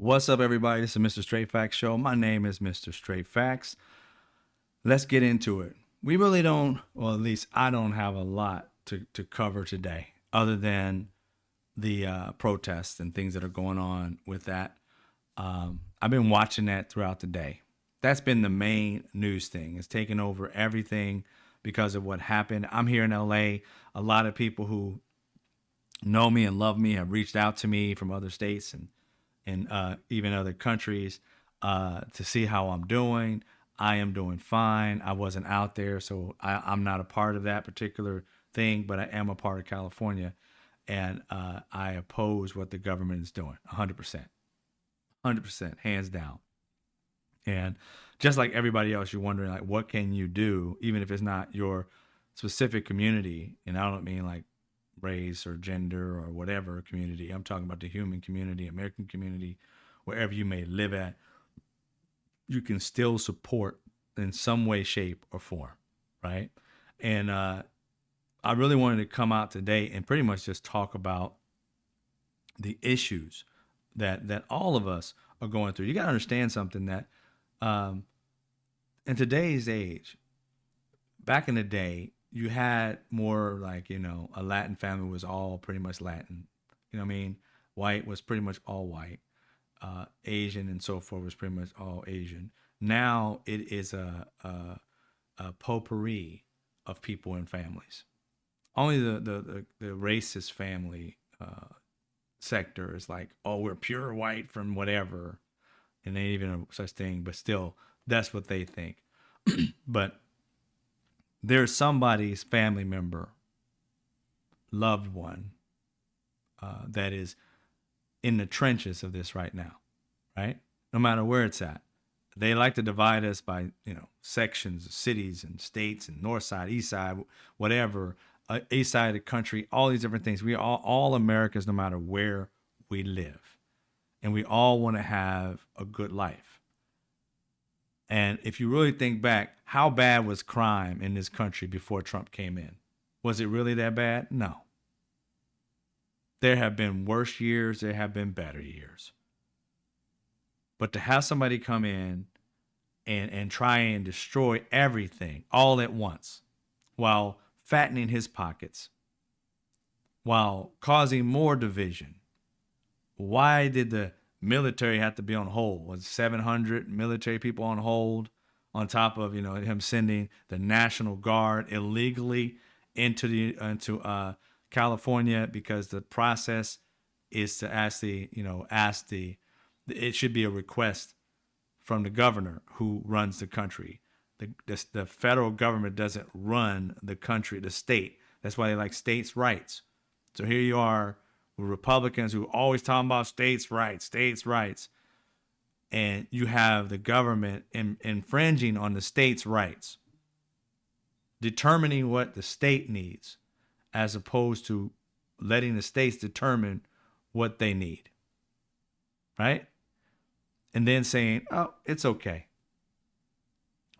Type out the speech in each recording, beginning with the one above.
What's up, everybody? This is Mr. Straight Facts Show. My name is Mr. Straight Facts. Let's get into it. We really don't, well, at least I don't have a lot to cover today other than the protests and things that are going on with that. I've been watching that throughout the day. That's been the main news thing. It's taken over everything because of what happened. I'm here in LA. A lot of people who know me and love me have reached out to me from other states and even other countries to see how I'm doing. I am doing fine. I wasn't out there, so I'm not a part of that particular thing, but I am a part of California, and I oppose what the government is doing 100%. 100%, hands down. And just like everybody else, you're wondering, like, what can you do, even if it's not your specific community? And I don't mean like race or gender or whatever community. I'm talking about the human community, American community, wherever you may live at. You can still support in some way, shape, or form, right? And I really wanted to come out today and pretty much just talk about the issues that all of us are going through. You got to understand something that in today's age, back in the day, you had more like, a Latin family was all pretty much Latin. You know what I mean? White was pretty much all white. Asian and so forth was pretty much all Asian. Now it is a potpourri of people and families. Only the racist family sector is like, oh, we're pure white from whatever, and ain't even a such thing. But still, that's what they think. But there's somebody's family member, loved one, that is in the trenches of this right now, right? No matter where it's at. They like to divide us by, sections, cities and states and north side, east side, whatever, east side of the country, all these different things. We are all Americans no matter where we live. And we all want to have a good life. And if you really think back, how bad was crime in this country before Trump came in? Was it really that bad? No. There have been worse years. There have been better years. But to have somebody come in and try and destroy everything all at once while fattening his pockets, while causing more division. Why did the military have to be on hold? Was 700 military people on hold on top of, him sending the National Guard illegally into California, because the process is to actually, it should be a request from the governor who runs the country. The federal government doesn't run the country, the state. That's why they like states' rights. So here you are with Republicans who always talking about states' rights. And you have the government infringing on the state's rights, determining what the state needs, as opposed to letting the states determine what they need, right? And then saying, oh, it's okay.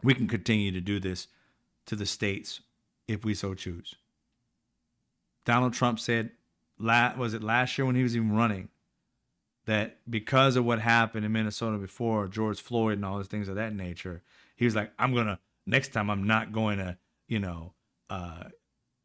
We can continue to do this to the states if we so choose. Donald Trump said, was it last year when he was even running, that because of what happened in Minnesota before, George Floyd and all those things of that nature, he was like, next time I'm not going to,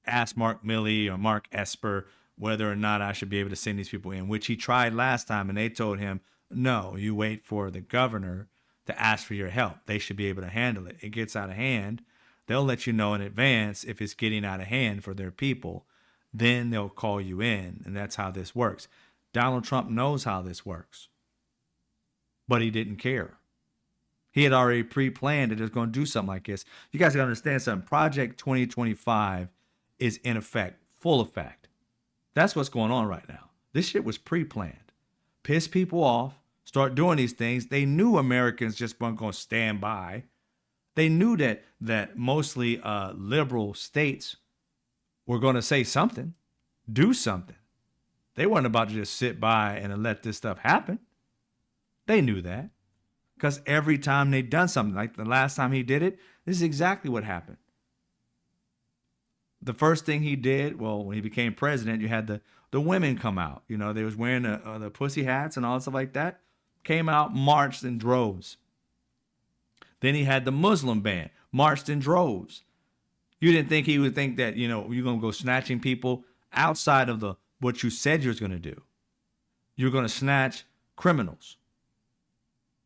ask Mark Milley or Mark Esper whether or not I should be able to send these people in, which he tried last time, and they told him, no, you wait for the governor to ask for your help. They should be able to handle it. It gets out of hand. They'll let you know in advance if it's getting out of hand for their people. Then they'll call you in, and that's how this works. Donald Trump knows how this works, but he didn't care. He had already pre-planned that it was going to do something like this. You guys got to understand something. Project 2025 is in effect, full effect. That's what's going on right now. This shit was pre-planned. Piss people off, start doing these things. They knew Americans just weren't going to stand by. They knew that mostly liberal states were going to say something, do something. They weren't about to just sit by and let this stuff happen. They knew that, because every time they'd done something, like the last time he did it, this is exactly what happened. The first thing he did, well, when he became president, you had the women come out. They was wearing the pussy hats and all stuff like that. came out, marched in droves. Then he had the Muslim ban, marched in droves. You didn't think he would think that, you're going to go snatching people outside of what you said you was going to do. You're going to snatch criminals.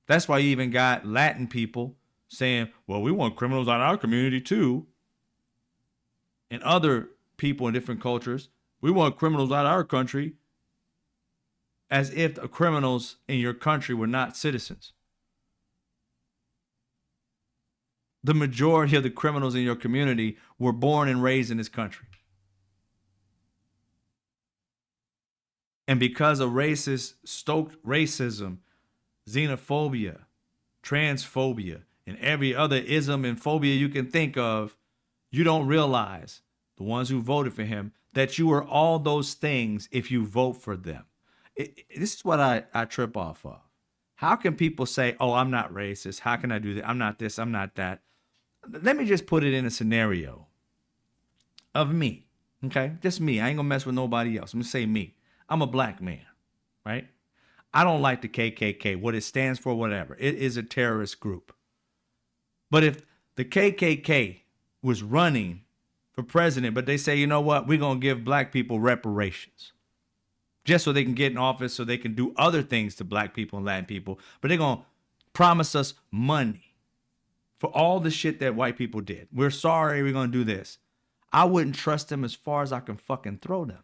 That's why you even got Latin people saying, well, we want criminals out of our community too. And other people in different cultures, we want criminals out of our country, as if the criminals in your country were not citizens. The majority of the criminals in your community were born and raised in this country. And because of stoked racism, xenophobia, transphobia, and every other ism and phobia you can think of, you don't realize, the ones who voted for him, that you are all those things if you vote for them. This is what I trip off of. How can people say, oh, I'm not racist? How can I do that? I'm not this, I'm not that. Let me just put it in a scenario of me, okay? Just me. I ain't gonna mess with nobody else. I'm gonna say me. I'm a black man, right? I don't like the KKK, what it stands for, whatever. It is a terrorist group. But if the KKK was running for president, but they say, you know what, we're going to give black people reparations just so they can get in office, so they can do other things to black people and Latin people, but they're going to promise us money for all the shit that white people did. We're sorry, we're going to do this. I wouldn't trust them as far as I can fucking throw them.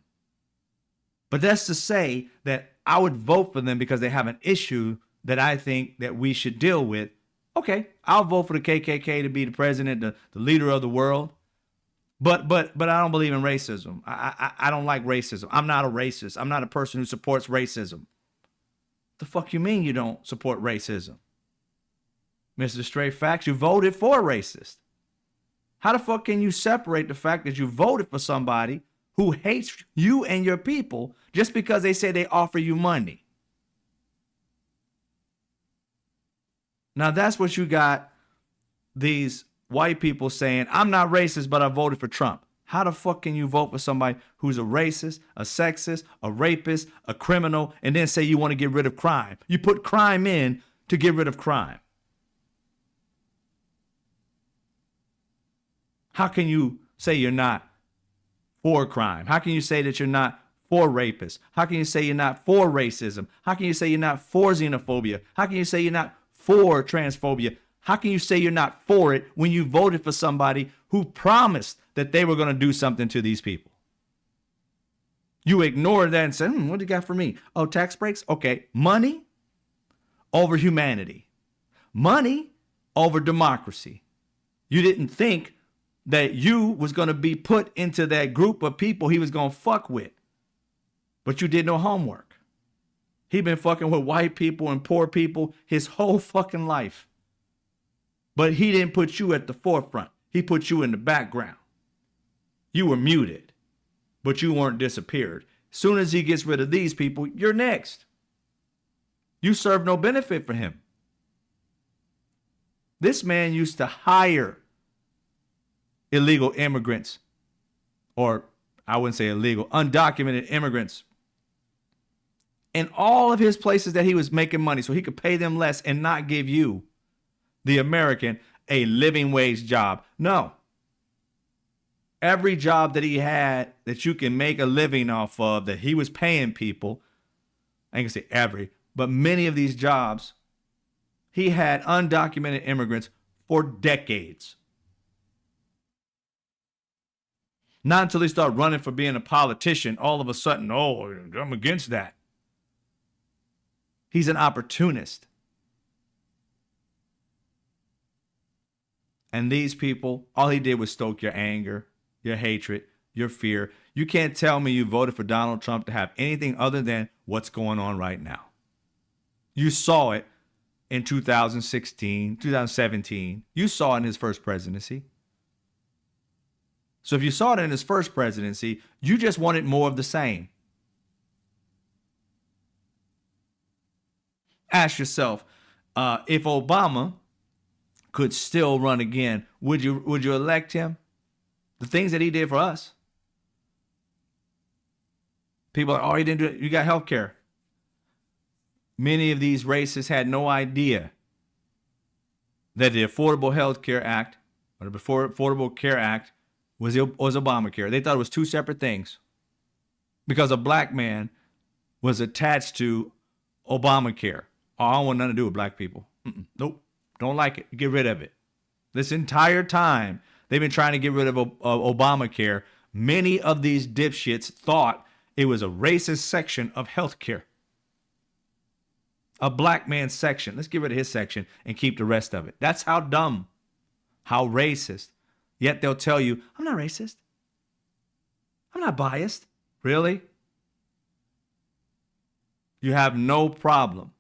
But that's to say that I would vote for them because they have an issue that I think that we should deal with. Okay, I'll vote for the KKK to be the president, the leader of the world. But I don't believe in racism. I don't like racism. I'm not a racist. I'm not a person who supports racism. The fuck you mean you don't support racism? Mr. Straight Facts, you voted for a racist. How the fuck can you separate the fact that you voted for somebody who hates you and your people just because they say they offer you money? Now that's what you got these white people saying, I'm not racist, but I voted for Trump. How the fuck can you vote for somebody who's a racist, a sexist, a rapist, a criminal, and then say you want to get rid of crime? You put crime in to get rid of crime. How can you say you're not for crime? How can you say that you're not for rapists? How can you say you're not for racism? How can you say you're not for xenophobia? How can you say you're not for transphobia? How can you say you're not for it when you voted for somebody who promised that they were going to do something to these people? You ignored that and said, what do you got for me? Oh, tax breaks? Okay. Money over humanity. Money over democracy. You didn't think that you was going to be put into that group of people he was going to fuck with. But you did no homework. He been fucking with white people and poor people his whole fucking life. But he didn't put you at the forefront. He put you in the background. You were muted, but you weren't disappeared. Soon as he gets rid of these people, you're next. You serve no benefit for him. This man used to hire illegal immigrants, or I wouldn't say illegal, undocumented immigrants, in all of his places that he was making money so he could pay them less and not give you, the American, a living wage job. No. Every job that he had that you can make a living off of, that he was paying people, I ain't gonna say every, but many of these jobs, he had undocumented immigrants for decades. Not until he started running for being a politician, all of a sudden, oh, I'm against that. He's an opportunist. And these people, all he did was stoke your anger, your hatred, your fear. You can't tell me you voted for Donald Trump to have anything other than what's going on right now. You saw it in 2016, 2017. You saw it in his first presidency. So if you saw it in his first presidency, you just wanted more of the same. Ask yourself, if Obama could still run again, would you elect him? The things that he did for us. People are, oh, he didn't do it. You got health care. Many of these racists had no idea that the Affordable Health Care Act or the Affordable Care Act was Obamacare. They thought it was two separate things because a black man was attached to Obamacare. Oh, I don't want nothing to do with black people. Nope. Don't like it. Get rid of it. This entire time, they've been trying to get rid of Obamacare. Many of these dipshits thought it was a racist section of healthcare. A black man's section. Let's get rid of his section and keep the rest of it. That's how dumb, how racist. Yet they'll tell you, I'm not racist. I'm not biased. Really? You have no problem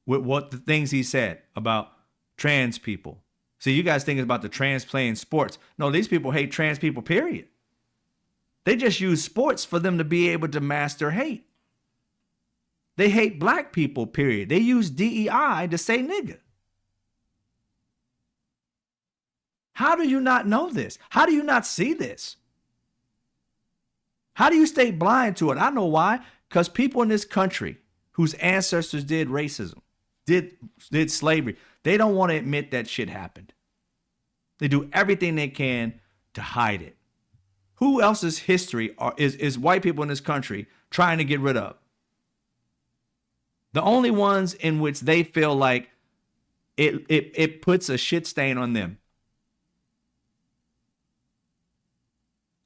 with what the things he said about trans people. See, you guys think it's about the trans playing sports. No, these people hate trans people, period. They just use sports for them to be able to mask their hate. They hate black people, period. They use DEI to say nigga. How do you not know this? How do you not see this? How do you stay blind to it? I know why. Because people in this country whose ancestors did racism, did slavery, they don't want to admit that shit happened. They do everything they can to hide it. Who else's history is white people in this country trying to get rid of? The only ones in which they feel like it puts a shit stain on them.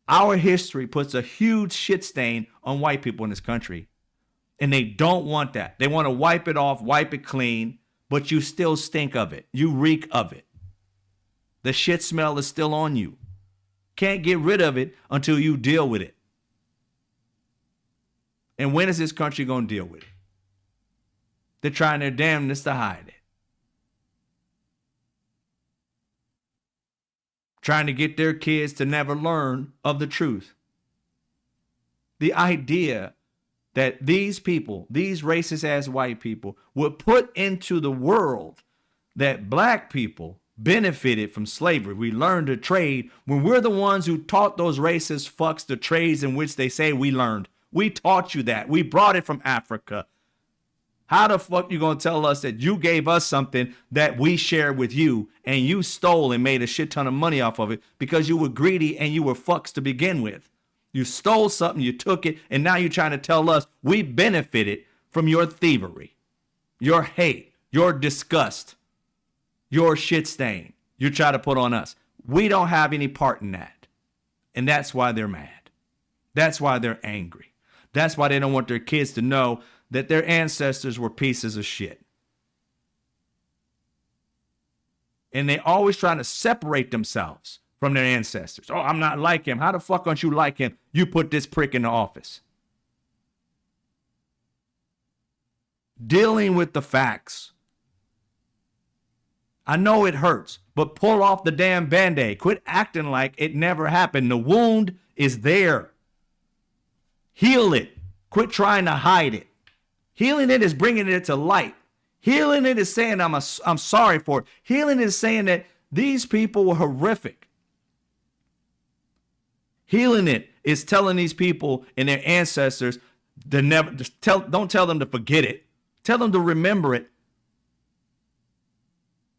Our history puts a huge shit stain on white people in this country. And they don't want that. They want to wipe it off, wipe it clean, but you still stink of it. You reek of it. The shit smell is still on you. Can't get rid of it until you deal with it. And when is this country going to deal with it? They're trying their damnedest to hide it. Trying to get their kids to never learn of the truth. The idea that these people, these racist ass white people, would put into the world that black people benefited from slavery. We learned to trade when we're the ones who taught those racist fucks the trades in which they say we learned. We taught you that. We brought it from Africa. How the fuck you gonna tell us that you gave us something that we shared with you and you stole and made a shit ton of money off of it because you were greedy and you were fucks to begin with? You stole something, you took it, and now you're trying to tell us we benefited from your thievery, your hate, your disgust, your shit stain you try to put on us. We don't have any part in that. And that's why they're mad. That's why they're angry. That's why they don't want their kids to know that their ancestors were pieces of shit. And they always trying to separate themselves from their ancestors. Oh, I'm not like him. How the fuck aren't you like him? You put this prick in the office. Dealing with the facts. I know it hurts, but pull off the damn Band-Aid. Quit acting like it never happened. The wound is there. Heal it. Quit trying to hide it. Healing it is bringing it to light. Healing it is saying I'm sorry for it. Healing is saying that these people were horrific. Healing it is telling these people and their ancestors to never don't tell them to forget it. Tell them to remember it.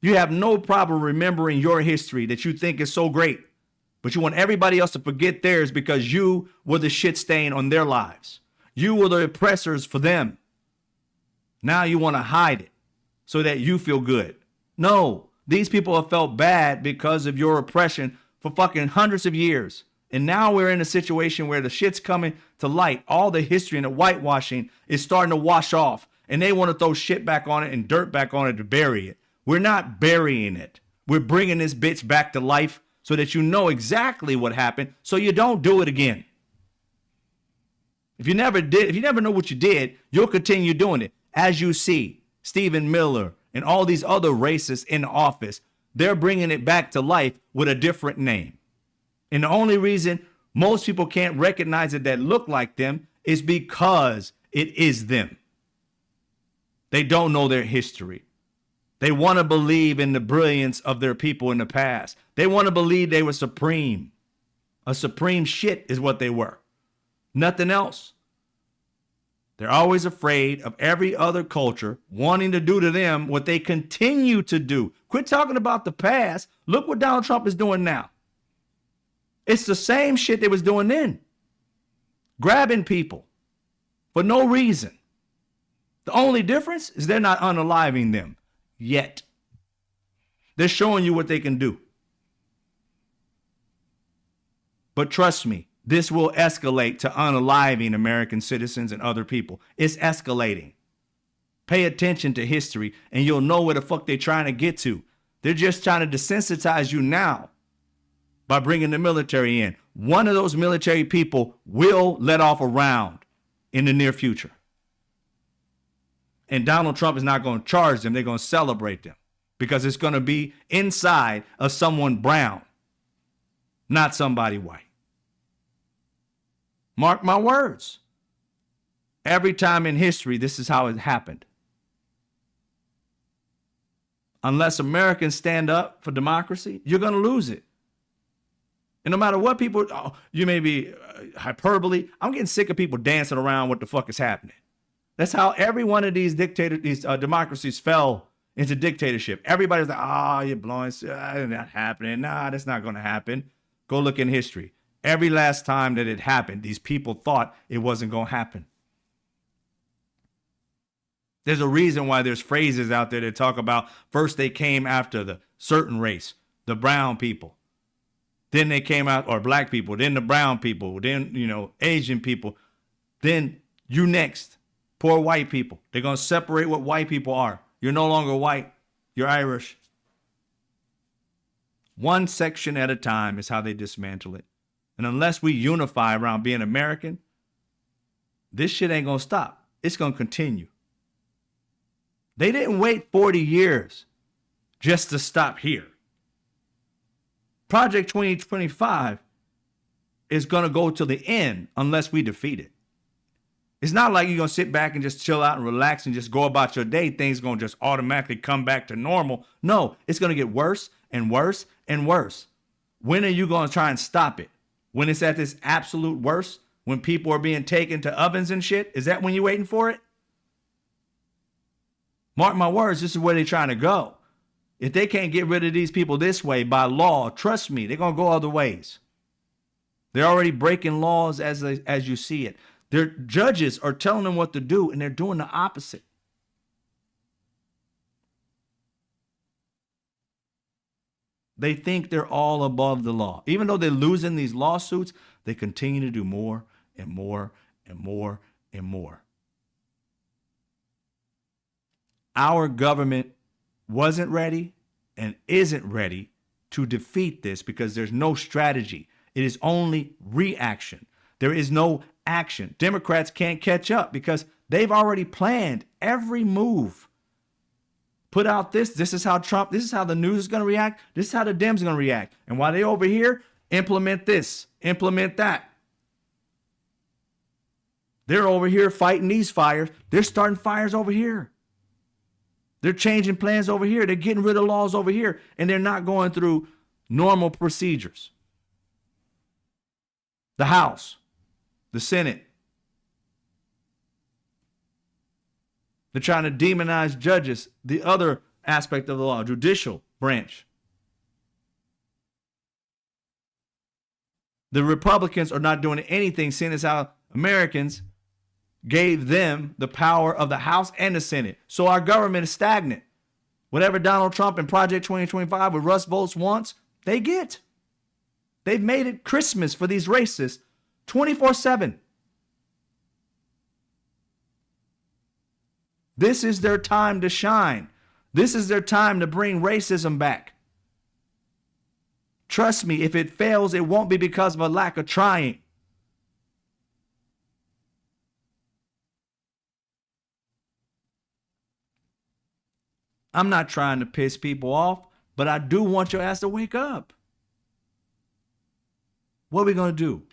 You have no problem remembering your history that you think is so great, but you want everybody else to forget theirs because you were the shit stain on their lives. You were the oppressors for them. Now you want to hide it so that you feel good. No, these people have felt bad because of your oppression for fucking hundreds of years. And now we're in a situation where the shit's coming to light. All the history and the whitewashing is starting to wash off. And they want to throw shit back on it and dirt back on it to bury it. We're not burying it. We're bringing this bitch back to life so that you know exactly what happened so you don't do it again. If you never know what you did, you'll continue doing it. As you see, Stephen Miller and all these other racists in office, they're bringing it back to life with a different name. And the only reason most people can't recognize it that look like them is because it is them. They don't know their history. They want to believe in the brilliance of their people in the past. They want to believe they were supreme. A supreme shit is what they were. Nothing else. They're always afraid of every other culture wanting to do to them what they continue to do. Quit talking about the past. Look what Donald Trump is doing now. It's the same shit they was doing then. Grabbing people for no reason. The only difference is they're not unaliving them yet. They're showing you what they can do. But trust me, this will escalate to unaliving American citizens and other people. It's escalating. Pay attention to history and you'll know where the fuck they're trying to get to. They're just trying to desensitize you now by bringing the military in. One of those military people will let off a round in the near future. And Donald Trump is not going to charge them. They're going to celebrate them because it's going to be inside of someone brown, not somebody white. Mark my words. Every time in history, this is how it happened. Unless Americans stand up for democracy, you're going to lose it. And no matter what people, you may be hyperbole. I'm getting sick of people dancing around what the fuck is happening. That's how every one of these democracies fell into dictatorship. Everybody's like, you're blowing, that's not happening. Nah, that's not going to happen. Go look in history. Every last time that it happened, these people thought it wasn't going to happen. There's a reason why there's phrases out there that talk about first they came after the certain race, the brown people. Then they came out, or black people, then the brown people, then, Asian people. Then you next, poor white people. They're going to separate what white people are. You're no longer white. You're Irish. One section at a time is how they dismantle it. And unless we unify around being American, this shit ain't going to stop. It's going to continue. They didn't wait 40 years just to stop here. Project 2025 is going to go to the end unless we defeat it. It's not like you're going to sit back and just chill out and relax and just go about your day. Things going to just automatically come back to normal. No, it's going to get worse and worse and worse. When are you going to try and stop it? When it's at this absolute worst? When people are being taken to ovens and shit? Is that when you're waiting for it? Mark my words, this is where they're trying to go. If they can't get rid of these people this way by law, trust me, they're going to go other ways. They're already breaking laws as you see it. Their judges are telling them what to do, and they're doing the opposite. They think they're all above the law. Even though they're losing these lawsuits, they continue to do more and more and more and more. Our government wasn't ready and isn't ready to defeat this because there's no strategy. It is only reaction. There is no action. Democrats can't catch up because they've already planned every move. Put out this is how the news is going to react. This is how the Dems are going to react. And while they over here, implement this, implement that. They're over here fighting these fires. They're starting fires over here. They're changing plans over here. They're getting rid of laws over here. And they're not going through normal procedures. The House, the Senate. They're trying to demonize judges, the other aspect of the law, judicial branch. The Republicans are not doing anything, seeing as how Americans gave them the power of the House and the Senate. So our government is stagnant. Whatever Donald Trump and Project 2025 with Russ votes wants, they get. They've made it Christmas for these racists 24/7. This is their time to shine. This is their time to bring racism back. Trust me, if it fails, it won't be because of a lack of trying. I'm not trying to piss people off, but I do want your ass to wake up. What are we going to do?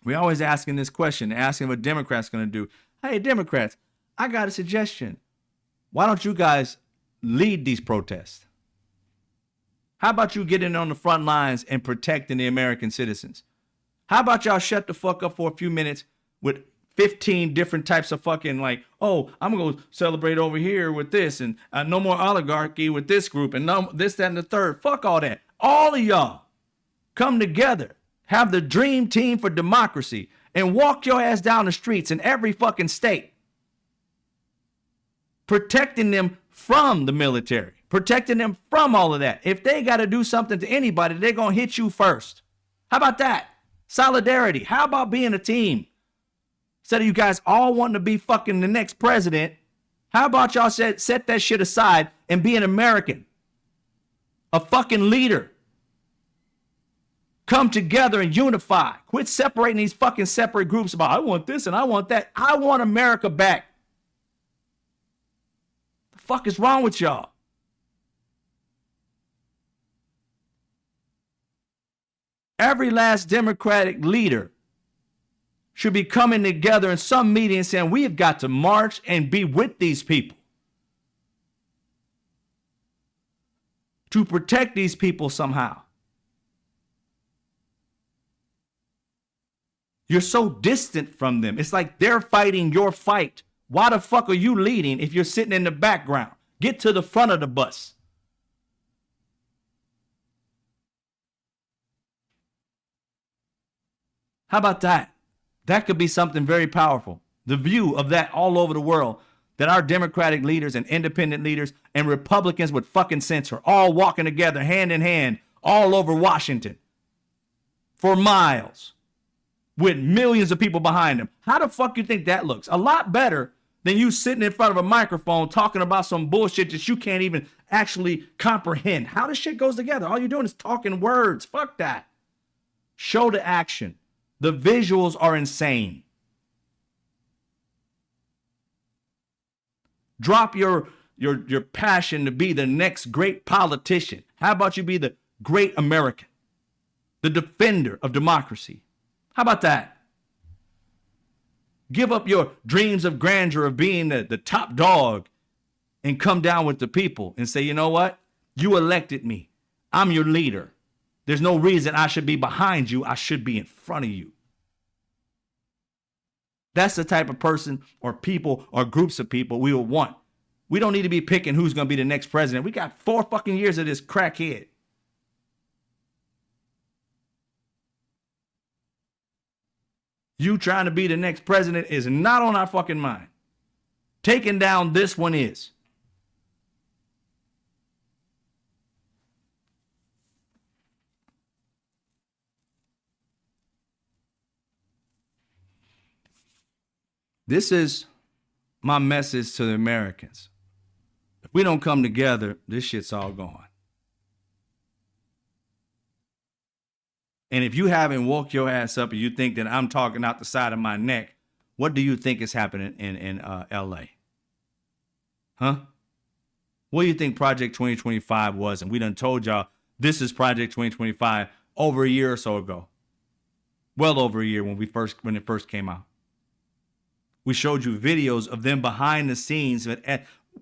We're always asking this question, asking what Democrats going to do. Hey, Democrats, I got a suggestion. Why don't you guys lead these protests? How about you getting on the front lines and protecting the American citizens? How about y'all shut the fuck up for a few minutes with 15 different types of fucking like, oh, I'm gonna go celebrate over here with this, and no more oligarchy with this group, and no this, that, and the third. Fuck all that. All of y'all come together, have the dream team for democracy, and walk your ass down the streets in every fucking state, protecting them from the military, protecting them from all of that. If they got to do something to anybody, they're gonna hit you first. How about that? Solidarity. How about being a team? Instead of you guys all wanting to be fucking the next president, how about y'all set that shit aside and be an American? A fucking leader. Come together and unify. Quit separating these fucking separate groups about, I want this and I want that. I want America back. The fuck is wrong with y'all? Every last Democratic leader should be coming together in some meeting and saying, we have got to march and be with these people to protect these people somehow. You're so distant from them. It's like they're fighting your fight. Why the fuck are you leading if you're sitting in the background? Get to the front of the bus. How about that? That could be something very powerful. The view of that all over the world, that our Democratic leaders and independent leaders and Republicans with fucking sense are all walking together hand in hand all over Washington for miles with millions of people behind them. How the fuck you think that looks? A lot better than you sitting in front of a microphone talking about some bullshit that you can't even actually comprehend. How this shit goes together? All you're doing is talking words. Fuck that. Show the action. The visuals are insane. Drop your passion to be the next great politician. How about you be the great American, the defender of democracy? How about that? Give up your dreams of grandeur of being the top dog and come down with the people and say, you know what? You elected me. I'm your leader. There's no reason I should be behind you. I should be in front of you. That's the type of person or people or groups of people we will want. We don't need to be picking who's going to be the next president. We got 4 fucking years of this crackhead. You trying to be the next president is not on our fucking mind. Taking down this one is. This is my message to the Americans. If we don't come together, this shit's all gone. And if you haven't woke your ass up and you think that I'm talking out the side of my neck, what do you think is happening in LA? Huh? What do you think Project 2025 was? And we done told y'all this is Project 2025 over a year or so ago. Well over a year when it first came out. We showed you videos of them behind the scenes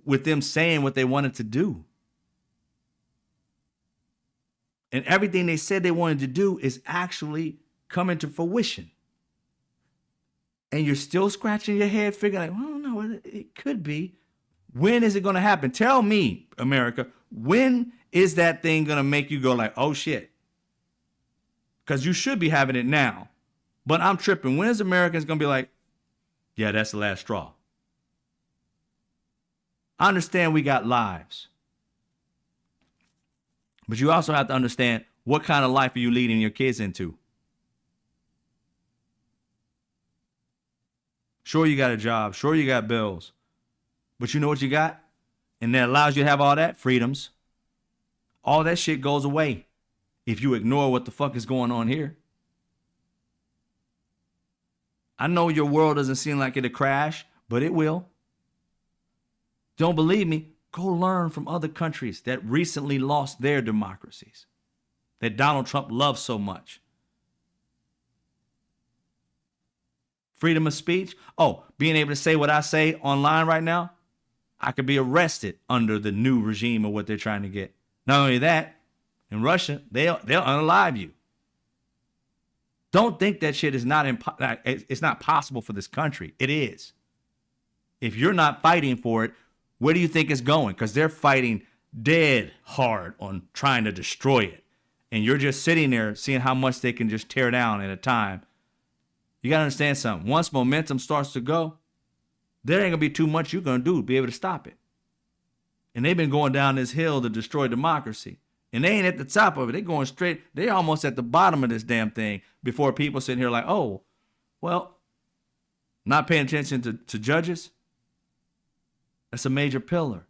with them saying what they wanted to do. And everything they said they wanted to do is actually coming to fruition. And you're still scratching your head, figuring like, well, no, it could be. When is it going to happen? Tell me, America, when is that thing going to make you go like, oh shit? Because you should be having it now. But I'm tripping. When is Americans going to be like, yeah, that's the last straw? I understand we got lives. But you also have to understand, what kind of life are you leading your kids into? Sure, you got a job. Sure, you got bills. But you know what you got? And that allows you to have all that freedoms. All that shit goes away if you ignore what the fuck is going on here. I know your world doesn't seem like it'll crash, but it will. Don't believe me? Go learn from other countries that recently lost their democracies, that Donald Trump loves so much. Freedom of speech. Oh, being able to say what I say online right now, I could be arrested under the new regime of what they're trying to get. Not only that, in Russia, they'll unalive you. Don't think that shit is not it's not possible for this country. It is. If you're not fighting for it, where do you think it's going? Because they're fighting dead hard on trying to destroy it. And you're just sitting there seeing how much they can just tear down at a time. You got to understand something. Once momentum starts to go, there ain't going to be too much you're going to do to be able to stop it. And they've been going down this hill to destroy democracy. And they ain't at the top of it. They're going straight. They're almost at the bottom of this damn thing before people sitting here like, oh, well, not paying attention to judges. That's a major pillar.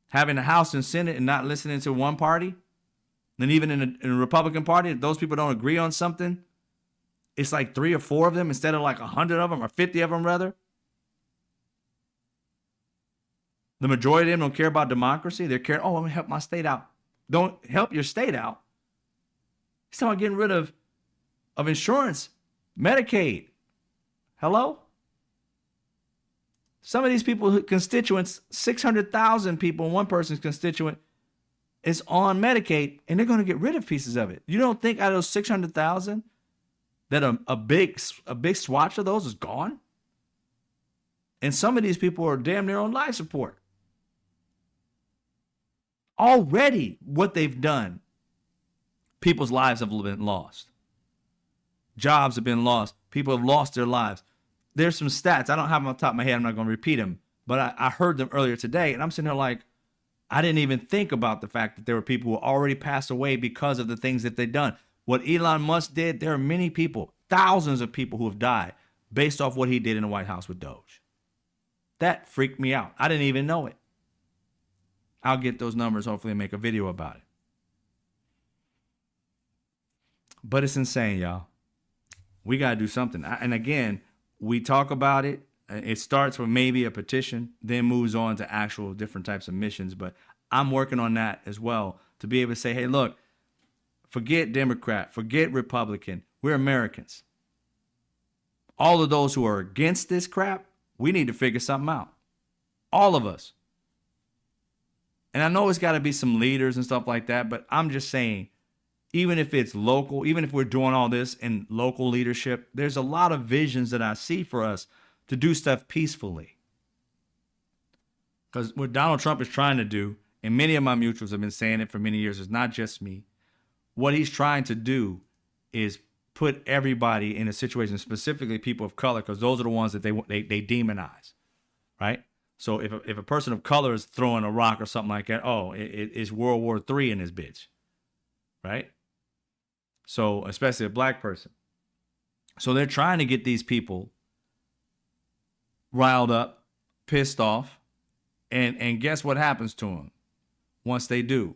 Having the House and Senate and not listening to one party. Then even in the Republican Party, if those people don't agree on something, it's like 3 or 4 of them instead of like 100 of them or 50 of them rather. The majority of them don't care about democracy. They're caring, oh, I'm going to help my state out. Don't help your state out. He's talking about getting rid of insurance, Medicaid. Hello? Some of these people, constituents, 600,000 people, one person's constituent is on Medicaid, and they're going to get rid of pieces of it. You don't think out of those 600,000 that a big swatch of those is gone? And some of these people are damn near on life support. Already, what they've done, people's lives have been lost. Jobs have been lost. People have lost their lives. There's some stats. I don't have them on top of my head. I'm not going to repeat them. But I heard them earlier today, and I'm sitting there like, I didn't even think about the fact that there were people who already passed away because of the things that they've done. What Elon Musk did, there are many people, thousands of people who have died based off what he did in the White House with Doge. That freaked me out. I didn't even know it. I'll get those numbers, hopefully, and make a video about it. But it's insane, y'all. We got to do something. And again, we talk about it. It starts with maybe a petition, then moves on to actual different types of missions. But I'm working on that as well to be able to say, hey, look, forget Democrat, forget Republican. We're Americans. All of those who are against this crap, we need to figure something out. All of us. And I know it's got to be some leaders and stuff like that, but I'm just saying, even if it's local, even if we're doing all this in local leadership, there's a lot of visions that I see for us to do stuff peacefully. Because what Donald Trump is trying to do, and many of my mutuals have been saying it for many years, it's not just me. What he's trying to do is put everybody in a situation, specifically people of color, because those are the ones that they demonize, right? So if a person of color is throwing a rock or something like that, oh, it's World War III in this bitch, right? So especially a black person. So they're trying to get these people riled up, pissed off, and guess what happens to them once they do?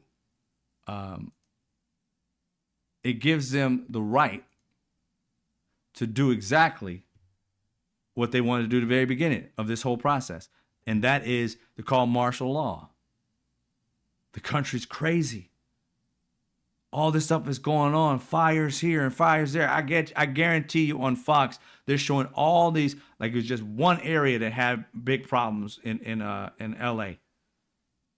It gives them the right to do exactly what they wanted to do at the very beginning of this whole process. And that is to call martial law. The country's crazy. All this stuff is going on. Fires here and fires there. I guarantee you on Fox, they're showing all these, like it's just one area that had big problems in LA.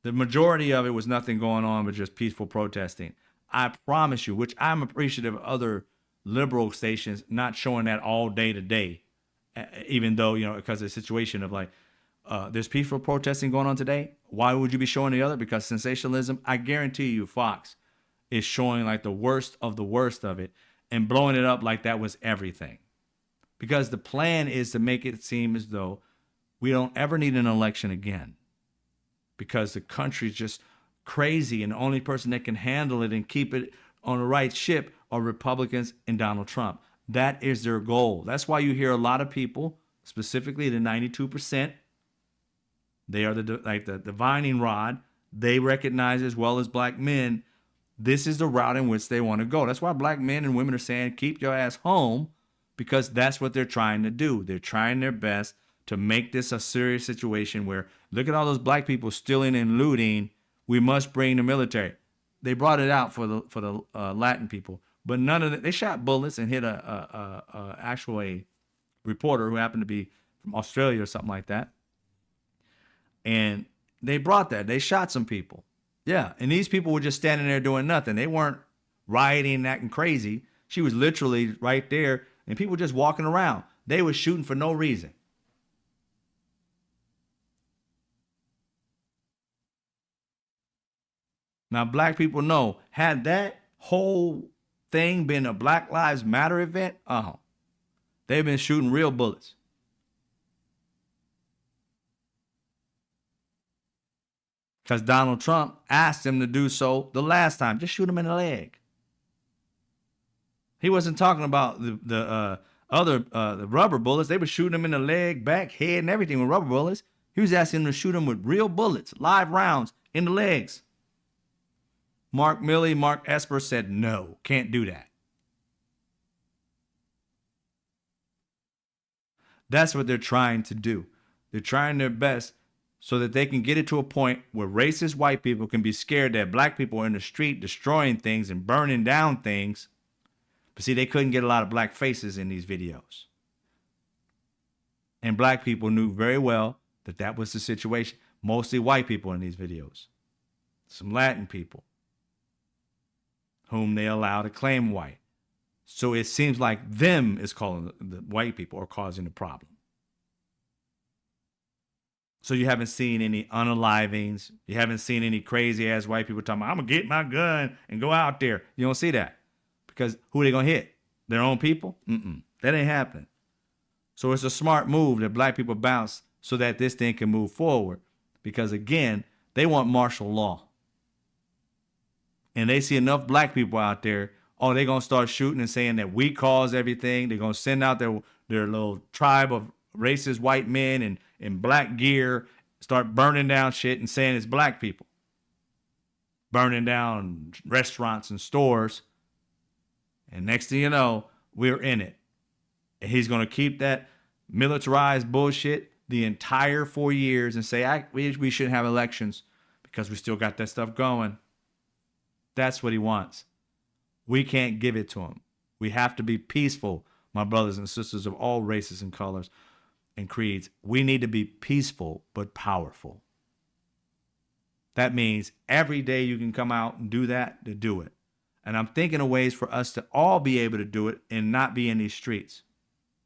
The majority of it was nothing going on but just peaceful protesting. I promise you, which I'm appreciative of other liberal stations not showing that all day to day, even though, because of the situation of like, there's peaceful protesting going on today. Why would you be showing the other? Because sensationalism, I guarantee you, Fox is showing like the worst of it and blowing it up like that was everything. Because the plan is to make it seem as though we don't ever need an election again. Because the country's just crazy and the only person that can handle it and keep it on the right ship are Republicans and Donald Trump. That is their goal. That's why you hear a lot of people, specifically the 92%, they are the divining rod. They recognize as well as black men, this is the route in which they want to go. That's why black men and women are saying, keep your ass home, because that's what they're trying to do. They're trying their best to make this a serious situation where, look at all those black people stealing and looting. We must bring the military. They brought it out for the Latin people, but none of it. They shot bullets and hit a reporter who happened to be from Australia or something like that. And they brought that. They shot some people. Yeah. And these people were just standing there doing nothing. They weren't rioting, acting crazy. She was literally right there, and people just walking around. They were shooting for no reason. Now, black people know, had that whole thing been a Black Lives Matter event, they've been shooting real bullets. Because Donald Trump asked them to do so the last time. Just shoot him in the leg. He wasn't talking about the rubber bullets. They were shooting him in the leg, back, head, and everything with rubber bullets. He was asking them to shoot him with real bullets, live rounds in the legs. Mark Milley, Mark Esper said no, can't do that. That's what they're trying to do. They're trying their best so that they can get it to a point where racist white people can be scared that black people are in the street destroying things and burning down things. But see, they couldn't get a lot of black faces in these videos. And black people knew very well that that was the situation. Mostly white people in these videos. Some Latin people whom they allow to claim white. So it seems like them is calling the white people or causing the problem. So you haven't seen any unalivings. You haven't seen any crazy ass white people talking about, I'm going to get my gun and go out there. You don't see that. Because who are they going to hit? Their own people? That ain't happening. So it's a smart move that black people bounce so that this thing can move forward. Because again, they want martial law. And they see enough black people out there, oh, they're going to start shooting and saying that we caused everything. They're going to send out their little tribe of racist white men in black gear, start burning down shit and saying it's black people. Burning down restaurants and stores. And next thing you know, we're in it. And he's going to keep that militarized bullshit the entire 4 years and say, we shouldn't have elections because we still got that stuff going. That's what he wants. We can't give it to him. We have to be peaceful, my brothers and sisters of all races and colors and creeds. We need to be peaceful but powerful. That means every day you can come out and do that, to do it. And I'm thinking of ways for us to all be able to do it and not be in these streets.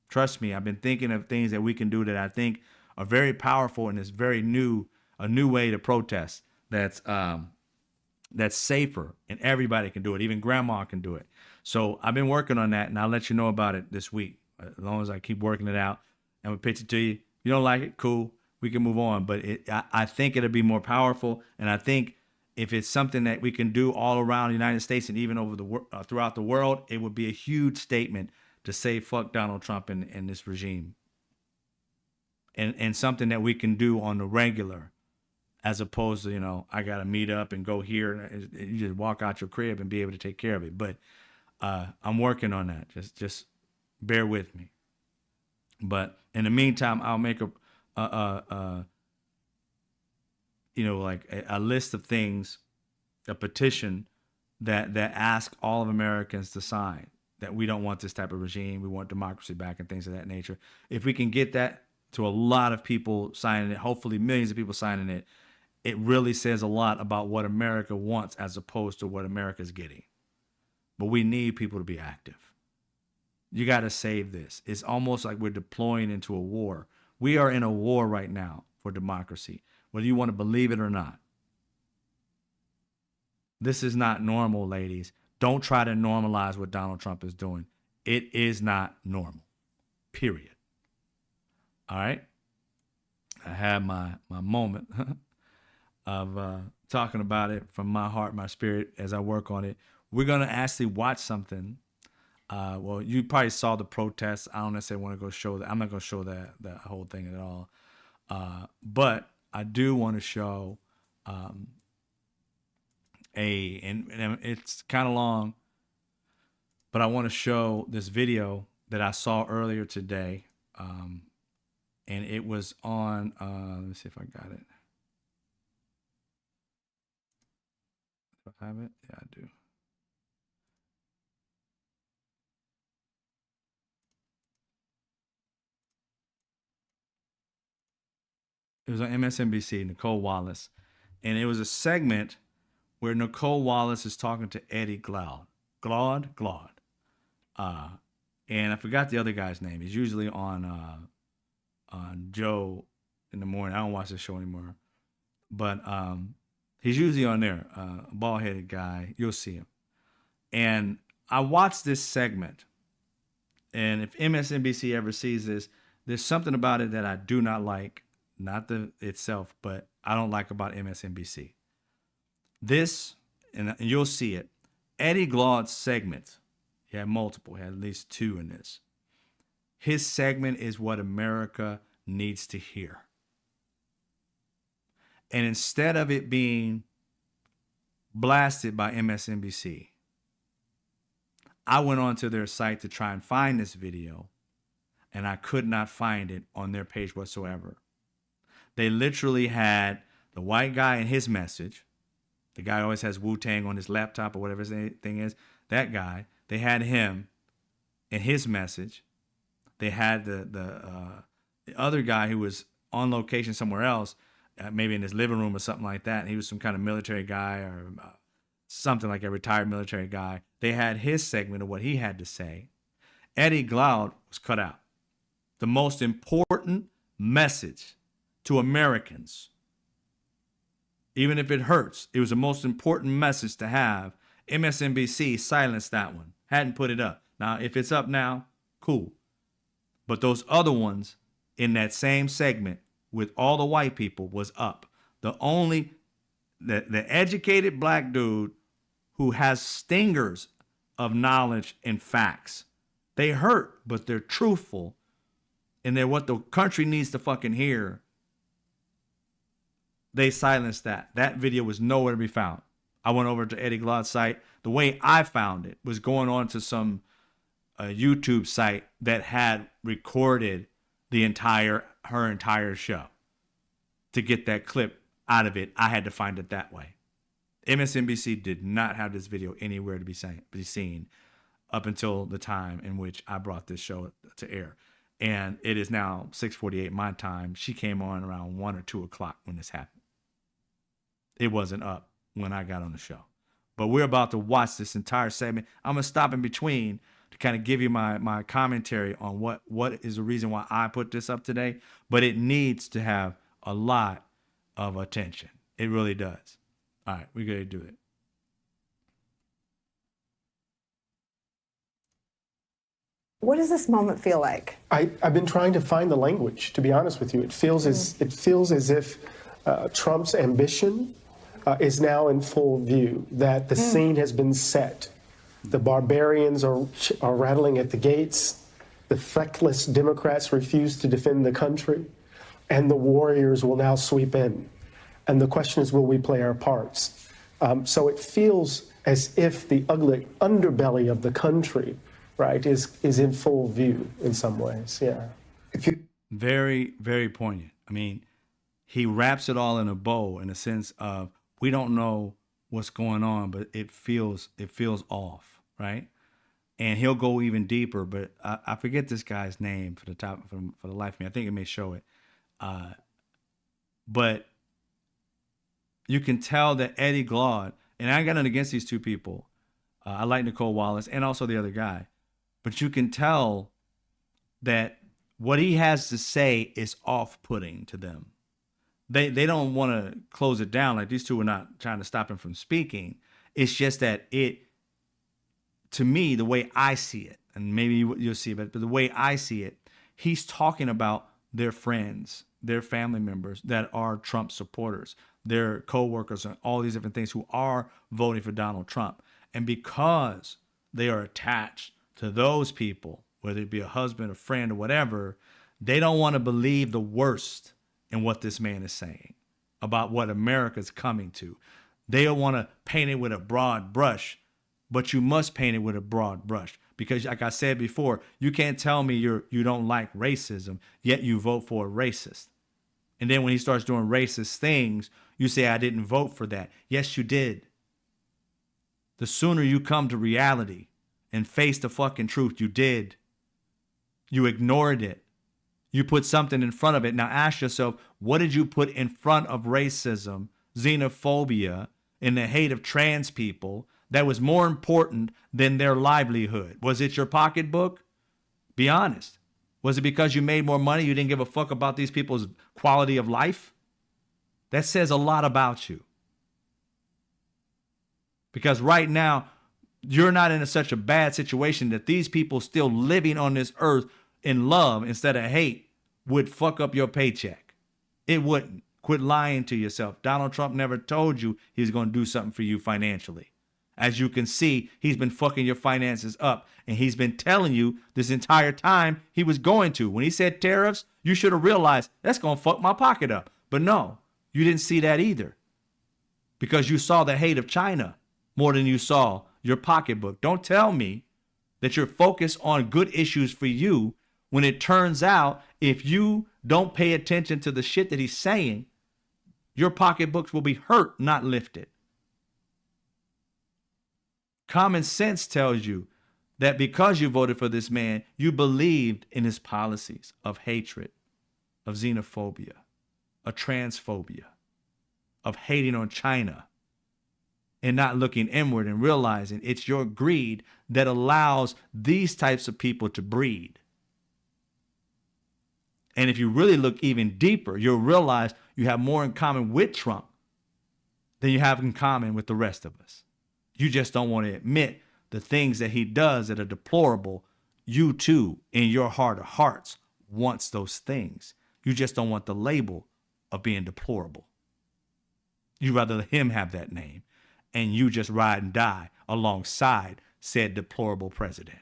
Trust me, I've been thinking of things that we can do that I think are very powerful and is very new, a new way to protest that's safer and everybody can do it. Even grandma can do it. So I've been working on that and I'll let you know about it this week. As long as I keep working it out and we'll pitch it to you. If you don't like it, cool. We can move on. But I think it'll be more powerful. And I think if it's something that we can do all around the United States and even over throughout the world, it would be a huge statement to say fuck Donald Trump and this regime. And something that we can do on the regular. As opposed to, I got to meet up and go here. And you just walk out your crib and be able to take care of it. But I'm working on that. Just bear with me. But in the meantime, I'll make a list of things, a petition that ask all of Americans to sign that we don't want this type of regime. We want democracy back and things of that nature. If we can get that to a lot of people signing it, hopefully millions of people signing it, it really says a lot about what America wants as opposed to what America's getting. But we need people to be active. You got to save this. It's almost like we're deploying into a war. We are in a war right now for democracy, whether you want to believe it or not. This is not normal, ladies. Don't try to normalize what Donald Trump is doing. It is not normal, period. All right? I had my moment of talking about it from my heart, my spirit, as I work on it. We're going to actually watch something. Well, you probably saw the protests. I don't necessarily want to go show that. I'm not going to show that whole thing at all. But I do want to show and it's kind of long, but I want to show this video that I saw earlier today. And it was on, let me see if I got it. Do I have it? Yeah, I do. It was on MSNBC, Nicole Wallace. And it was a segment where Nicole Wallace is talking to Eddie Glaude. Glaude. Uh, and I forgot the other guy's name. He's usually on Joe in the morning. I don't watch the show anymore, but he's usually on there. A bald headed guy. You'll see him. And I watched this segment, and if MSNBC ever sees this, there's something about it that I do not like. Not the itself, but I don't like about MSNBC. This, and you'll see it. Eddie Glaude's segment. He had multiple. He had at least 2 in this. His segment is what America needs to hear. And instead of it being blasted by MSNBC, I went onto their site to try and find this video, and I could not find it on their page whatsoever. They literally had the white guy in his message. The guy always has Wu-Tang on his laptop or whatever his thing is. That guy, they had him in his message. They had the other guy who was on location somewhere else, maybe in his living room or something like that. He was some kind of military guy or something like a retired military guy. They had his segment of what he had to say. Eddie Glaude was cut out. The most important message to Americans, even if it hurts, it was the most important message to have. MSNBC silenced that one, hadn't put it up. Now, if it's up now, cool. But those other ones in that same segment with all the white people was up. The educated black dude who has stingers of knowledge and facts. They hurt, but they're truthful. And they're what the country needs to fucking hear. They silenced that. That video was nowhere to be found. I went over to Eddie Glaude's site. The way I found it was going on to some YouTube site that had recorded her entire show. To get that clip out of it, I had to find it that way. MSNBC did not have this video anywhere to be seen up until the time in which I brought this show to air. And it is now 6:48 my time. She came on around 1 or 2 o'clock when this happened. It wasn't up when I got on the show. But we're about to watch this entire segment. I'm going to stop in between to kind of give you my commentary on what is the reason why I put this up today. But it needs to have a lot of attention. It really does. All right, we're going to do it. What does this moment feel like? I've been trying to find the language, to be honest with you. It feels as if Trump's ambition is now in full view, that the scene has been set. The barbarians are rattling at the gates. The feckless Democrats refuse to defend the country. And the warriors will now sweep in. And the question is, will we play our parts? So it feels as if the ugly underbelly of the country, right, is in full view in some ways. Yeah. Very, very poignant. I mean, he wraps it all in a bow in a sense of we don't know what's going on, but it feels off, right? And he'll go even deeper, but I forget this guy's name for the life of me. I think it may show it. But you can tell that Eddie Glaude, and I got nothing against these two people. I like Nicole Wallace and also the other guy. But you can tell that what he has to say is off-putting to them. They don't want to close it down. Like, these two are not trying to stop him from speaking. It's just that to me, the way I see it, and maybe you'll see it, but the way I see it, he's talking about their friends, their family members that are Trump supporters, their co-workers, and all these different things who are voting for Donald Trump. And because they are attached to those people, whether it be a husband, a friend, or whatever, they don't want to believe the worst in what this man is saying about what America's coming to. They don't want to paint it with a broad brush, but you must paint it with a broad brush. Because like I said before, you can't tell me you don't like racism, yet you vote for a racist. And then when he starts doing racist things, you say, I didn't vote for that. Yes, you did. The sooner you come to reality and face the fucking truth, you did. You ignored it. You put something in front of it. Now ask yourself, what did you put in front of racism, xenophobia, and the hate of trans people that was more important than their livelihood? Was it your pocketbook? Be honest. Was it because you made more money, you didn't give a fuck about these people's quality of life? That says a lot about you. Because right now, you're not in such a bad situation that these people still living on this earth in love instead of hate would fuck up your paycheck. It wouldn't. Quit lying to yourself. Donald Trump never told you he was going to do something for you financially. As you can see, he's been fucking your finances up, and he's been telling you this entire time he was going to. When he said tariffs, you should have realized that's going to fuck my pocket up. But no, you didn't see that either, because you saw the hate of China more than you saw your pocketbook. Don't tell me that you're focused on good issues for you when it turns out if you don't pay attention to the shit that he's saying, your pocketbooks will be hurt, not lifted. Common sense tells you that because you voted for this man, you believed in his policies of hatred, of xenophobia, of transphobia, of hating on China, and not looking inward and realizing it's your greed that allows these types of people to breed. And if you really look even deeper, you'll realize you have more in common with Trump than you have in common with the rest of us. You just don't want to admit the things that he does that are deplorable. You too, in your heart of hearts, wants those things. You just don't want the label of being deplorable. You'd rather let him have that name, and you just ride and die alongside said deplorable president.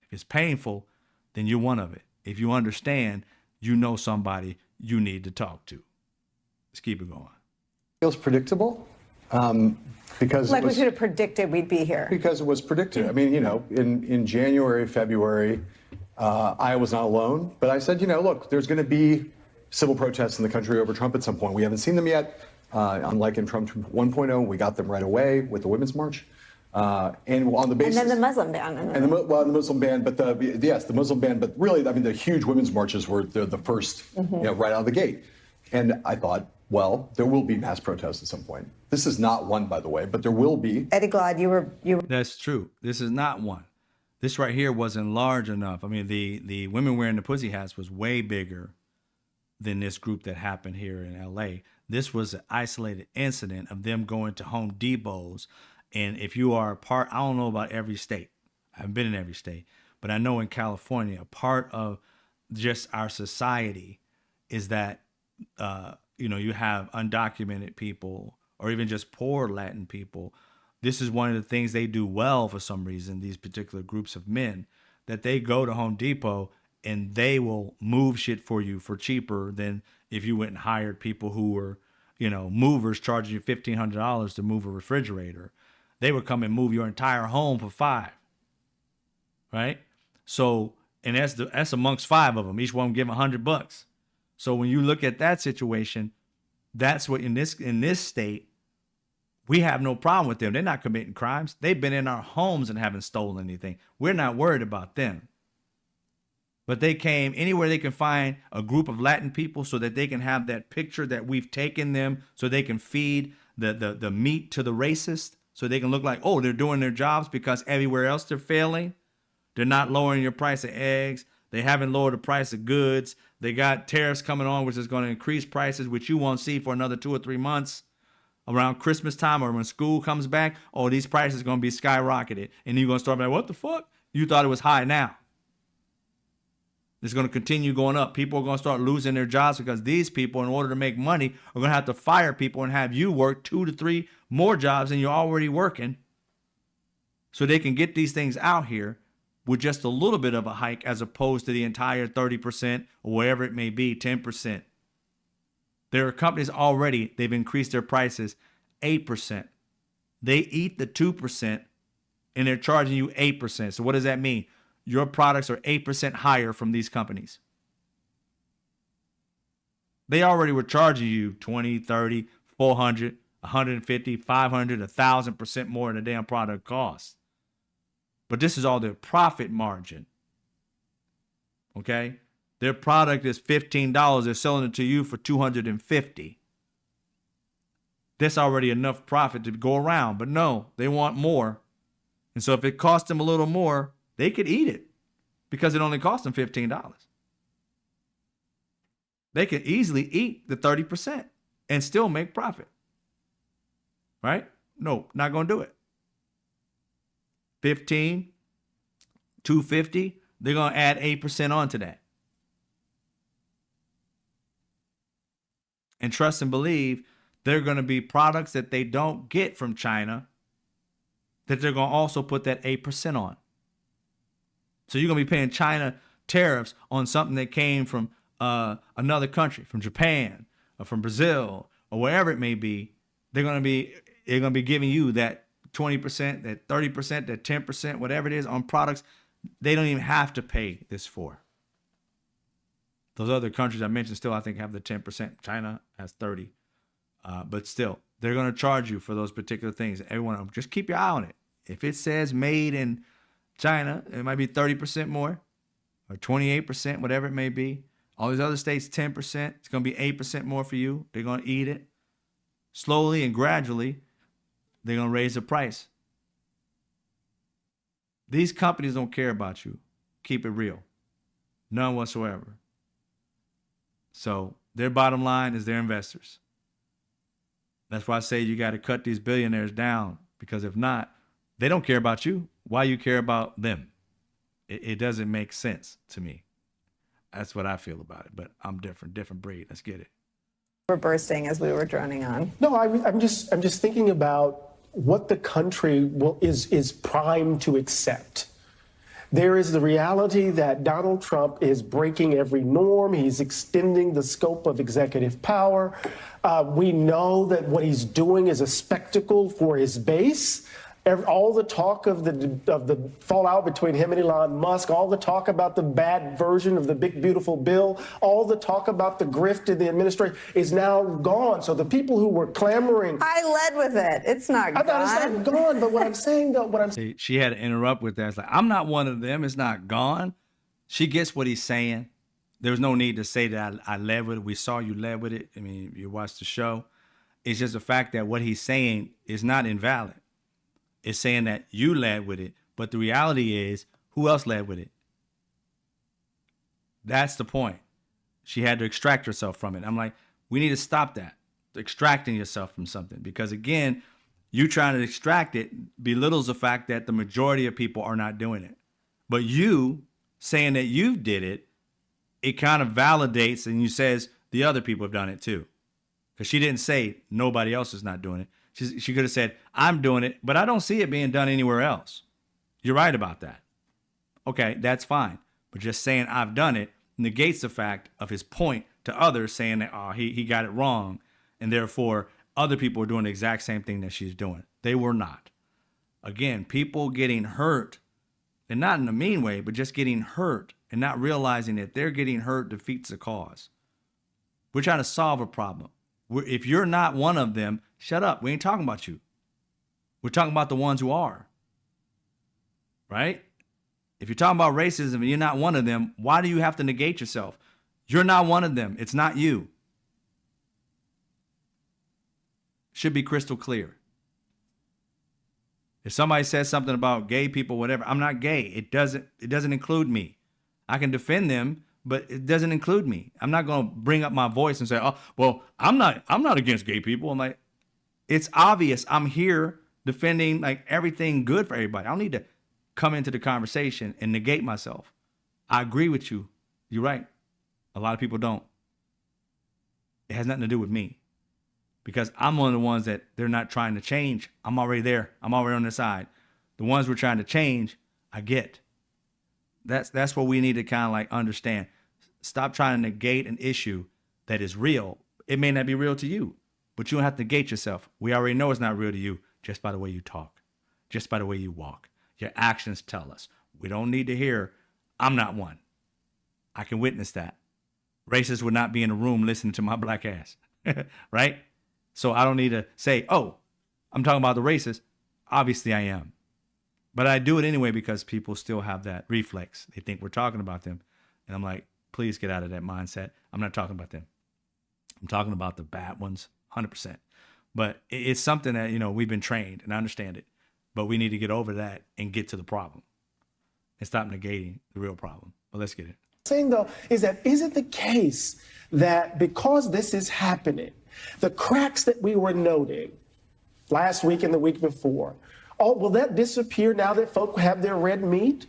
If it's painful, then you're one of it. If you understand, you know somebody you need to talk to. Let's keep it going. Feels predictable because Like we could have predicted we'd be here. because it was predicted. I mean, in January, February, I was not alone, but I said, look, there's going to be civil protests in the country over Trump at some point. We haven't seen them yet. Unlike in Trump 1.0, we got them right away with the Women's March. And on the basis, And then the Muslim ban. the Muslim ban, but the Muslim ban, but really, I mean, the huge women's marches were the first, right out of the gate. And I thought, well, there will be mass protests at some point. This is not one, by the way, but there will be. Eddie Glaude, you were. That's true. This is not one. This right here wasn't large enough. I mean, the women wearing the pussy hats was way bigger than this group that happened here in LA. This was an isolated incident of them going to Home Depots. And if you are a part, I don't know about every state. I haven't been in every state, but I know in California, a part of just our society is that, you have undocumented people or even just poor Latin people. This is one of the things they do well for some reason, these particular groups of men, that they go to Home Depot and they will move shit for you for cheaper than if you went and hired people who were, movers charging you $1,500 to move a refrigerator. They would come and move your entire home for $5, right? So, and that's amongst 5 of them. Each one give $100. So when you look at that situation, that's what in this state, we have no problem with them. They're not committing crimes. They've been in our homes and haven't stolen anything. We're not worried about them. But they came anywhere they can find a group of Latin people so that they can have that picture that we've taken them so they can feed the meat to the racist. So they can look like, oh, they're doing their jobs because everywhere else they're failing. They're not lowering your price of eggs. They haven't lowered the price of goods. They got tariffs coming on, which is going to increase prices, which you won't see for another 2 or 3 months. Around Christmas time or when school comes back, oh, these prices are going to be skyrocketed. And you're going to start like, what the fuck? You thought it was high now. It's going to continue going up. People are going to start losing their jobs because these people, in order to make money, are going to have to fire people and have you work 2 to 3 more jobs than you're already working so they can get these things out here with just a little bit of a hike as opposed to the entire 30% or whatever it may be, 10%. There are companies already, they've increased their prices 8%. They eat the 2% and they're charging you 8%. So what does that mean? Your products are 8% higher from these companies. They already were charging you 20, 30, 400, 150, 500, 1,000% more than the damn product costs. But this is all their profit margin. Okay? Their product is $15. They're selling it to you for $250. There's already enough profit to go around. But no, they want more. And so if it costs them a little more, they could eat it because it only cost them $15. They could easily eat the 30% and still make profit. Right? No, not going to do it. 15, 250, they're going to add 8% onto that. And trust and believe there are going to be products that they don't get from China that they're going to also put that 8% on. So you're going to be paying China tariffs on something that came from another country, from Japan or from Brazil or wherever it may be. They're going to be giving you that 20%, that 30%, that 10%, whatever it is on products they don't even have to pay this for. Those other countries I mentioned still, I think, have the 10%. China has 30%. But still, they're going to charge you for those particular things. Everyone, just keep your eye on it. If it says made in China, it might be 30% more or 28%, whatever it may be. All these other states, 10%. It's going to be 8% more for you. They're going to eat it. Slowly and gradually, they're going to raise the price. These companies don't care about you. Keep it real. None whatsoever. So their bottom line is their investors. That's why I say you got to cut these billionaires down, because if not, they don't care about you. Why you care about them? It doesn't make sense to me. That's what I feel about it. But I'm different breed. Let's get it. We're bursting as we were droning on. No, I'm just thinking about what the country is primed to accept. There is the reality that Donald Trump is breaking every norm. He's extending the scope of executive power. We know that what he's doing is a spectacle for his base. All the talk of the fallout between him and Elon Musk, all the talk about the bad version of the big, beautiful bill, all the talk about the grift in the administration is now gone. So the people who were clamoring. I led with it. It's not gone. I thought it's not gone. But what I'm saying, though, She had to interrupt with that. It's like, I'm not one of them. It's not gone. She gets what he's saying. There was no need to say that I led with it. We saw you led with it. I mean, you watched the show. It's just the fact that what he's saying is not invalid. It's saying that you led with it, but the reality is, who else led with it? That's the point. She had to extract herself from it. I'm like, we need to stop that, extracting yourself from something, because again, you trying to extract it belittles the fact that the majority of people are not doing it. But you saying that you did it, it kind of validates and you says the other people have done it too. Because she didn't say nobody else is not doing it. She could have said, I'm doing it, but I don't see it being done anywhere else. You're right about that. Okay, that's fine. But just saying I've done it negates the fact of his point to others saying that he got it wrong. And therefore, other people are doing the exact same thing that she's doing. They were not. Again, people getting hurt, and not in a mean way, but just getting hurt and not realizing that they're getting hurt defeats the cause. We're trying to solve a problem. If you're not one of them, shut up. We ain't talking about you. We're talking about the ones who are. Right? If you're talking about racism and you're not one of them, why do you have to negate yourself? You're not one of them. It's not you. Should be crystal clear. If somebody says something about gay people, whatever, I'm not gay. It doesn't include me. I can defend them, but it doesn't include me. I'm not going to bring up my voice and say, oh, well, I'm not against gay people. I'm like, it's obvious I'm here defending like everything good for everybody. I don't need to come into the conversation and negate myself. I agree with you. You're right. A lot of people don't. It has nothing to do with me, because I'm one of the ones that they're not trying to change. I'm already there. I'm already on their side. The ones we're trying to change, I get. That's what we need to kind of like understand. Stop trying to negate an issue that is real. It may not be real to you, but you don't have to negate yourself. We already know it's not real to you just by the way you talk, just by the way you walk. Your actions tell us. We don't need to hear, I'm not one. I can witness that. Racists would not be in a room listening to my black ass, right? So I don't need to say, oh, I'm talking about the racists. Obviously I am. But I do it anyway because people still have that reflex. They think we're talking about them. And I'm like, please get out of that mindset. I'm not talking about them. I'm talking about the bad ones, 100%. But it's something that, we've been trained, and I understand it. But we need to get over that and get to the problem and stop negating the real problem. But let's get it. Saying though is that, is it the case that because this is happening, the cracks that we were noting last week and the week before, will that disappear now that folk have their red meat?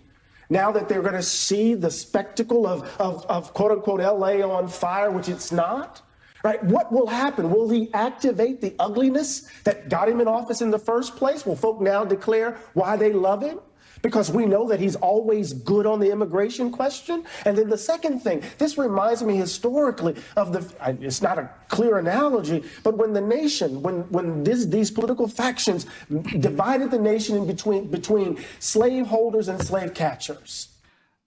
Now that they're going to see the spectacle of quote unquote LA on fire, which it's not? Right? What will happen? Will he activate the ugliness that got him in office in the first place? Will folk now declare why they love him? Because we know that he's always good on the immigration question. And then the second thing, this reminds me historically of it's not a clear analogy, but when the nation, when these political factions divided the nation in between slaveholders and slave catchers.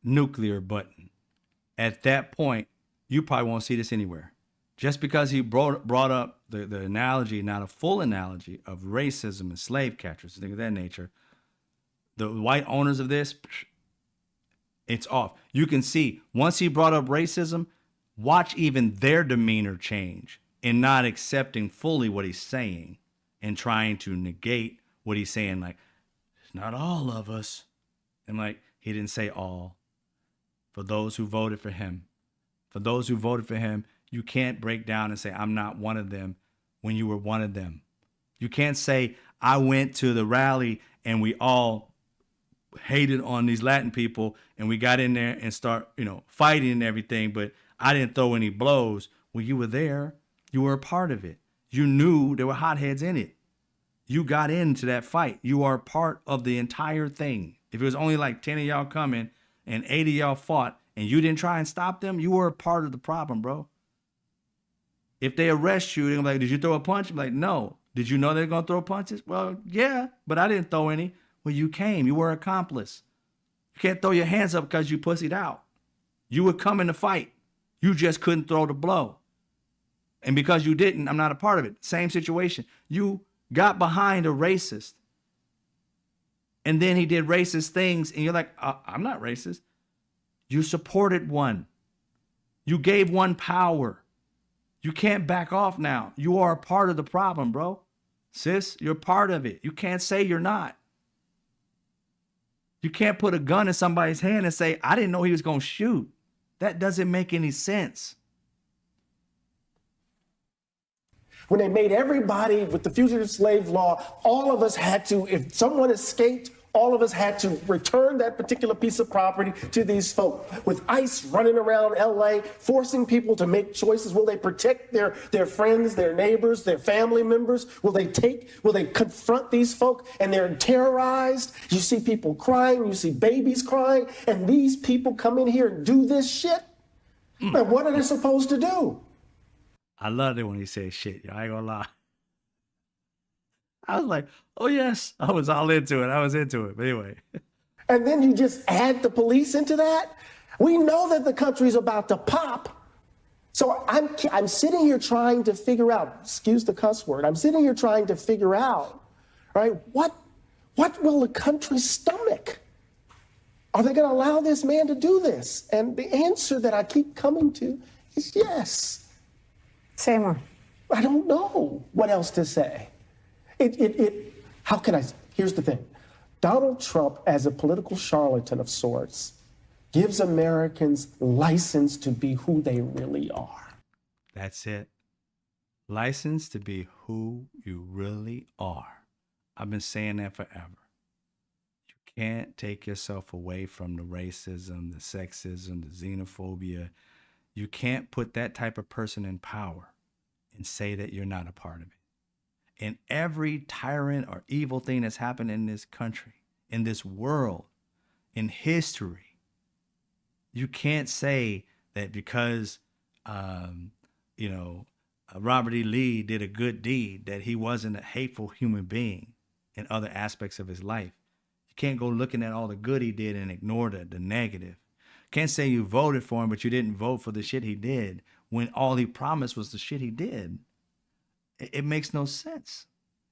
Nuclear button. At that point, you probably won't see this anywhere. Just because he brought up the analogy, not a full analogy, of racism and slave catchers, things of that nature, the white owners of this, it's off. You can see, once he brought up racism, watch even their demeanor change in not accepting fully what he's saying and trying to negate what he's saying. Like, it's not all of us. And like, he didn't say all. For those who voted for him. For those who voted for him, you can't break down and say, I'm not one of them when you were one of them. You can't say, I went to the rally and we all hated on these Latin people and we got in there and start, fighting and everything, but I didn't throw any blows. Well, you were there. You were a part of it. You knew there were hotheads in it. You got into that fight. You are part of the entire thing. If it was only like 10 of y'all coming and 8 of y'all fought and you didn't try and stop them, you were a part of the problem, bro. If they arrest you, they're like, did you throw a punch? I'm like, no. Did you know they're going to throw punches? Well, yeah, but I didn't throw any. Well, you came. You were an accomplice. You can't throw your hands up because you pussied out. You were coming to fight. You just couldn't throw the blow. And because you didn't, I'm not a part of it. Same situation. You got behind a racist. And then he did racist things. And you're like, I'm not racist. You supported one. You gave one power. You can't back off now. You are a part of the problem, bro. Sis, you're part of it. You can't say you're not. You can't put a gun in somebody's hand and say, I didn't know he was going to shoot. That doesn't make any sense. When they made everybody with the fugitive slave law, all of us had to, if someone escaped, all of us had to return that particular piece of property to these folk. With ICE running around LA, forcing people to make choices. Will they protect their friends, their neighbors, their family members? Will they confront these folk and they're terrorized? You see people crying, you see babies crying, and these people come in here and do this shit? And what are they supposed to do? I loved it when he said shit. I ain't gonna lie. I was like, oh, yes. I was all into it. I was into it. But anyway. And then you just add the police into that? We know that the country's about to pop. So I'm sitting here trying to figure out, excuse the cuss word, I'm sitting here trying to figure out, right, what will the country stomach? Are they going to allow this man to do this? And the answer that I keep coming to is yes. Say more. I don't know what else to say. How can I, here's the thing. Donald Trump, as a political charlatan of sorts, gives Americans license to be who they really are. That's it. License to be who you really are. I've been saying that forever. You can't take yourself away from the racism, the sexism, the xenophobia. You can't put that type of person in power and say that you're not a part of it. And every tyrant or evil thing that's happened in this country, in this world, in history, you can't say that because, Robert E. Lee did a good deed, that he wasn't a hateful human being in other aspects of his life. You can't go looking at all the good he did and ignore the negative. Can't say you voted for him, but you didn't vote for the shit he did when all he promised was the shit he did. It makes no sense.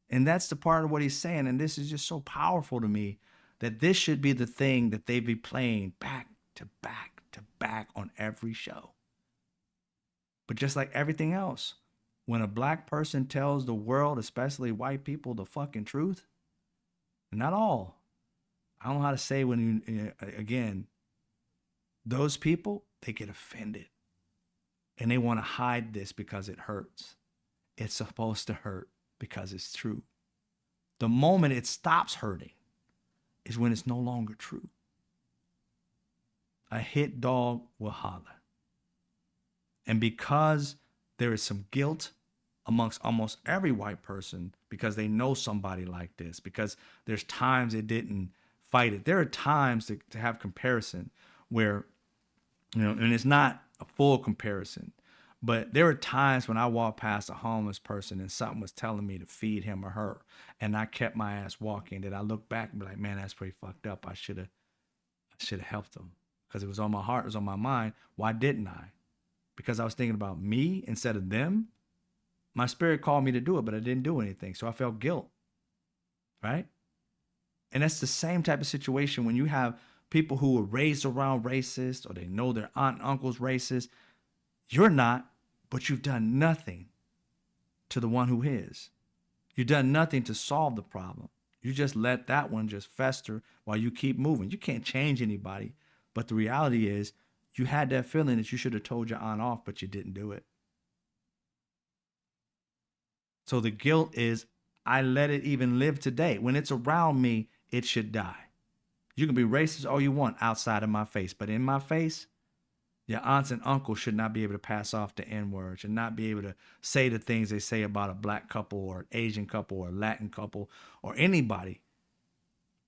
And that's the part of what he's saying. And this is just so powerful to me that this should be the thing that they be playing back to back to back on every show. But just like everything else, when a black person tells the world, especially white people, the fucking truth, not all. I don't know how to say when you, again, those people, they get offended and they want to hide this because it hurts. It's supposed to hurt because it's true. The moment it stops hurting is when it's no longer true. A hit dog will holler. And because there is some guilt amongst almost every white person because they know somebody like this, because there's times they didn't fight it. There are times to have comparison where, and it's not a full comparison, but there are times when I walked past a homeless person and something was telling me to feed him or her, and I kept my ass walking. That I look back and be like, man, that's pretty fucked up. I should have helped them because it was on my heart, it was on my mind. Why didn't I? Because I was thinking about me instead of them. My spirit called me to do it, but I didn't do anything. So I felt guilt, right? And that's the same type of situation when you have people who were raised around racist or they know their aunt and uncle's racist. You're not, but you've done nothing to the one who is. You've done nothing to solve the problem. You just let that one just fester while you keep moving. You can't change anybody. But the reality is you had that feeling that you should have told your aunt off, but you didn't do it. So the guilt is, I let it even live today. When it's around me, it should die. You can be racist all you want outside of my face, but in my face, your aunts and uncles should not be able to pass off the N-word, should not be able to say the things they say about a black couple or an Asian couple or a Latin couple or anybody.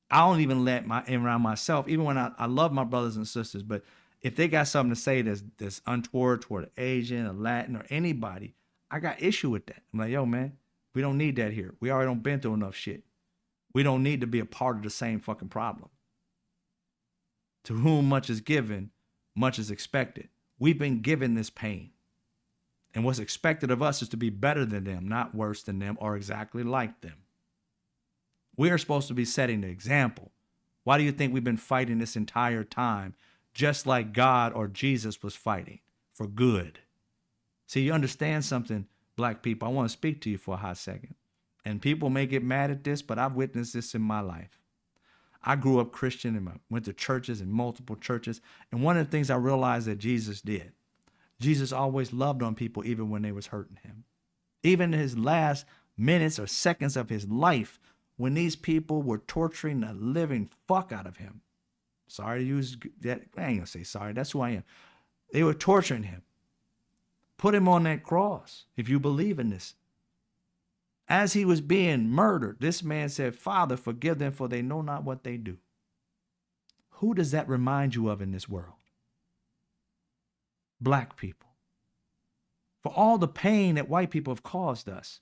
I don't even let around myself, even when I love my brothers and sisters, but if they got something to say that's untoward toward an Asian, a Latin, or anybody, I got issue with that. I'm like, yo, man, we don't need that here. We already don't been through enough shit. We don't need to be a part of the same fucking problem. To whom much is given, much is expected. We've been given this pain. And what's expected of us is to be better than them, not worse than them or exactly like them. We are supposed to be setting the example. Why do you think we've been fighting this entire time, just like God or Jesus was fighting for good? See, you understand something, black people. I want to speak to you for a hot second. And people may get mad at this, but I've witnessed this in my life. I grew up Christian and went to churches and multiple churches. And one of the things I realized that Jesus did, Jesus always loved on people even when they was hurting him. Even in his last minutes or seconds of his life, when these people were torturing the living fuck out of him. Sorry to use that. I ain't gonna say sorry. That's who I am. They were torturing him. Put him on that cross, if you believe in this. As he was being murdered, this man said, Father, forgive them, for they know not what they do. Who does that remind you of in this world? Black people. For all the pain that white people have caused us,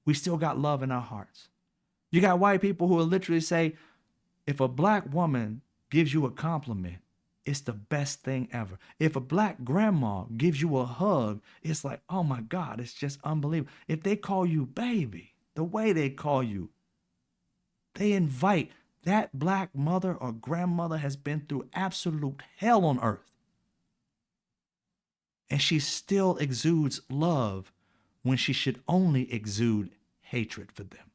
we still got love in our hearts. You got white people who will literally say, if a black woman gives you a compliment, it's the best thing ever. If a black grandma gives you a hug, it's like, oh my God, it's just unbelievable. If they call you baby, the way they call you, they invite that black mother or grandmother has been through absolute hell on earth. And she still exudes love when she should only exude hatred for them.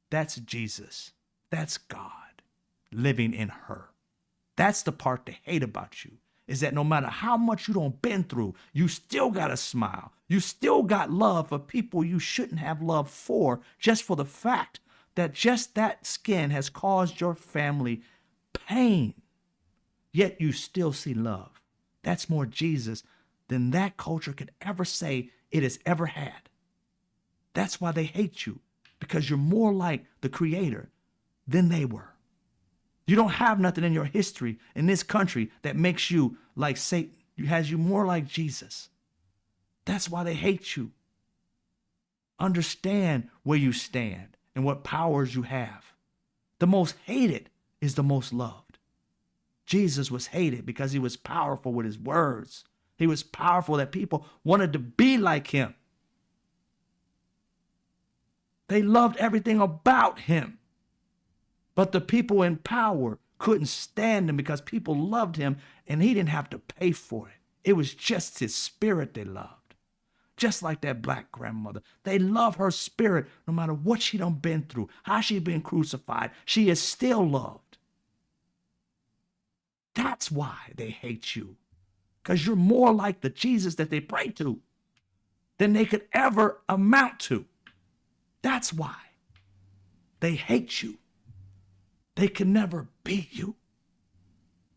That's Jesus. That's God living in her. That's the part they hate about you, is that no matter how much you don't been through, you still got a smile. You still got love for people you shouldn't have love for, just for the fact that just that skin has caused your family pain. Yet you still see love. That's more Jesus than that culture could ever say it has ever had. That's why they hate you, because you're more like the Creator than they were. You don't have nothing in your history in this country that makes you like Satan. It has you more like Jesus. That's why they hate you. Understand where you stand and what powers you have. The most hated is the most loved. Jesus was hated because he was powerful with his words. He was powerful that people wanted to be like him. They loved everything about him. But the people in power couldn't stand him because people loved him and he didn't have to pay for it. It was just his spirit they loved. just like that black grandmother. They love her spirit no matter what she done been through, how she been crucified. She is still loved. That's why they hate you, because you're more like the Jesus that they pray to than they could ever amount to. That's why they hate you. They can never be you.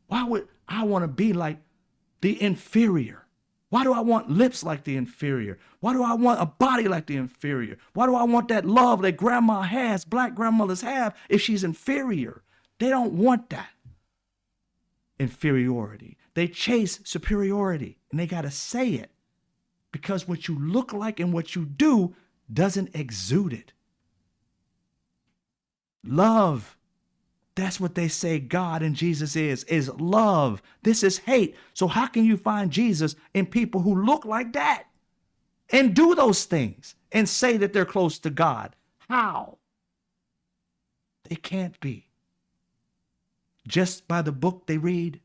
Why would I want to be like the inferior? Why do I want lips like the inferior? Why do I want a body like the inferior? Why do I want that love that grandma has, black grandmothers have, if she's inferior? They don't want that inferiority. They chase superiority, and they got to say it, because what you look like and what you do doesn't exude it. Love. That's what they say God and Jesus is love. This is hate. So how can you find Jesus in people who look like that and do those things and say that they're close to God? How? They can't be. Just by the book they read.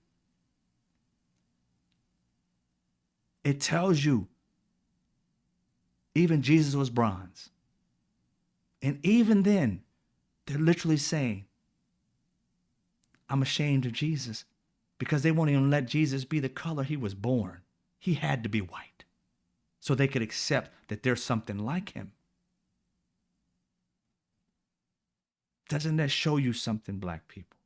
It tells you even Jesus was bronze. And even then, they're literally saying, I'm ashamed of Jesus, because they won't even let Jesus be the color he was born. He had to be white so they could accept that there's something like him. Doesn't that show you something, black people?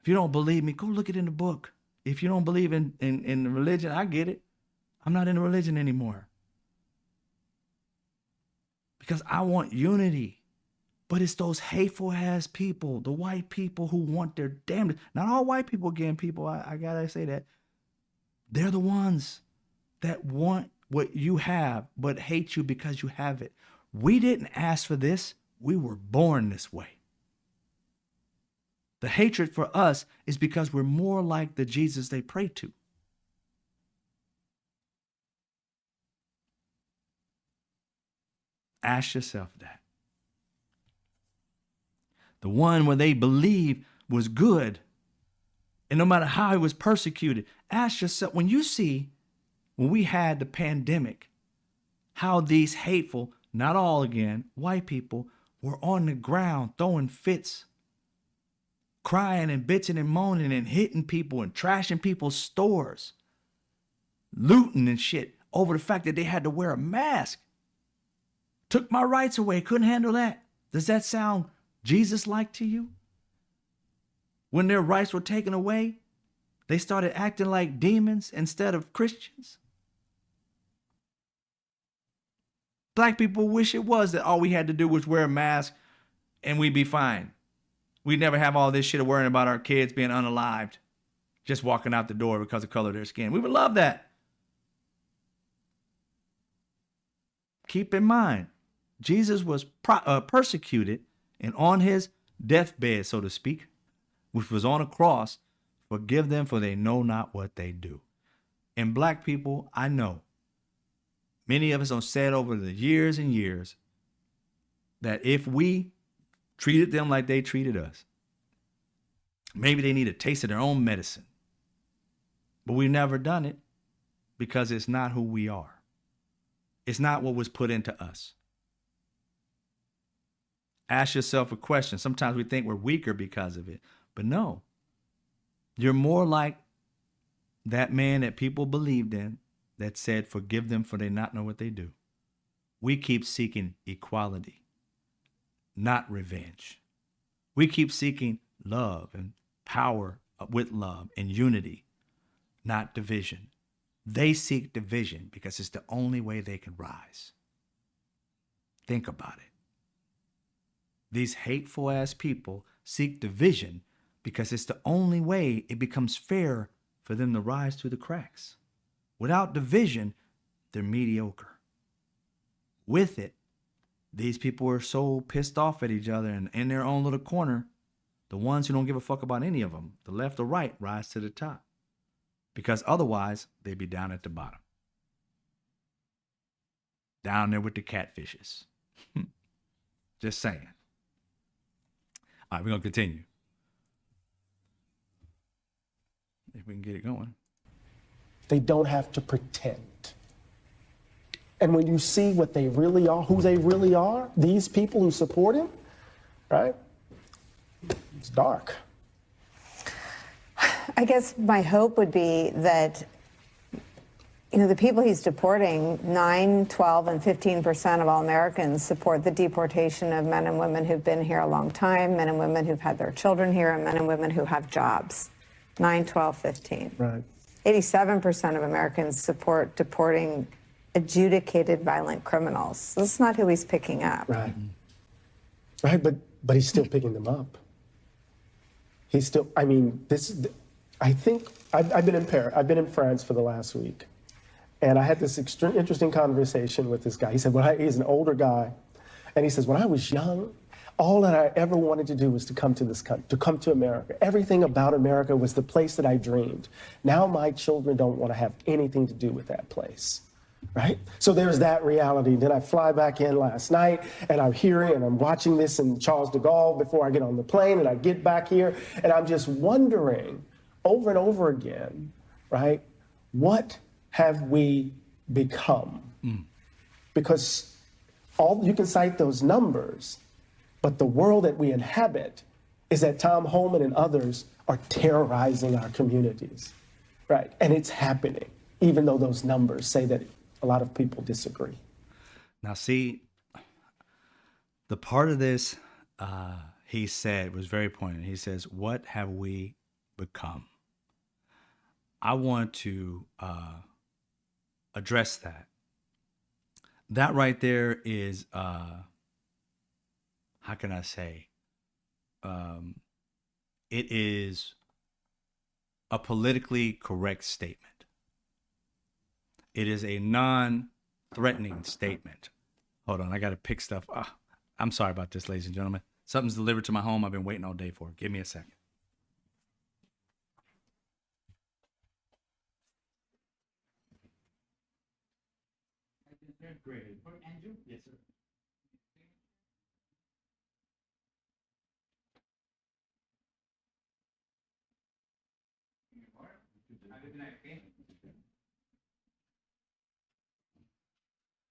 If you don't believe me, go look it in the book. If you don't believe in the religion, I get it. I'm not in a religion anymore, because I want unity. But it's those hateful ass people, the white people who want their damnedest. Not all white people, again, people, I gotta say that. They're the ones that want what you have, but hate you because you have it. We didn't ask for this. We were born this way. The hatred for us is because we're more like the Jesus they pray to. Ask yourself that. The one where they believed was good, and no matter how he was persecuted, ask yourself, when you see, when we had the pandemic, how these hateful, not all again, white people were on the ground throwing fits, crying and bitching and moaning and hitting people and trashing people's stores, looting and shit over the fact that they had to wear a mask. Took my rights away, couldn't handle that. Does that sound Jesus-like to you? When their rights were taken away, they started acting like demons instead of Christians. Black people wish it was that all we had to do was wear a mask and we'd be fine. We'd never have all this shit of worrying about our kids being unalived, just walking out the door because of the color of their skin. We would love that. Keep in mind, Jesus was persecuted, and on his deathbed, so to speak, which was on a cross, forgive them, for they know not what they do. And black people, I know, many of us have said over the years and years that if we treated them like they treated us, maybe they need a taste of their own medicine. But we've never done it because it's not who we are. It's not what was put into us. Ask yourself a question. Sometimes we think we're weaker because of it, but no. You're more like that man that people believed in that said, forgive them for they not know what they do. We keep seeking equality, not revenge. We keep seeking love and power with love and unity, not division. They seek division because it's the only way they can rise. Think about it. These hateful ass people seek division because it's the only way it becomes fair for them to rise through the cracks. Without division, they're mediocre. With it, these people are so pissed off at each other and in their own little corner, the ones who don't give a fuck about any of them, the left or right, rise to the top. Because otherwise, they'd be down at the bottom. Down there with the catfishes. Just saying. All right, we're going to continue. If we can get it going. They don't have to pretend. And when you see what they really are, who they really are, these people who support him, right? It's dark. I guess my hope would be that, you know, the people he's deporting, 9, 12, and 15% of all Americans support the deportation of men and women who've been here a long time, men and women who've had their children here, and men and women who have jobs. 9, 12, 15. Right. 87% of Americans support deporting adjudicated violent criminals. That's not who he's picking up. Right. Right, but he's still picking them up. He's still, I mean, I think, I've been in Paris, I've been in France for the last week. And I had this interesting conversation with this guy. He said, he's an older guy. And he says, when I was young, all that I ever wanted to do was to come to this country, to come to America. Everything about America was the place that I dreamed. Now my children don't want to have anything to do with that place. Right? So there's that reality. Then I fly back in last night and I'm hearing and I'm watching this in Charles de Gaulle before I get on the plane, and I get back here and I'm just wondering over and over again, right? What have we become? Because you can cite those numbers, but the world that we inhabit is that Tom Holman and others are terrorizing our communities, right? And it's happening, even though those numbers say that a lot of people disagree. Now, see, the part of this he said was very poignant. He says, what have we become? I want to address that. That right there is, how can I say? It is a politically correct statement. It is a non-threatening statement. Hold on, I got to pick stuff. I'm sorry about this, ladies and gentlemen. Something's delivered to my home. I've been waiting all day for it. Give me a second. Andrew? Yes, sir.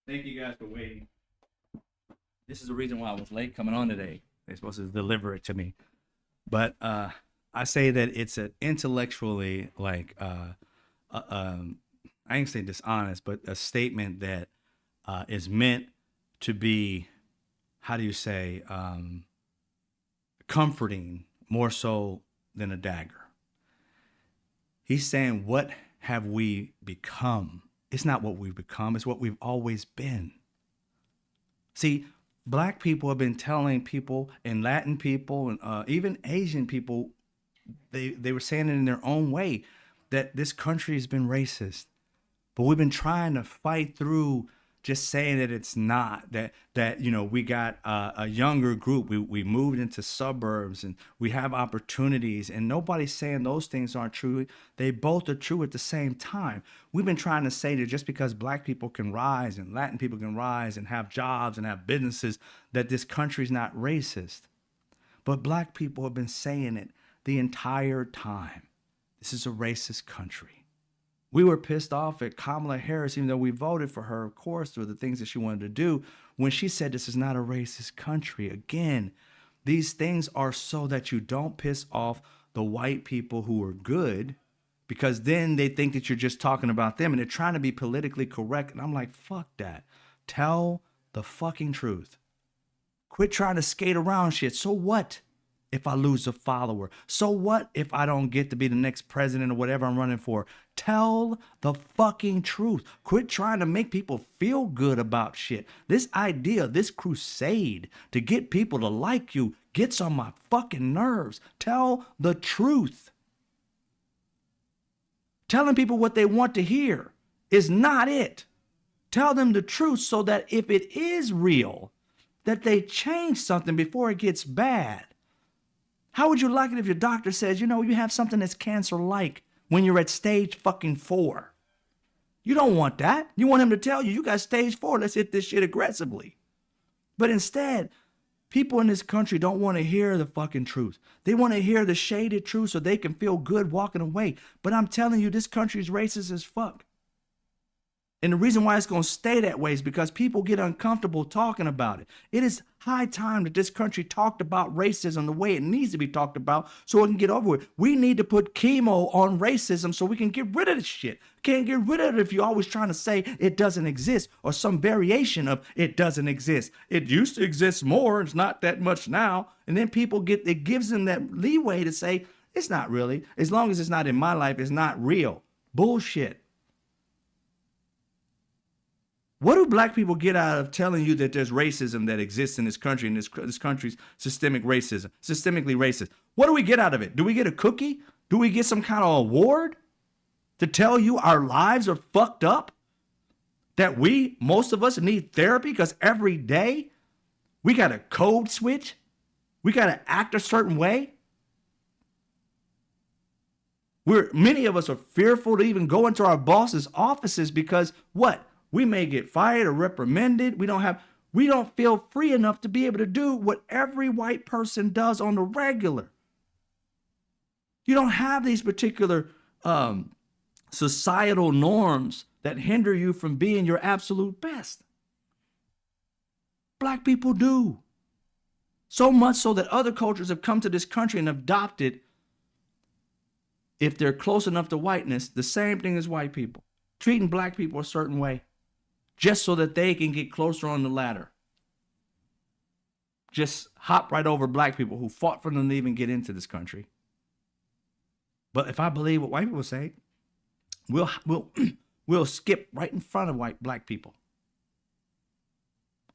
Thank you guys for waiting. This is the reason why I was late coming on today. They're supposed to deliver it to me. But I say that it's an intellectually, like, I ain't say dishonest, but a statement that is meant to be, how do you say, comforting more so than a dagger. He's saying, what have we become? It's not what we've become, it's what we've always been. See, Black people have been telling people, and Latin people, and even Asian people, they were saying it in their own way, that this country has been racist. But we've been trying to fight through just saying that it's not, that you know, we got a younger group, we moved into suburbs and we have opportunities, and nobody's saying those things aren't true. They both are true at the same time. We've been trying to say that just because Black people can rise and Latin people can rise and have jobs and have businesses, that this country's not racist. But Black people have been saying it the entire time. This is a racist country. We were pissed off at Kamala Harris, even though we voted for her, of course, through the things that she wanted to do, when she said this is not a racist country. Again, these things are so that you don't piss off the white people who are good, because then they think that you're just talking about them and they're trying to be politically correct. And I'm like, fuck that. Tell the fucking truth. Quit trying to skate around shit. So what if I lose a follower? So what if I don't get to be the next president or whatever I'm running for? Tell the fucking truth. Quit trying to make people feel good about shit. This idea, this crusade to get people to like you gets on my fucking nerves. Tell the truth. Telling people what they want to hear is not it. Tell them the truth so that if it is real, that they change something before it gets bad. How would you like it if your doctor says, you know, you have something that's cancer-like when you're at stage fucking 4? You don't want that. You want him to tell you, you got stage 4, let's hit this shit aggressively. But instead, People in this country don't want to hear the fucking truth. They want to hear the shaded truth so they can feel good walking away. But I'm telling you, this country is racist as fuck. And the reason why it's going to stay that way is because people get uncomfortable talking about it. It is high time that this country talked about racism the way it needs to be talked about so it can get over with. We need to put chemo on racism so we can get rid of this shit. Can't get rid of it if you're always trying to say it doesn't exist or some variation of it doesn't exist. It used to exist more. It's not that much now. And then people it gives them that leeway to say, it's not really. As long as it's not in my life, it's not real. Bullshit. What do black people get out of telling you that there's racism that exists in this country, and this country's systemic racism, systemically racist? What do we get out of it? Do we get a cookie? Do we get some kind of award to tell you our lives are fucked up? That most of us need therapy because every day we got a code switch? We got to act a certain way? Many of us are fearful to even go into our boss's offices because what? We may get fired or reprimanded. We don't feel free enough to be able to do what every white person does on the regular. You don't have these particular societal norms that hinder you from being your absolute best. Black people do. So much so that other cultures have come to this country and adopted, if they're close enough to whiteness, the same thing as white people, treating black people a certain way, just so that they can get closer on the ladder. Just hop right over black people who fought for them to even get into this country. But if I believe what white people say, we'll skip right in front of black people.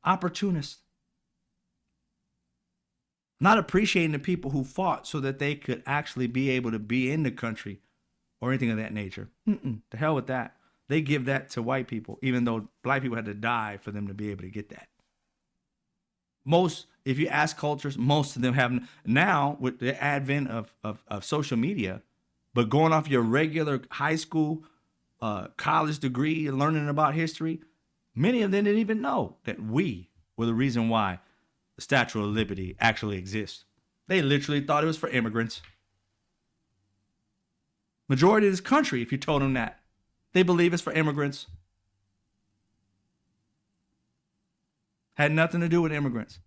Opportunists. Not appreciating the people who fought so that they could actually be able to be in the country or anything of that nature. The hell with that. They give that to white people, even though black people had to die for them to be able to get that. If you ask cultures, most of them have now, with the advent of social media, but going off your regular high school, college degree and learning about history, many of them didn't even know that we were the reason why the Statue of Liberty actually exists. They literally thought it was for immigrants. Majority of this country, if you told them that, they believe it's for immigrants. Had nothing to do with immigrants.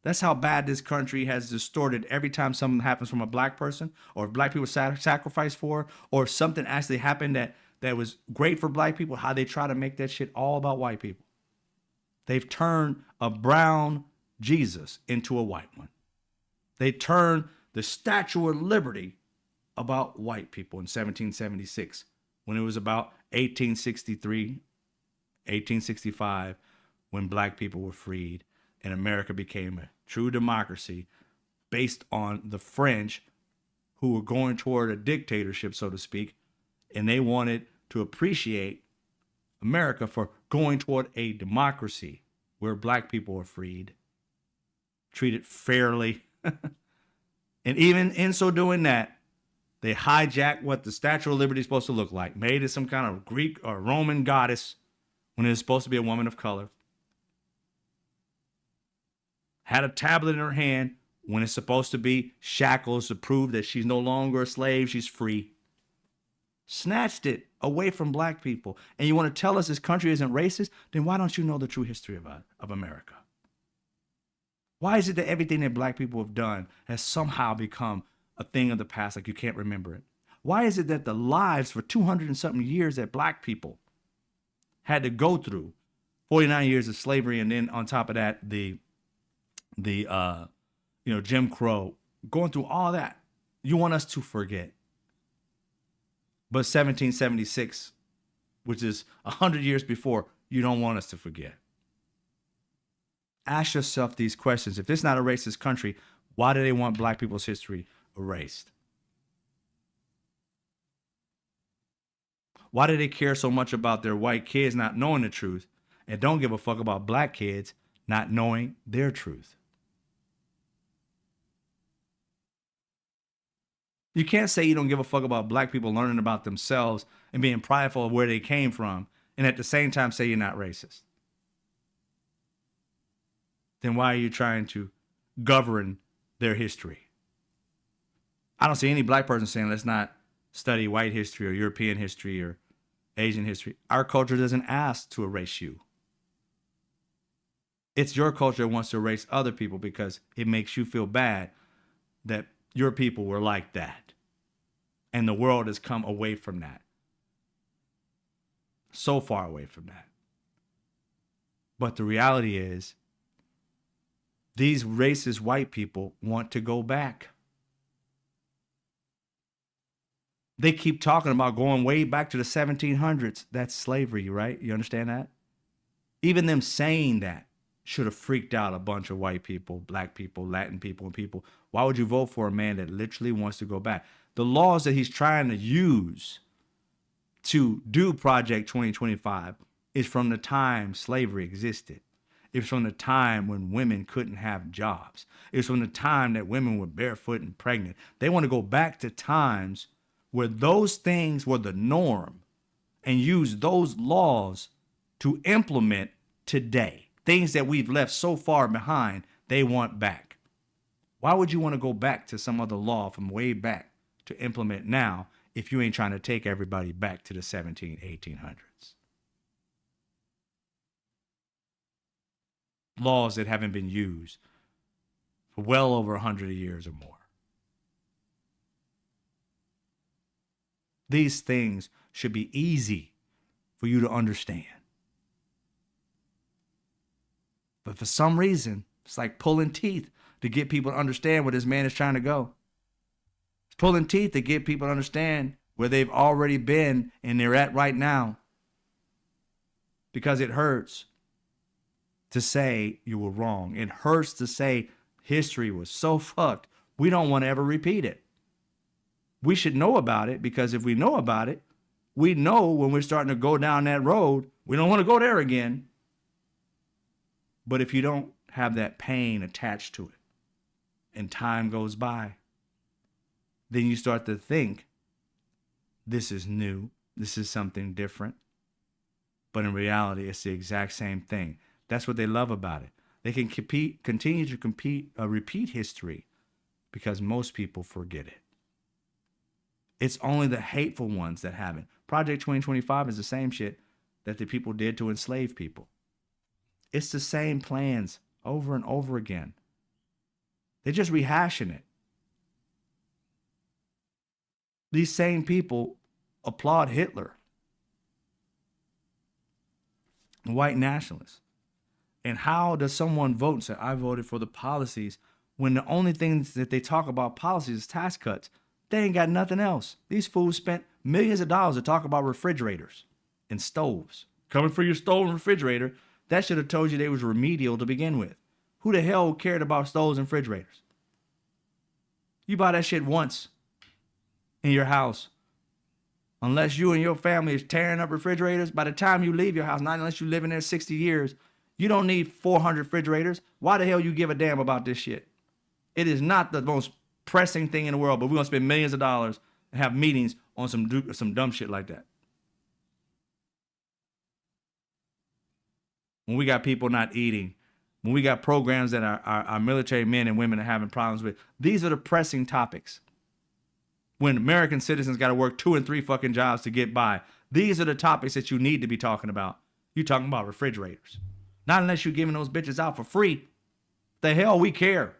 That's how bad this country has distorted every time something happens from a black person, or if black people sacrifice for, or if something actually happened that was great for black people, how they try to make that shit all about white people. They've turned a brown Jesus into a white one. They turned the Statue of Liberty about white people in 1776. When it was about 1863, 1865, when black people were freed and America became a true democracy based on the French, who were going toward a dictatorship, so to speak, and they wanted to appreciate America for going toward a democracy where black people were freed, treated fairly. And even in so doing that, they hijacked what the Statue of Liberty is supposed to look like, made it some kind of Greek or Roman goddess when it was supposed to be a woman of color. Had a tablet in her hand when it's supposed to be shackles to prove that she's no longer a slave, she's free. Snatched it away from black people. And you want to tell us this country isn't racist? Then why don't you know the true history of America? Why is it that everything that black people have done has somehow become a thing of the past, like you can't remember it? Why is it that the lives for 200 and something years that black people had to go through, 49 years of slavery, and then on top of that, the Jim Crow, going through all that, you want us to forget? But 1776, which is 100 years before, you don't want us to forget. Ask yourself these questions. If it's not a racist country, why do they want black people's history erased? Why do they care so much about their white kids not knowing the truth and don't give a fuck about black kids not knowing their truth? You can't say you don't give a fuck about black people learning about themselves and being prideful of where they came from, and at the same time say you're not racist. then why are you trying to govern their history? I don't see any black person saying, let's not study white history or European history or Asian history. Our culture doesn't ask to erase you. It's your culture that wants to erase other people because it makes you feel bad that your people were like that. And the world has come away from that. So far away from that. But the reality is, these racist white people want to go back. They keep talking about going way back to the 1700s. That's slavery, right? You understand that? Even them saying that should have freaked out a bunch of white people, black people, Latin people, and people. Why would you vote for a man that literally wants to go back? The laws that he's trying to use to do Project 2025 is from the time slavery existed. It's from the time when women couldn't have jobs. It's from the time that women were barefoot and pregnant. They want to go back to times where those things were the norm and use those laws to implement today. Things that we've left so far behind, they want back. Why would you want to go back to some other law from way back to implement now if you ain't trying to take everybody back to the 1800s? Laws that haven't been used for well over 100 years or more. These things should be easy for you to understand. But for some reason, it's like pulling teeth to get people to understand where this man is trying to go. It's pulling teeth to get people to understand where they've already been and they're at right now. Because it hurts to say you were wrong. It hurts to say history was so fucked, we don't want to ever repeat it. We should know about it, because if we know about it, we know when we're starting to go down that road, we don't want to go there again. But if you don't have that pain attached to it and time goes by, then you start to think this is new, this is something different. But in reality, it's the exact same thing. That's what they love about it. They can continue to repeat history because most people forget it. It's only the hateful ones that haven't. Project 2025 is the same shit that the people did to enslave people. It's the same plans over and over again. They're just rehashing it. These same people applaud Hitler, white nationalists. And how does someone vote and say, I voted for the policies, when the only things that they talk about policies is tax cuts? They ain't got nothing else. These fools spent millions of dollars to talk about refrigerators and stoves. Coming for your stolen refrigerator, that should have told you they was remedial to begin with. Who the hell cared about stoves and refrigerators? You buy that shit once in your house. Unless you and your family is tearing up refrigerators, by the time you leave your house, not unless you live in there 60 years, you don't need 400 refrigerators. Why the hell you give a damn about this shit? It is not the most pressing thing in the world, but we're going to spend millions of dollars and have meetings on some dumb shit like that. When we got people not eating, when we got programs that our military men and women are having problems with, these are the pressing topics. When American citizens got to work 2 and 3 fucking jobs to get by, these are the topics that you need to be talking about. You talking about refrigerators. Not unless you're giving those bitches out for free. The hell we care.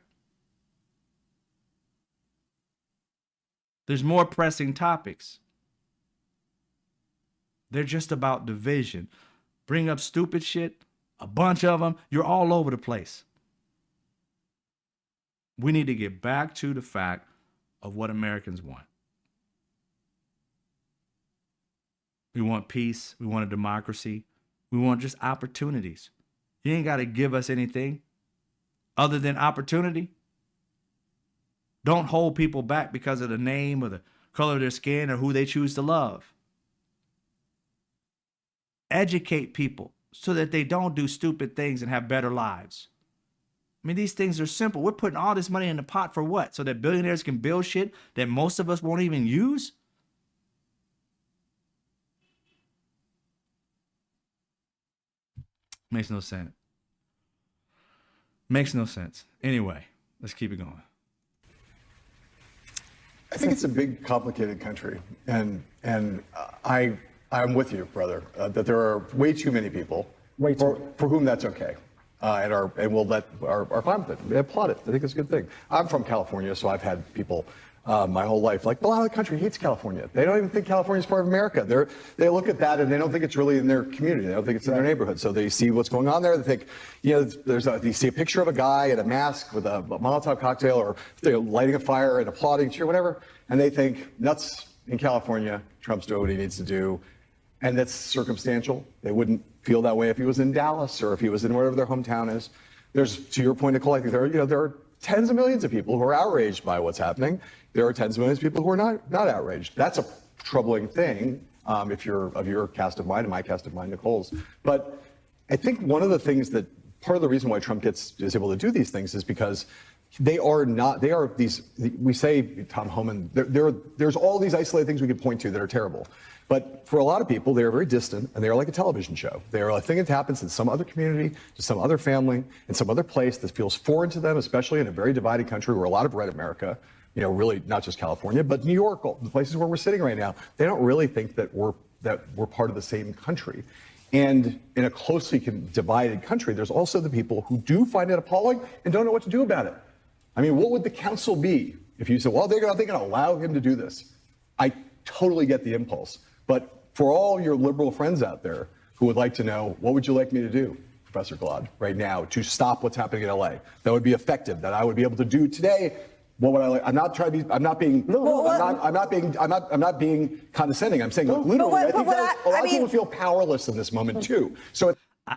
There's more pressing topics. They're just about division. Bring up stupid shit, a bunch of them, you're all over the place. We need to get back to the fact of what Americans want. We want peace. We want a democracy. We want just opportunities. You ain't got to give us anything other than opportunity. Don't hold people back because of the name or the color of their skin or who they choose to love. Educate people so that they don't do stupid things and have better lives. I mean, these things are simple. We're putting all this money in the pot for what? So that billionaires can build shit that most of us won't even use? Makes no sense. Makes no sense. Anyway, let's keep it going. I think it's a big, complicated country, and I'm with you, brother, that there are way too many people for whom that's okay, and we'll let our fine with it. They applaud it. I think it's a good thing. I'm from California, so I've had people my whole life like, a lot of the country hates California. They don't even think California is part of America. They look at that and they don't think it's really in their community. They don't think it's in their neighborhood. So they see what's going on there. They think, they see a picture of a guy in a mask with a Molotov cocktail, or they're lighting a fire and applauding, cheer, whatever. And they think, nuts in California, Trump's doing what he needs to do. And that's circumstantial. They wouldn't feel that way if he was in Dallas or if he was in wherever their hometown is. There's, to your point, Nicole, I think there are tens of millions of people who are outraged by what's happening. There are tens of millions of people who are not outraged. That's a troubling thing if you're of your cast of mind and my cast of mind, Nicole's. But I think one of the things that part of the reason why Trump is able to do these things is because they are these, we say, Tom Homan, there's all these isolated things we could point to that are terrible. But for a lot of people, they are very distant, and they are like a television show. They are a thing that happens in some other community, to some other family, in some other place that feels foreign to them, especially in a very divided country where a lot of red America, really not just California, but New York, the places where we're sitting right now, they don't really think that we're part of the same country. And in a closely divided country, there's also the people who do find it appalling and don't know what to do about it. I mean, what would the council be if you said, well, they're going to allow him to do this? I totally get the impulse. But for all your liberal friends out there who would like to know, what would you like me to do, Professor Glaude, right now to stop what's happening in LA? That would be effective, that I would be able to do today. What would I like? I'm not being condescending. I'm saying, look, literally, I think a lot of people feel powerless in this moment too. So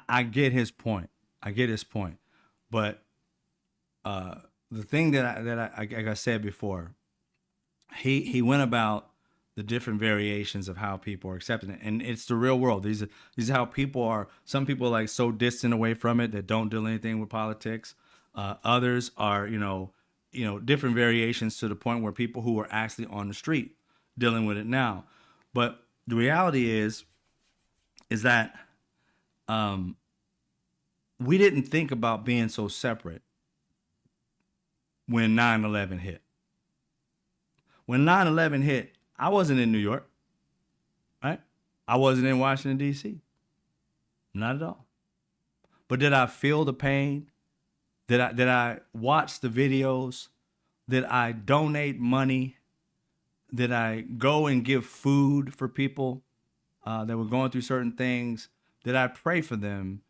I get his point. But the thing that I like I said before, he went about the different variations of how people are accepting it, and it's the real world. These are how people are. Some people are like so distant away from it that don't do anything with politics. Others are, different variations to the point where people who are actually on the street dealing with it now. But the reality is that we didn't think about being so separate when 9/11 hit. When 9/11 hit, I wasn't in New York, right? I wasn't in Washington, D.C. Not at all. But did I feel the pain? Did I watch the videos? Did I donate money? Did I go and give food for people that were going through certain things? Did I pray for them?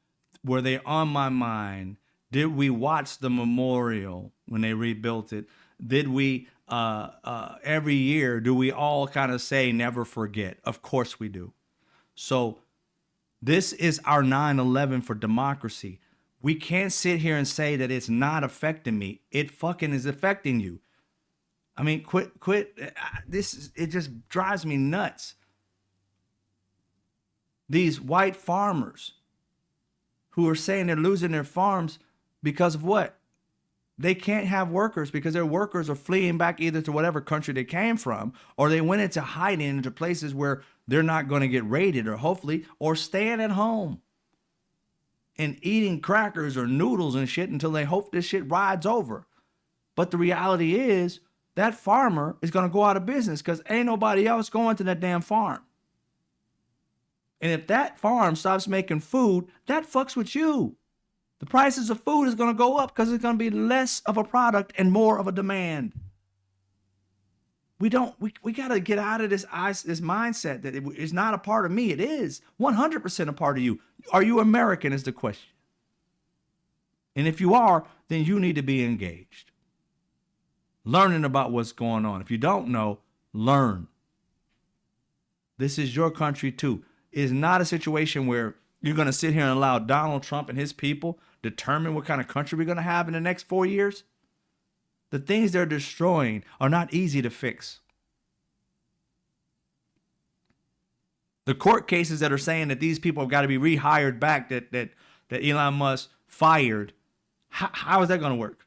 Were they on my mind? Did we watch the memorial when they rebuilt it? Did we, every year, do we all kind of say never forget? Of course we do. So this is our 9/11 for democracy. We can't sit here and say that it's not affecting me. It fucking is affecting you. I mean, quit. It just drives me nuts. These white farmers who are saying they're losing their farms because of what? They can't have workers because their workers are fleeing back either to whatever country they came from, or they went into hiding into places where they're not going to get raided, or hopefully, or staying at home and eating crackers or noodles and shit until they hope this shit rides over. But the reality is that farmer is going to go out of business because ain't nobody else going to that damn farm. And if that farm stops making food, that fucks with you. The prices of food is going to go up because it's going to be less of a product and more of a demand. We got to get out of this mindset that it's not a part of me. It is 100% a part of you. Are you American is the question. And if you are, then you need to be engaged. Learning about what's going on. If you don't know, learn. This is your country too. It's not a situation where you're going to sit here and allow Donald Trump and his people determine what kind of country we're going to have in the next 4 years. The things they're destroying are not easy to fix. The court cases that are saying that these people have got to be rehired back, that Elon Musk fired, how is that going to work?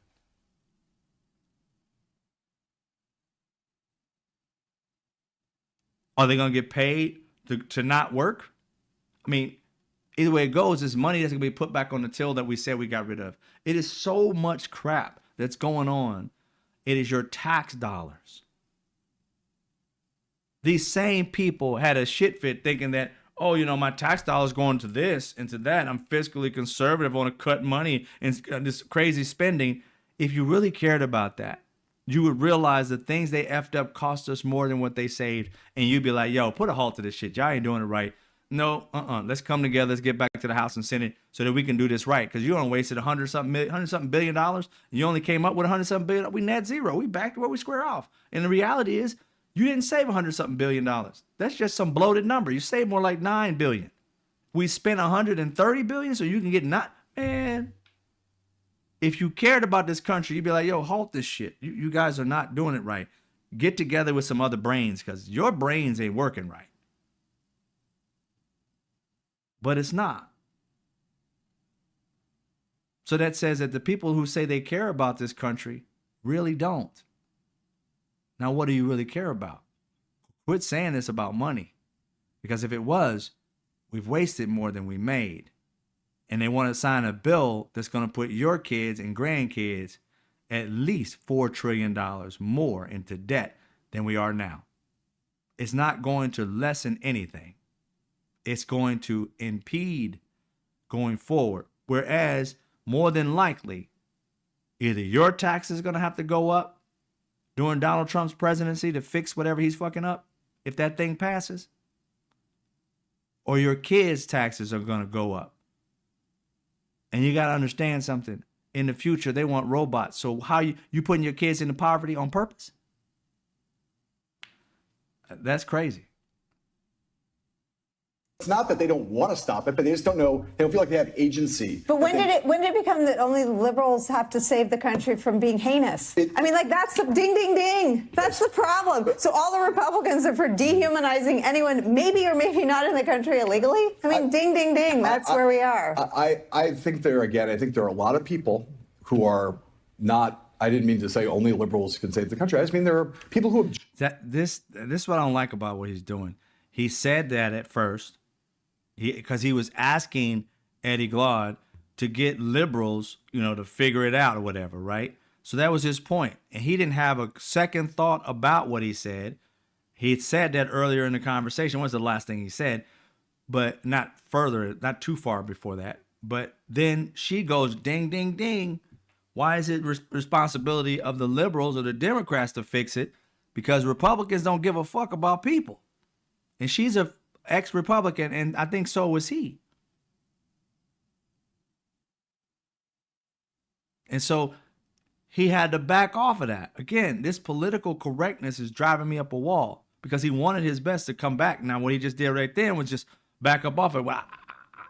Are they going to get paid to not work? I mean, Either way it goes, is money that's going to be put back on the till that we said we got rid of. It is so much crap that's going on. It is your tax dollars. These same people had a shit fit thinking that, oh, you know, my tax dollars going to this and to that. I'm fiscally conservative, I want to cut money and this crazy spending. If you really cared about that, you would realize the things they effed up cost us more than what they saved. And you'd be like, yo, put a halt to this shit. Y'all ain't doing it right. No, let's come together. Let's get back to the House and Senate so that we can do this right. Because you only wasted $100-something billion. You only came up with $100-something billion. We net zero. We back to where we square off. And the reality is, you didn't save $100-something billion. That's just some bloated number. You saved more like $9 billion. We spent $130 billion so you can get not, man. If you cared about this country, you'd be like, yo, halt this shit. You guys are not doing it right. Get together with some other brains because your brains ain't working right. But it's not. So that says that the people who say they care about this country really don't. Now, what do you really care about? Quit saying this about money. Because if it was, we've wasted more than we made. And they want to sign a bill that's going to put your kids and grandkids at least $4 trillion more into debt than we are now. It's not going to lessen anything. It's going to impede going forward. Whereas, more than likely, either your taxes are going to have to go up during Donald Trump's presidency to fix whatever he's fucking up, if that thing passes, or your kids' taxes are going to go up. And you got to understand something. In the future, they want robots. So how you putting your kids into poverty on purpose? That's crazy. It's not that they don't want to stop it, but they just don't know. They don't feel like they have agency. But when did it become that only liberals have to save the country from being heinous? I mean, like, that's the ding, ding, ding. That's the problem. So all the Republicans are for dehumanizing anyone, maybe or maybe not in the country illegally. I mean, ding, ding, ding. That's where we are. I think there are a lot of people who are not. I didn't mean to say only liberals can save the country. I just mean there are people who have. This is what I don't like about what he's doing. He said that at first. Because he was asking Eddie Glaude to get liberals, you know, to figure it out or whatever, right? So that was his point. And he didn't have a second thought about what he said. He had said that earlier in the conversation. What was the last thing he said? But not too far before that. But then she goes, ding, ding, ding. Why is it responsibility of the liberals or the Democrats to fix it? Because Republicans don't give a fuck about people. And she's a ex-Republican, and I think so was he. And so he had to back off of that. Again, this political correctness is driving me up a wall because he wanted his best to come back. Now, what he just did right then was just back up off it. Well,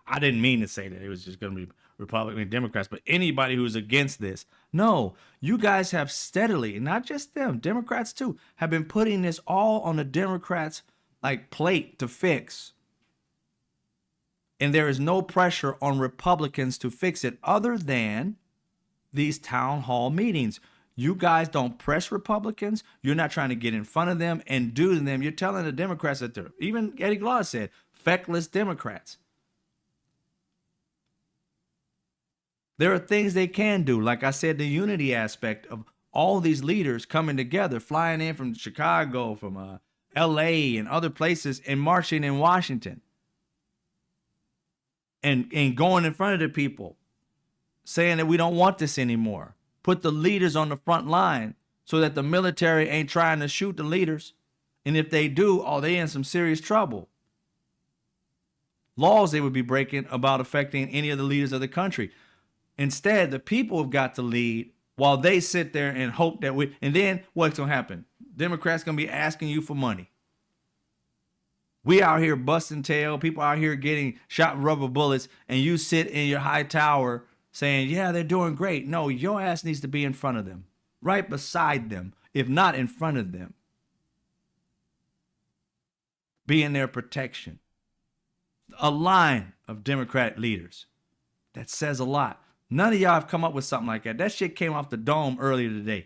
I didn't mean to say that it was just going to be Republican and Democrats, but anybody who's against this. No, you guys have steadily, not just them, Democrats too, have been putting this all on the Democrats' like plate to fix. And there is no pressure on Republicans to fix it other than these town hall meetings. You guys don't press Republicans. You're not trying to get in front of them and do to them. You're telling the Democrats that they're, even Eddie Glaude said, feckless Democrats. There are things they can do. Like I said, the unity aspect of all these leaders coming together, flying in from Chicago, from LA and other places and marching in Washington and going in front of the people saying that we don't want this anymore. Put the leaders on the front line so that the military ain't trying to shoot the leaders. And if they do, they in some serious trouble. Laws they would be breaking about affecting any of the leaders of the country. Instead, the people have got to lead while they sit there and hope that and then what's going to happen? Democrats going to be asking you for money. We out here busting tail. People out here getting shot with rubber bullets. And you sit in your high tower saying, yeah, they're doing great. No, your ass needs to be in front of them. Right beside them. If not in front of them. Be in their protection. A line of Democrat leaders. That says a lot. None of y'all have come up with something like that. That shit came off the dome earlier today.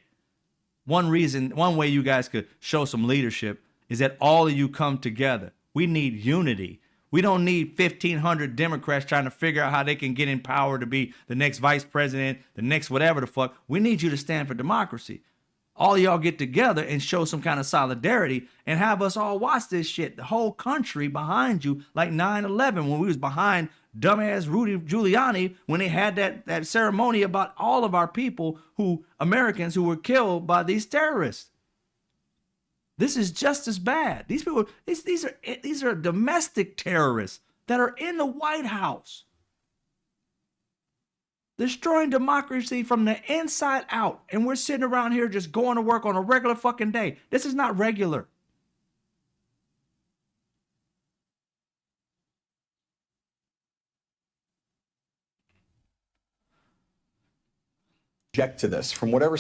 One way you guys could show some leadership is that all of you come together. We need unity. We don't need 1,500 Democrats trying to figure out how they can get in power to be the next vice president, the next whatever the fuck. We need you to stand for democracy. All y'all get together and show some kind of solidarity and have us all watch this shit. The whole country behind you, like 9/11, when we was behind dumbass Rudy Giuliani, when they had that ceremony about all of our people Americans who were killed by these terrorists. This is just as bad. These people, these are domestic terrorists that are in the White House, destroying democracy from the inside out. And we're sitting around here just going to work on a regular fucking day. This is not regular. Object to this from whatever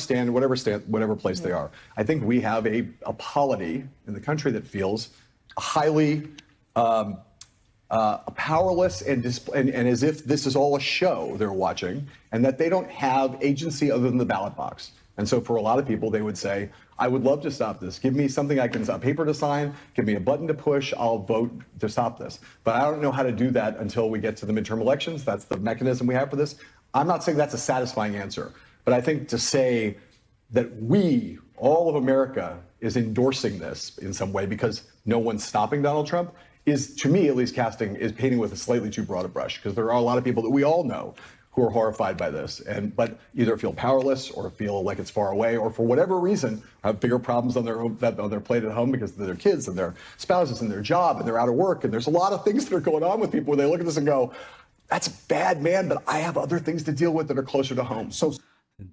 place they are. I think we have a polity in the country that feels highly powerless and as if this is all a show they're watching, and that they don't have agency other than the ballot box. And so for a lot of people, they would say, I would love to stop this. Give me something a paper to sign, give me a button to push, I'll vote to stop this. But I don't know how to do that until we get to the midterm elections. That's the mechanism we have for this. I'm not saying that's a satisfying answer, but I think to say that all of America, is endorsing this in some way because no one's stopping Donald Trump is, to me at least, painting with a slightly too broad a brush, because there are a lot of people that we all know who are horrified by this, but either feel powerless or feel like it's far away, or for whatever reason have bigger problems on their plate at home because of their kids and their spouses and their job, and they're out of work, and there's a lot of things that are going on with people where they look at this and go, that's bad, man, but I have other things to deal with that are closer to home. So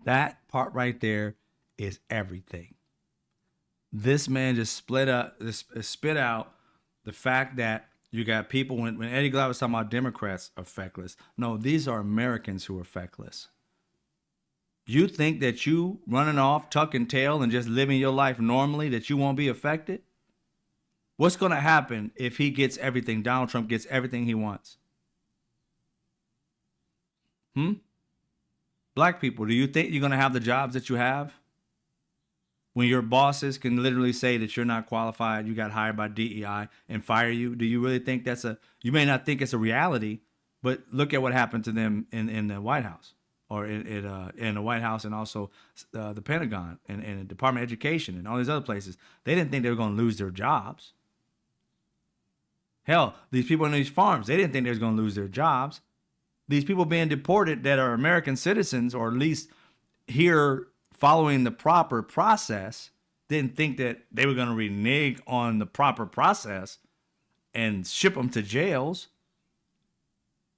that part right there is everything. This man just spit out the fact that you got people, when Eddie Glaude was talking about Democrats are feckless. No, these are Americans who are feckless. You think that you running off, tucking tail, and just living your life normally, that you won't be affected? What's going to happen if Donald Trump gets everything he wants? Black people, do you think you're going to have the jobs that you have? When your bosses can literally say that you're not qualified, you got hired by DEI and fire you, do you really think you may not think it's a reality, but look at what happened to them in the White House, or in the White House, and also the Pentagon and the Department of Education and all these other places. They didn't think they were going to lose their jobs. Hell, these people in these farms, they didn't think they was going to lose their jobs. These people being deported that are American citizens, or at least here following the proper process, didn't think that they were going to renege on the proper process and ship them to jails.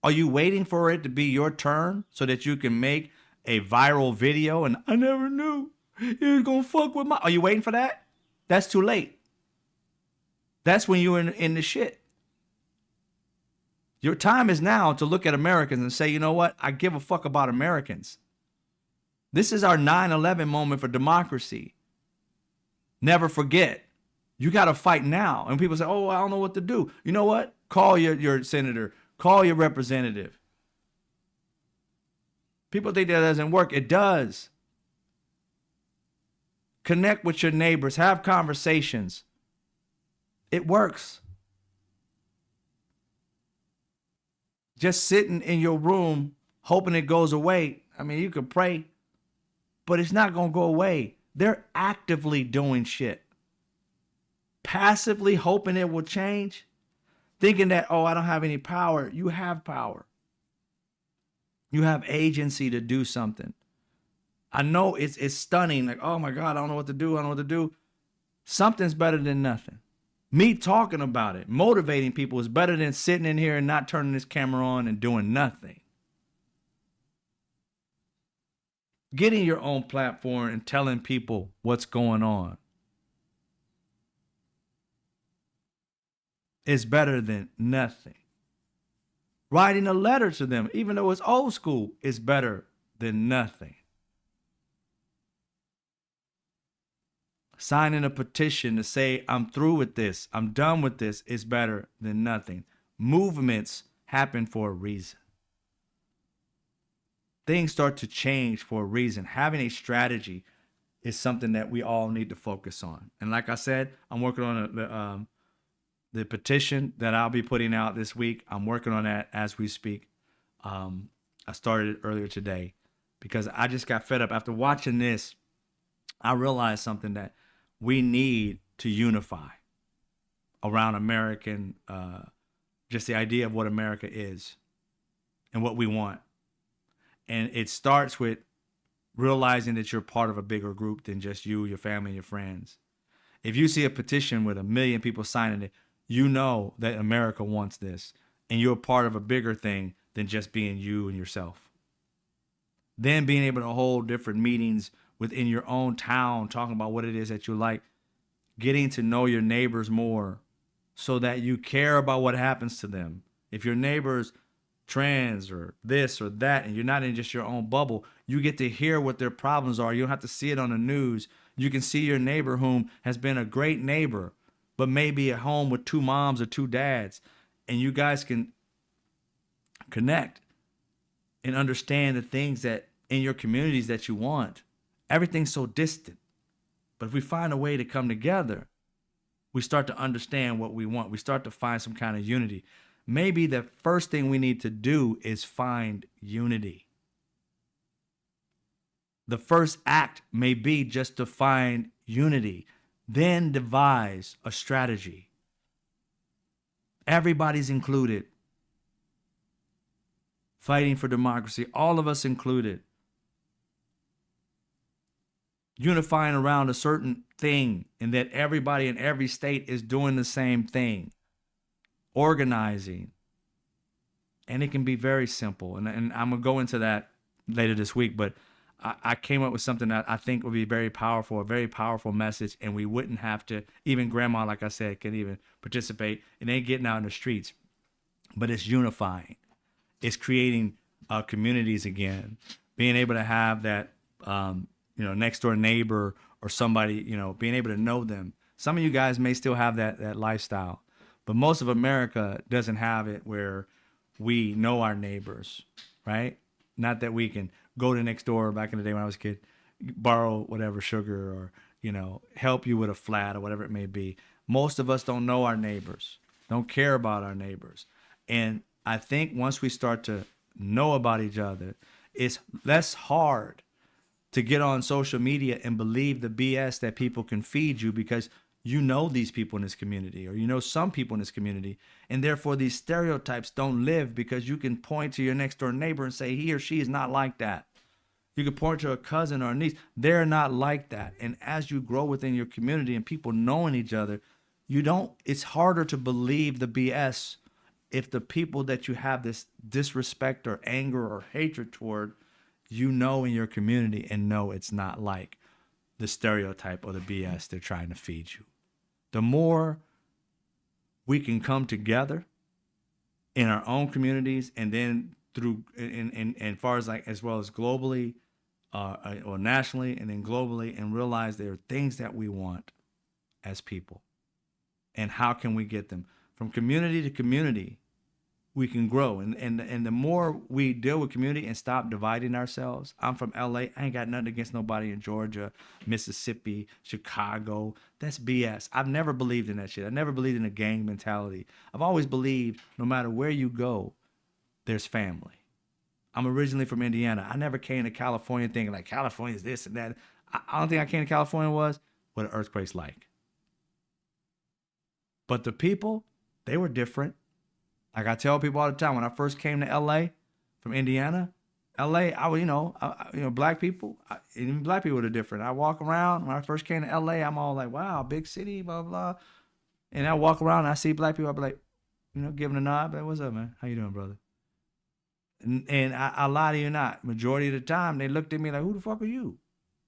Are you waiting for it to be your turn so that you can make a viral video and I never knew you was going to fuck with my... Are you waiting for that? That's too late. That's when you're in the shit. Your time is now to look at Americans and say, you know what? I give a fuck about Americans. This is our 9/11 moment for democracy. Never forget. You got to fight now. And people say, oh, I don't know what to do. You know what? Call your senator. Call your representative. People think that doesn't work. It does. Connect with your neighbors. Have conversations. It works. Just sitting in your room hoping it goes away. I mean, you could pray, but it's not going to go away. They're actively doing shit. Passively hoping it will change. Thinking that, oh, I don't have any power. You have power. You have agency to do something. I know it's stunning. Like, oh my God, I don't know what to do. I don't know what to do. Something's better than nothing. Me talking about it, motivating people, is better than sitting in here and not turning this camera on and doing nothing. Getting your own platform and telling people what's going on is better than nothing. Writing a letter to them, even though it's old school, is better than nothing. Signing a petition to say, I'm through with this, I'm done with this, is better than nothing. Movements happen for a reason. Things start to change for a reason. Having a strategy is something that we all need to focus on. And like I said, I'm working on the petition that I'll be putting out this week, I'm working on that as we speak. I started it earlier today because I just got fed up after watching this. I realized something, that we need to unify around American, just the idea of what America is and what we want. And it starts with realizing that you're part of a bigger group than just you, your family, and your friends. If you see a petition with 1 million people signing it, you know that America wants this, and you're part of a bigger thing than just being you and yourself. Then being able to hold different meetings within your own town, talking about what it is that you like, getting to know your neighbors more so that you care about what happens to them. If your neighbor's trans or this or that, and you're not in just your own bubble, you get to hear what their problems are. You don't have to see it on the news. You can see your neighbor whom has been a great neighbor, but maybe at home with 2 moms or 2 dads, and you guys can connect and understand the things that in your communities that you want. Everything's so distant. But if we find a way to come together, we start to understand what we want. We start to find some kind of unity. Maybe the first thing we need to do is find unity. The first act may be just to find unity, then devise a strategy. Everybody's included. Fighting for democracy, all of us included. Unifying around a certain thing, and that everybody in every state is doing the same thing. Organizing. And it can be very simple. And I'm going to go into that later this week, but I came up with something that I think would be very powerful, a very powerful message, and we wouldn't have to, even grandma, like I said, can even participate. It ain't getting out in the streets, but it's unifying. It's creating communities again, being able to have that, next door neighbor or somebody, being able to know them. Some of you guys may still have that lifestyle, but most of America doesn't have it where we know our neighbors, right? Not that we can go to next door. Back in the day when I was a kid, borrow whatever sugar or, help you with a flat or whatever it may be. Most of us don't know our neighbors, don't care about our neighbors. And I think once we start to know about each other, it's less hard to get on social media and believe the BS that people can feed you, because you know these people in this community, or some people in this community, and therefore these stereotypes don't live, because you can point to your next door neighbor and say he or she is not like that. You can point to a cousin or a niece, they're not like that. And as you grow within your community and people knowing each other, it's harder to believe the BS if the people that you have this disrespect or anger or hatred toward, in your community, and know it's not like the stereotype or the BS they're trying to feed you. The more we can come together in our own communities, and then through and far as well as globally or nationally, and then globally, and realize there are things that we want as people, and how can we get them from community to community. We can grow, and the more we deal with community and stop dividing ourselves. I'm from LA. I ain't got nothing against nobody in Georgia, Mississippi, Chicago. That's BS. I've never believed in that shit. I never believed in a gang mentality. I've always believed no matter where you go, there's family. I'm originally from Indiana. I never came to California thinking like California is this and that. I don't think I came to California was what an earthquake's like. But the people, they were different. Like I tell people all the time, when I first came to LA from Indiana, LA, I was, black people, even black people are different. I walk around, when I first came to LA, I'm all like, wow, big city, blah, blah. And I walk around and I see black people, I'll be like, giving a nod, like, what's up, man? How you doing, brother? And I lie to you not, majority of the time, they looked at me like, who the fuck are you?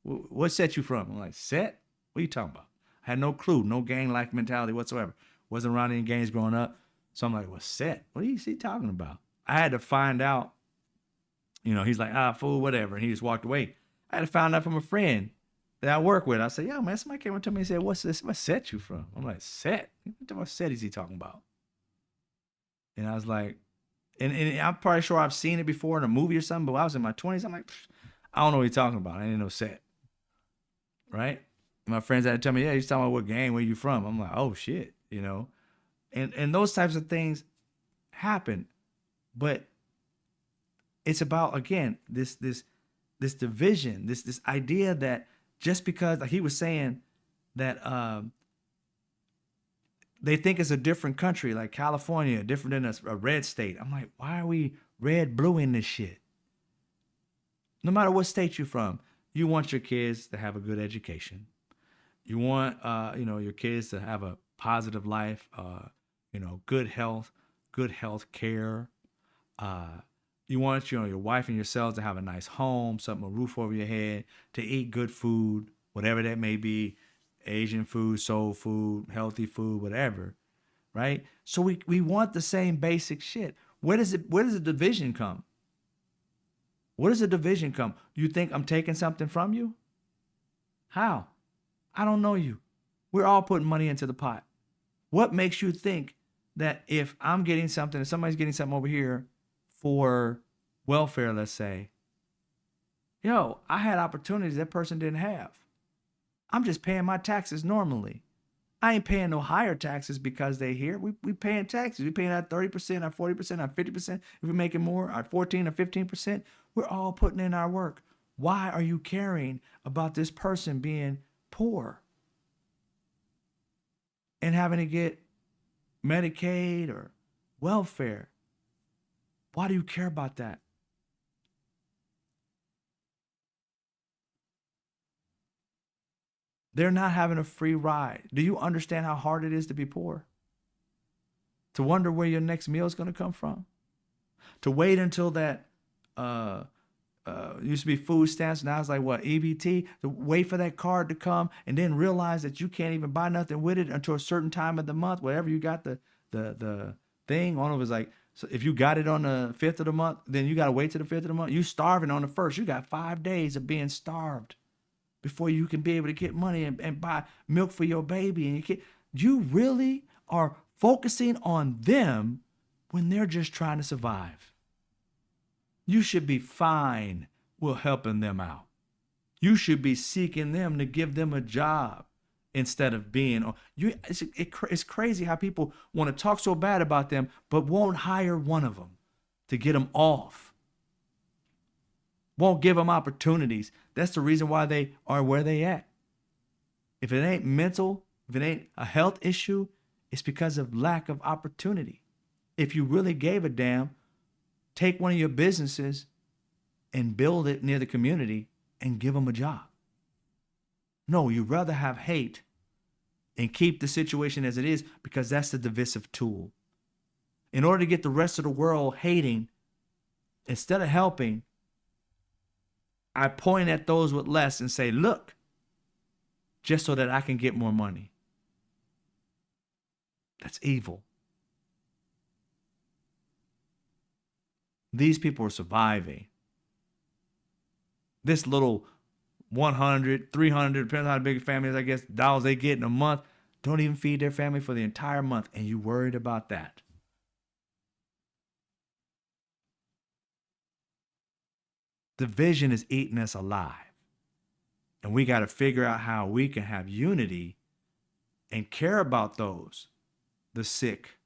What set you from? I'm like, set? What are you talking about? I had no clue, no gang-like mentality whatsoever. Wasn't around any gangs growing up. So I'm like, well, set? What is he talking about? I had to find out, he's like, fool, whatever. And he just walked away. I had to find out from a friend that I work with. I said, yo, man, somebody came up to me and said, what's this? What set you from? I'm like, set? What set is he talking about? And I was like, and I'm probably sure I've seen it before in a movie or something, but when I was in my 20s, I'm like, I don't know what he's talking about. I didn't know set. Right? And my friends had to tell me, yeah, he's talking about what gang, where you from? I'm like, oh, shit, And those types of things happen. But it's about, again, this division, this idea that just because, like he was saying, that they think it's a different country, like California, different than a red state. I'm like, why are we red, blue in this shit? No matter what state you're from, you want your kids to have a good education. You want, your kids to have a positive life, good health care. You want, your wife and yourselves to have a nice home, a roof over your head, to eat good food, whatever that may be, Asian food, soul food, healthy food, whatever, right? So we want the same basic shit. Where does the division come? Where does the division come? You think I'm taking something from you? How? I don't know you. We're all putting money into the pot. What makes you think that if I'm getting something, if somebody's getting something over here for welfare, let's say, I had opportunities that person didn't have. I'm just paying my taxes normally. I ain't paying no higher taxes because they here. We paying taxes. We paying our 30%, our 40%, our 50%. If we're making more, our 14 or 15%, we're all putting in our work. Why are you caring about this person being poor and having to get Medicaid or welfare? Why do you care about that? They're not having a free ride. Do you understand how hard it is to be poor? To wonder where your next meal is going to come from? To wait until that used to be food stamps, now it's like what, EBT? To wait for that card to come and then realize that you can't even buy nothing with it until a certain time of the month, whatever you got the thing on. It was like, so if you got it on the 5th of the month, then you got to wait till the 5th of the month. You starving on the 1st. You got 5 days of being starved before you can be able to get money and buy milk for your baby. And you really are focusing on them when they're just trying to survive. You should be fine with helping them out. You should be seeking them to give them a job instead of being. It's crazy how people want to talk so bad about them, but won't hire one of them to get them off. Won't give them opportunities. That's the reason why they are where they at. If it ain't mental, if it ain't a health issue, it's because of lack of opportunity. If you really gave a damn, take one of your businesses and build it near the community and give them a job. No, you'd rather have hate and keep the situation as it is because that's the divisive tool. In order to get the rest of the world hating, instead of helping, I point at those with less and say, look, just so that I can get more money. That's evil. These people are surviving. This little 100, 300, depends on how big a family is, I guess, dollars they get in a month, don't even feed their family for the entire month, and you worried about that. Division is eating us alive. And we got to figure out how we can have unity and care about those, the sick,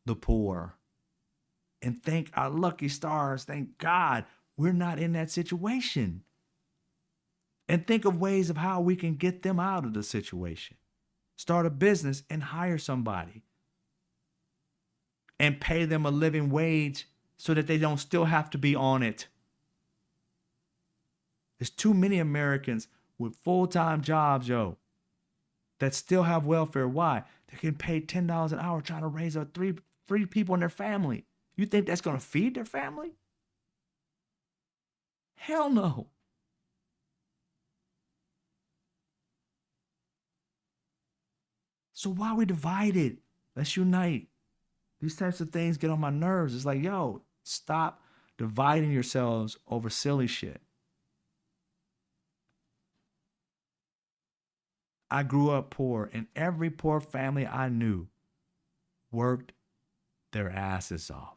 the poor, and thank our lucky stars, thank God we're not in that situation. And think of ways of how we can get them out of the situation. Start a business and hire somebody and pay them a living wage so that they don't still have to be on it. There's too many Americans with full-time jobs, that still have welfare. Why? They can pay $10 an hour trying to raise up three people in their family. You think that's going to feed their family? Hell no. So why are we divided? Let's unite. These types of things get on my nerves. It's like, stop dividing yourselves over silly shit. I grew up poor, and every poor family I knew worked their asses off.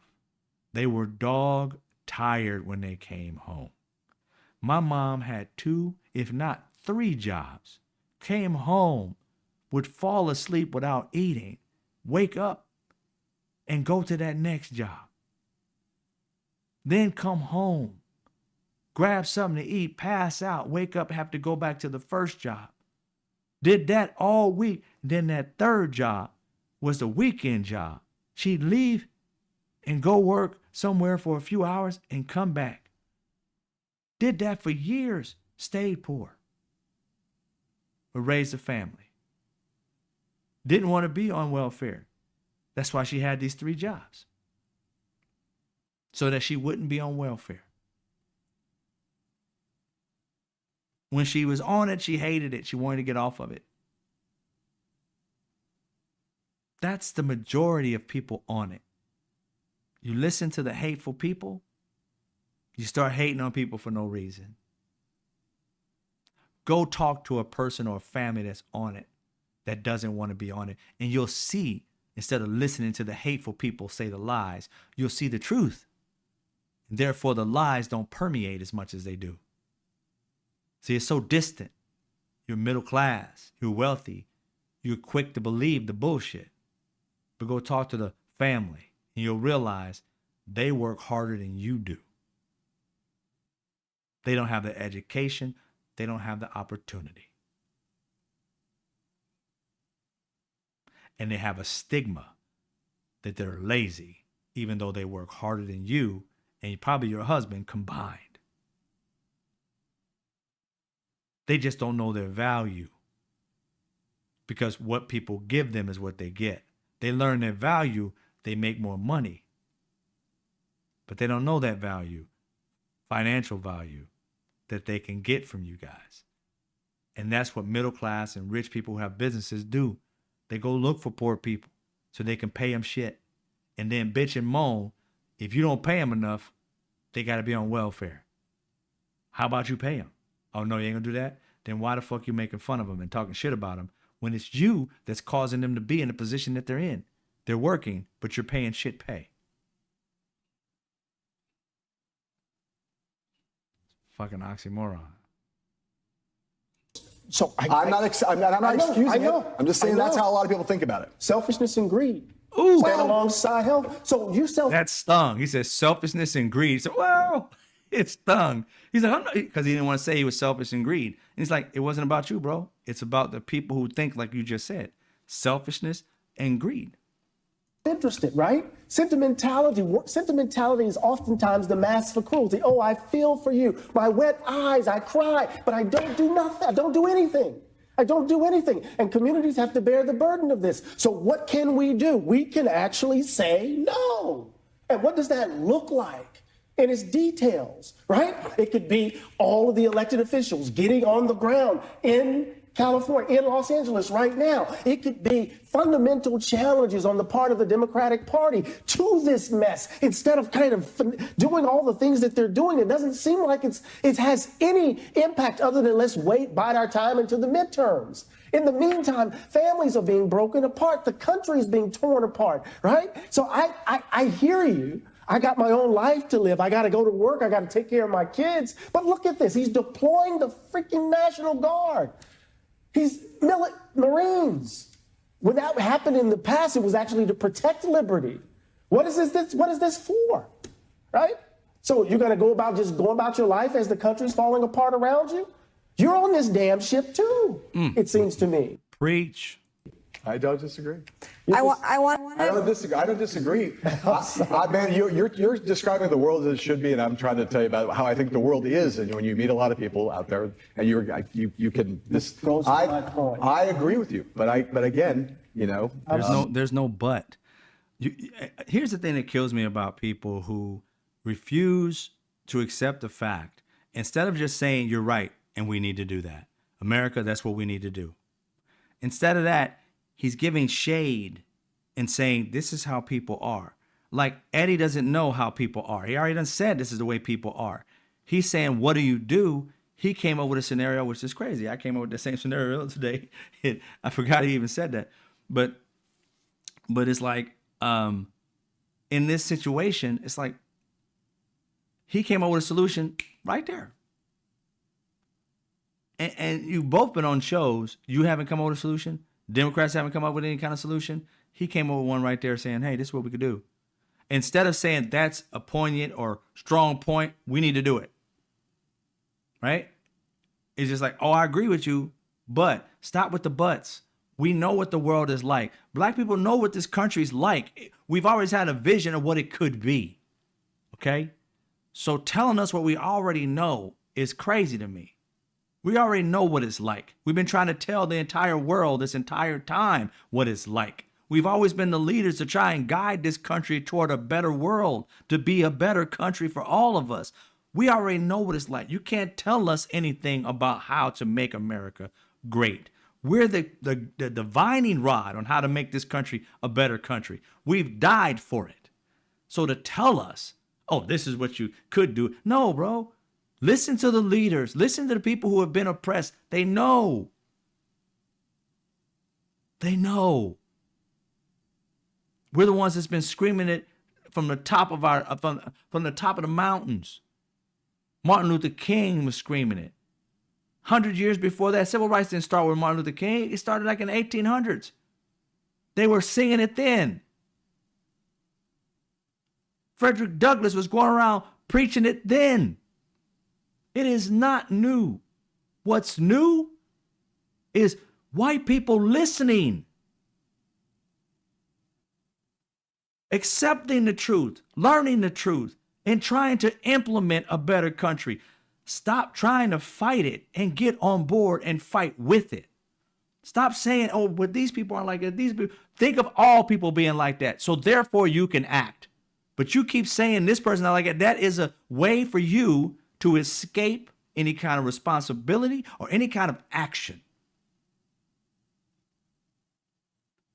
They were dog tired when they came home. My mom had 2, if not 3 jobs, came home, would fall asleep without eating, wake up and go to that next job. Then come home, grab something to eat, pass out, wake up, have to go back to the first job. Did that all week. Then that third job was the weekend job. She'd leave and go work somewhere for a few hours and come back. Did that for years, stayed poor, but raised a family. Didn't want to be on welfare. That's why she had these 3 jobs, so that she wouldn't be on welfare. When she was on it, she hated it. She wanted to get off of it. That's the majority of people on it. You listen to the hateful people, you start hating on people for no reason. Go talk to a person or a family that's on it, that doesn't want to be on it, and you'll see, instead of listening to the hateful people say the lies, you'll see the truth. And therefore, the lies don't permeate as much as they do. See, it's so distant. You're middle class, you're wealthy, you're quick to believe the bullshit. But go talk to the family, and you'll realize they work harder than you do. They don't have the education, they don't have the opportunity. And they have a stigma that they're lazy, even though they work harder than you and probably your husband combined. They just don't know their value, because what people give them is what they get. They learn their value, they make more money. But they don't know that value, financial value, that they can get from you guys. And that's what middle class and rich people who have businesses do. They go look for poor people so they can pay them shit. And then bitch and moan, if you don't pay them enough, they got to be on welfare. How about you pay them? Oh, no, you ain't gonna do that? Then why the fuck you making fun of them and talking shit about them when it's you that's causing them to be in the position that they're in? They're working, but you're paying shit pay. Fucking oxymoron. So I'm not excusing it. I'm just saying that's how a lot of people think about it. Selfishness and greed. Ooh, Stand alongside health. So you that stung. He says selfishness and greed. So, well, it stung. He's like, I'm not, because he didn't want to say he was selfish and greed. And he's like, it wasn't about you, bro. It's about the people who think like you just said. Selfishness and greed. interested, right? Sentimentality is oftentimes the mask for cruelty. Oh, I feel for you. My wet eyes, I cry, but I don't do nothing. I don't do anything. I don't do anything. And communities have to bear the burden of this. So what can we do? We can actually say no. And what does that look like? In its details, right? It could be all of the elected officials getting on the ground in California, in Los Angeles right now. It could be fundamental challenges on the part of the Democratic Party to this mess. Instead of kind of doing all the things that they're doing, it doesn't seem like it has any impact other than let's bide our time until the midterms. In the meantime, families are being broken apart. The country is being torn apart, right? So I hear you. I got my own life to live. I got to go to work. I got to take care of my kids. But look at this. He's deploying the freaking National Guard. He's Marines. When that happened in the past, it was actually to protect liberty. What is this for? Right? So you're going to go about your life as the country's falling apart around you? You're on this damn ship too, it seems to me. Preach. I don't disagree. I don't disagree. Man, you're describing the world as it should be, and I'm trying to tell you about how I think the world is. And when you meet a lot of people out there, and you can this. I agree with you, but again, you know, there's no but. Here's the thing that kills me about people who refuse to accept the fact. Instead of just saying you're right and we need to do that, America, that's what we need to do. Instead of that, he's giving shade and saying, this is how people are. Like Eddie doesn't know how people are. He already done said this is the way people are. He's saying, what do you do? He came up with a scenario, which is crazy. I came up with the same scenario today. I forgot he even said that. But it's like, in this situation, it's like, he came up with a solution right there. And you've both been on shows. You haven't come up with a solution. Democrats haven't come up with any kind of solution. He came up with one right there saying, hey, this is what we could do. Instead of saying that's a poignant or strong point, we need to do it. Right? It's just like, oh, I agree with you, but stop with the buts. We know what the world is like. Black people know what this country's like. We've always had a vision of what it could be. Okay? So telling us what we already know is crazy to me. We already know what it's like. We've been trying to tell the entire world this entire time what it's like. We've always been the leaders to try and guide this country toward a better world, to be a better country for all of us. We already know what it's like. You can't tell us anything about how to make America great. We're the divining rod on how to make this country a better country. We've died for it. So to tell us, oh, this is what you could do. No, bro. Listen to the leaders. Listen to the people who have been oppressed. They know. They know. We're the ones that's been screaming it from the top of from the top of the mountains. Martin Luther King was screaming it. 100 years before that, civil rights didn't start with Martin Luther King. It started like in the 1800s. They were singing it then. Frederick Douglass was going around preaching it then. It is not new. What's new is white people listening, accepting the truth, learning the truth, and trying to implement a better country. Stop trying to fight it and get on board and fight with it. Stop saying, oh, but these people aren't like that. These people. Think of all people being like that. So therefore you can act. But you keep saying this person not like that. That is a way for you to escape any kind of responsibility or any kind of action.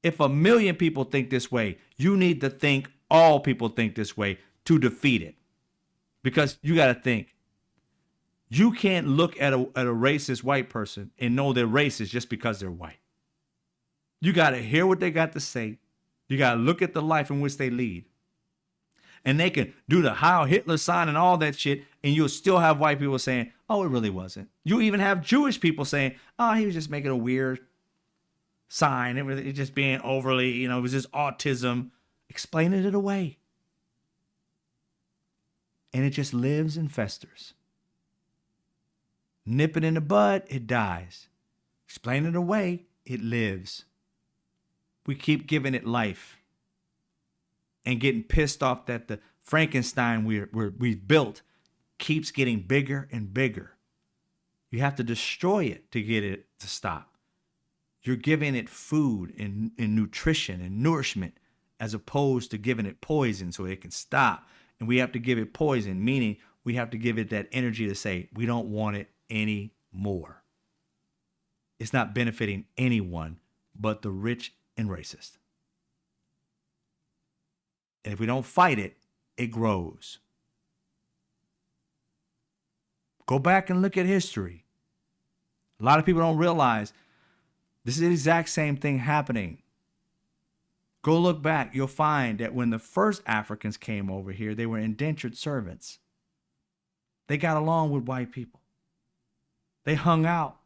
If 1 million people think this way, you need to think all people think this way to defeat it. Because you got to think, you can't look at a racist white person and know they're racist just because they're white. You got to hear what they got to say. You got to look at the life in which they lead. And they can do the Heil Hitler sign and all that shit, and you'll still have white people saying, oh, it really wasn't. You even have Jewish people saying, oh, he was just making a weird sign. It was just being overly, it was just autism. Explaining it away. And it just lives and festers. Nip it in the bud, it dies. Explain it away, it lives. We keep giving it life and getting pissed off that the Frankenstein we've built keeps getting bigger and bigger. You have to destroy it to get it to stop. You're giving it food and nutrition and nourishment as opposed to giving it poison so it can stop. And we have to give it poison, meaning we have to give it that energy to say, we don't want it anymore. It's not benefiting anyone but the rich and racist. And if we don't fight it, it grows. Go back and look at history. A lot of people don't realize this is the exact same thing happening. Go look back. You'll find that when the first Africans came over here, they were indentured servants. They got along with white people. They hung out.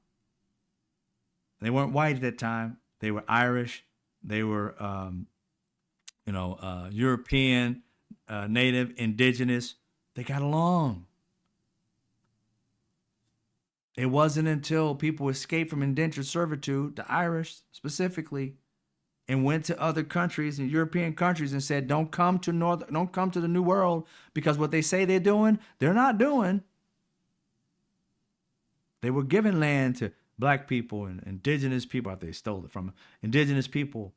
They weren't white at that time. They were Irish. They were, European, native, indigenous. They got along. It wasn't until people escaped from indentured servitude, the Irish specifically, and went to other countries and European countries and said, don't come to the New World, because what they say they're doing, they're not doing. They were giving land to black people and indigenous people. I think they stole it from indigenous people,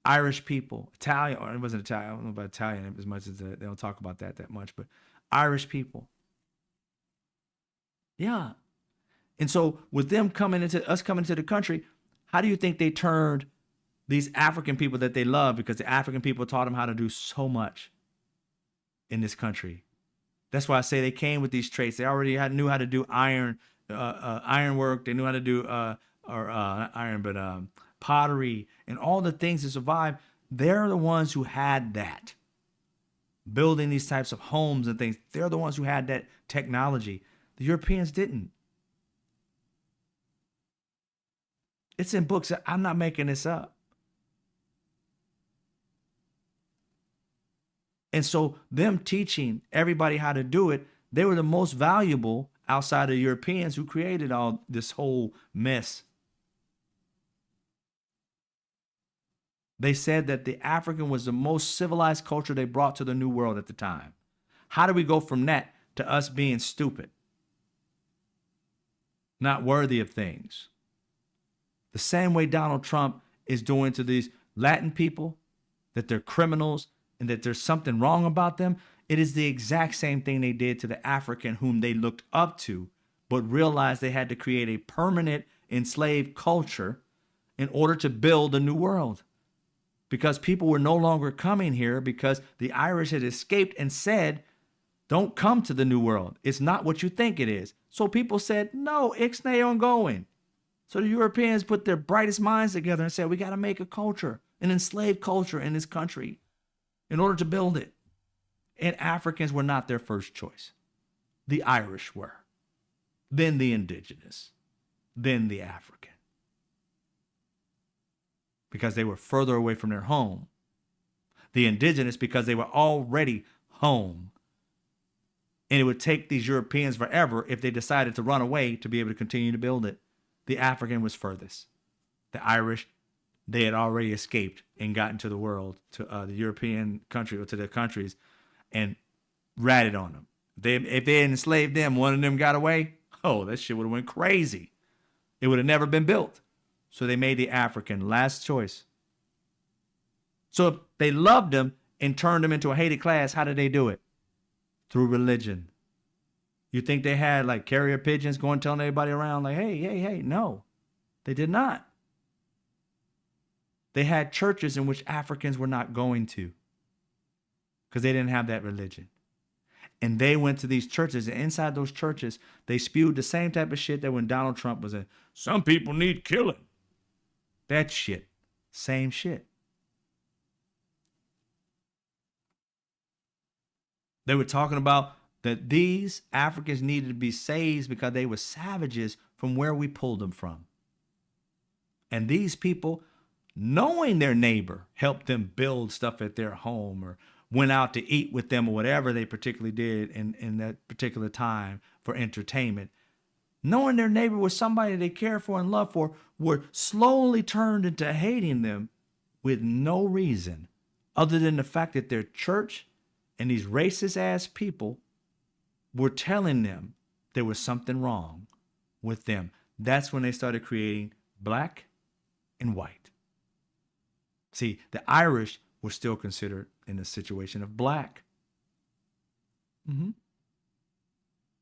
Irish people, Italian, or it wasn't Italian. I don't know about Italian as much as they don't talk about that much, but Irish people. Yeah. And so with them coming into the country, how do you think they turned these African people that they love? Because the African people taught them how to do so much in this country. That's why I say they came with these traits. They already knew how to do iron work. They knew how to do pottery and all the things to survive. They're the ones who had that. Building these types of homes and things. They're the ones who had that technology. The Europeans didn't. It's in books. I'm not making this up. And so them teaching everybody how to do it, they were the most valuable outside of Europeans who created all this whole mess. They said that the African was the most civilized culture they brought to the New World at the time. How do we go from that to us being stupid, not worthy of things? The same way Donald Trump is doing to these Latin people, that they're criminals and that there's something wrong about them. It is the exact same thing they did to the African whom they looked up to, but realized they had to create a permanent enslaved culture in order to build a new world. Because people were no longer coming here because the Irish had escaped and said, don't come to the New World. It's not what you think it is. So people said, no, ixnay on going. So the Europeans put their brightest minds together and said, we got to make a culture, an enslaved culture in this country in order to build it. And Africans were not their first choice. The Irish were, then the indigenous, then the African. Because they were further away from their home. The indigenous because they were already home. And it would take these Europeans forever if they decided to run away to be able to continue to build it. The African was furthest. The Irish, they had already escaped and gotten to the world, to the European country or to their countries, and ratted on them. If they had enslaved them, one of them got away, oh, that shit would have went crazy. It would have never been built. So they made the African last choice. So if they loved them and turned them into a hated class, how did they do it? Through religion. You think they had like carrier pigeons going telling everybody around like, hey, hey, hey? No, they did not. They had churches in which Africans were not going to because they didn't have that religion. And they went to these churches, and inside those churches, they spewed the same type of shit that when Donald Trump was in, some people need killing. That shit. Same shit. They were talking about that these Africans needed to be saved because they were savages from where we pulled them from. And these people, knowing their neighbor, helped them build stuff at their home or went out to eat with them or whatever they particularly did in that particular time for entertainment. Knowing their neighbor was somebody they cared for and loved for, were slowly turned into hating them with no reason other than the fact that their church and these racist ass people were telling them there was something wrong with them. That's when they started creating black and white. See, the Irish were still considered in the situation of black.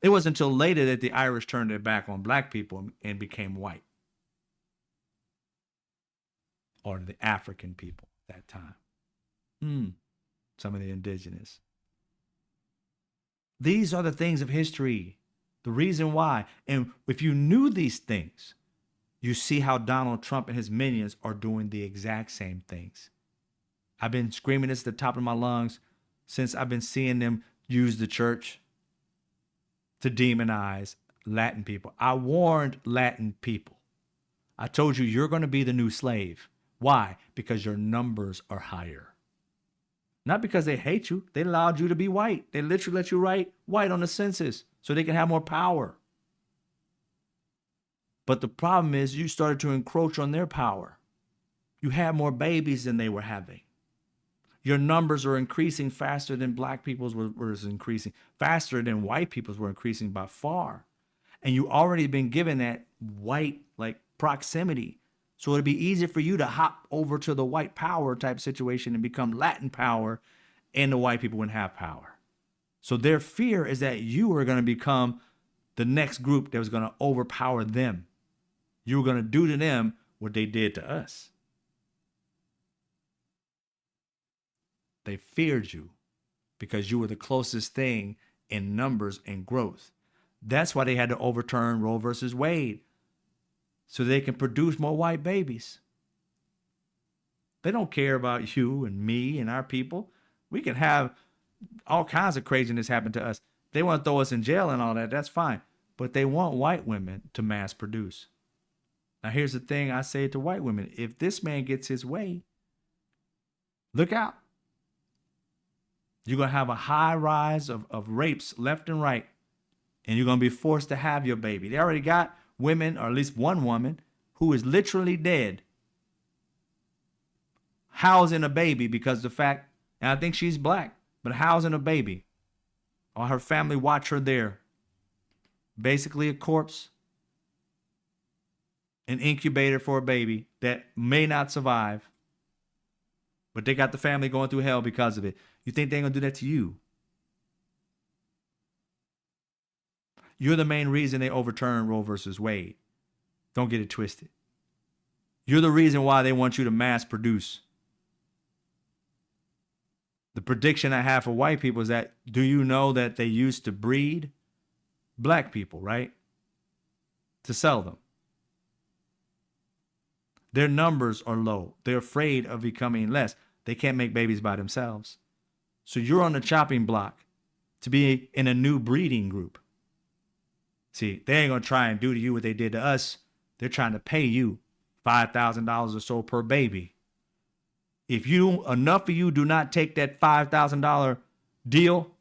It wasn't until later that the Irish turned their back on black people and became white. Or the African people at that time. Some of the indigenous. These are the things of history. The reason why. And if you knew these things, you see how Donald Trump and his minions are doing the exact same things. I've been screaming this at the top of my lungs since I've been seeing them use the church to demonize Latin people. I warned Latin people. I told you, you're going to be the new slave. Why? Because your numbers are higher. Not because they hate you. They allowed you to be white. They literally let you write white on the census so they can have more power. But the problem is you started to encroach on their power. You had more babies than they were having. Your numbers are increasing faster than black people's was increasing, faster than white people's were increasing by far. And you already been given that white like proximity. So it'd be easier for you to hop over to the white power type situation and become Latin power, and the white people wouldn't have power. So their fear is that you are going to become the next group that was going to overpower them. You were going to do to them what they did to us. They feared you because you were the closest thing in numbers and growth. That's why they had to overturn Roe versus Wade, so they can produce more white babies. They don't care about you and me and our people. We can have all kinds of craziness happen to us. They want to throw us in jail and all that. That's fine. But they want white women to mass produce. Now, here's the thing I say to white women. If this man gets his way, look out. You're going to have a high rise of rapes left and right, and you're going to be forced to have your baby. They already got women, or at least one woman, who is literally dead, housing a baby because the fact, and I think she's black, but housing a baby, or her family watch her there. Basically a corpse, an incubator for a baby that may not survive, but they got the family going through hell because of it. You think they're going to do that to you? You're the main reason they overturned Roe versus Wade. Don't get it twisted. You're the reason why they want you to mass produce. The prediction I have for white people is that, do you know that they used to breed black people, right? To sell them. Their numbers are low. They're afraid of becoming less. They can't make babies by themselves. So you're on the chopping block to be in a new breeding group. See, they ain't going to try and do to you what they did to us. They're trying to pay you $5,000 or so per baby. If enough of you do not take that $5,000 deal,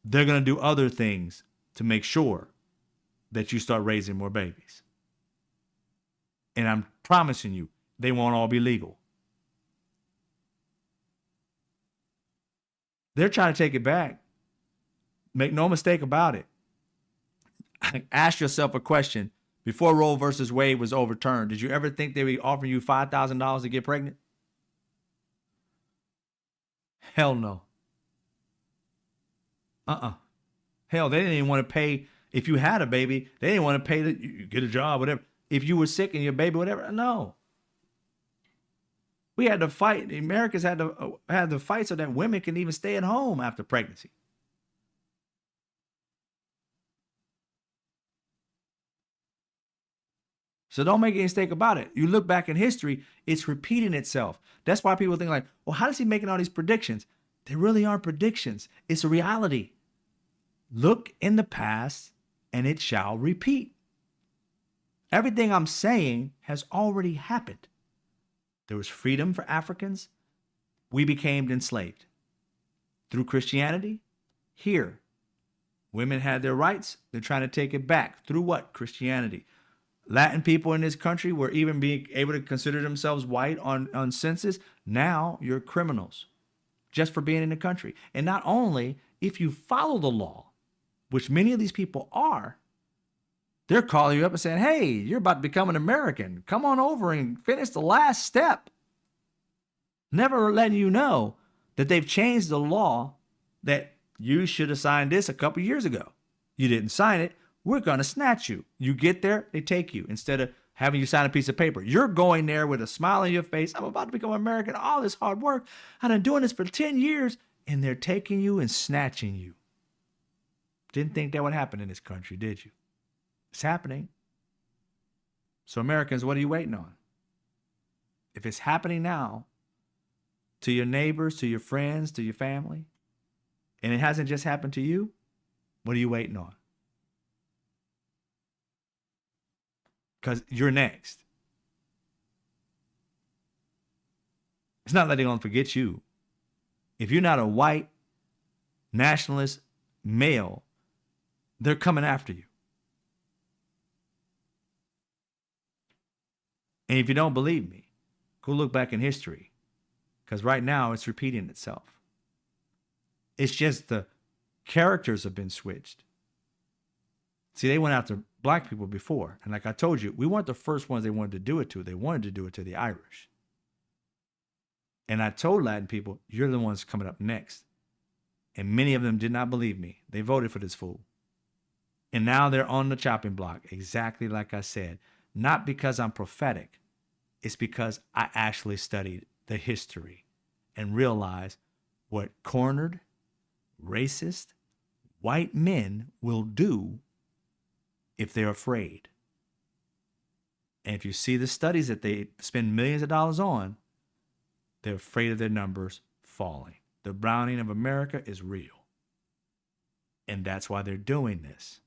they're going to do other things to make sure that you start raising more babies. And I'm promising you, they won't all be legal. They're trying to take it back. Make no mistake about it. Ask yourself a question. Before Roe versus Wade was overturned, did you ever think they would offer you $5,000 to get pregnant? Hell no. Hell, they didn't even want to pay. If you had a baby, they didn't want to pay that you get a job, whatever. If you were sick and your baby, whatever, no. We had to fight. The Americans had to fight so that women can even stay at home after pregnancy. So don't make any mistake about it. You look back in history, it's repeating itself. That's why people think like, well, how is he making all these predictions? They really aren't predictions. It's a reality. Look in the past and it shall repeat. Everything I'm saying has already happened. There was freedom for Africans. We became enslaved. Through Christianity, here, women had their rights. They're trying to take it back. Through what? Christianity. Latin people in this country were even being able to consider themselves white on census. Now you're criminals just for being in the country. And not only, if you follow the law, which many of these people are, they're calling you up and saying, hey, you're about to become an American. Come on over and finish the last step. Never letting you know that they've changed the law, that you should have signed this a couple years ago. You didn't sign it. We're going to snatch you. You get there, they take you. Instead of having you sign a piece of paper, you're going there with a smile on your face. I'm about to become American. All this hard work. I've been doing this for 10 years. And they're taking you and snatching you. Didn't think that would happen in this country, did you? It's happening. So Americans, what are you waiting on? If it's happening now to your neighbors, to your friends, to your family, and it hasn't just happened to you, what are you waiting on? Because you're next. It's not letting on forget you. If you're not a white nationalist male, they're coming after you. And if you don't believe me, go look back in history, because right now it's repeating itself. It's just the characters have been switched. See, they went after black people before. And like I told you, we weren't the first ones they wanted to do it to. They wanted to do it to the Irish. And I told Latin people, you're the ones coming up next. And many of them did not believe me. They voted for this fool. And now they're on the chopping block, exactly like I said. Not because I'm prophetic. It's because I actually studied the history and realized what cornered, racist, white men will do if they're afraid. And if you see the studies that they spend millions of dollars on, they're afraid of their numbers falling. The browning of America is real. And that's why they're doing this.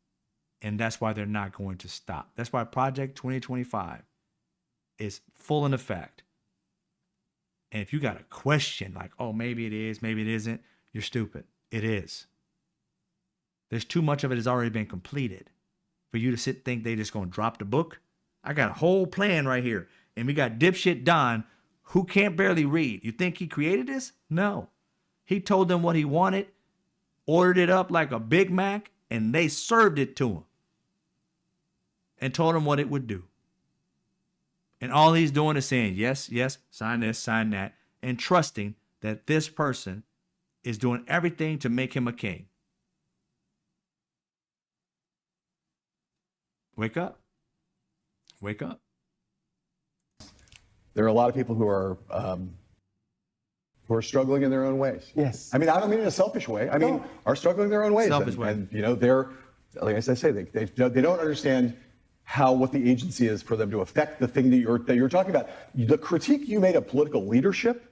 And that's why they're not going to stop. That's why Project 2025 is full in effect. And if you got a question like, oh, maybe it is, maybe it isn't, you're stupid. It is. There's too much of it has already been completed for you to think they just going to drop the book. I got a whole plan right here. And we got dipshit Don who can't barely read. You think he created this? No. He told them what he wanted, ordered it up like a Big Mac, and they served it to him and told him what it would do. And all he's doing is saying, yes, yes, sign this, sign that, and trusting that this person is doing everything to make him a king. Wake up. Wake up. There are a lot of people who are struggling in their own ways. Yes. I mean, I don't mean in a selfish way. I mean, are struggling in their own ways. Selfish way. And, you know, they're, like I say, they don't understand what the agency is for them to affect the thing that you're talking about. The critique you made of political leadership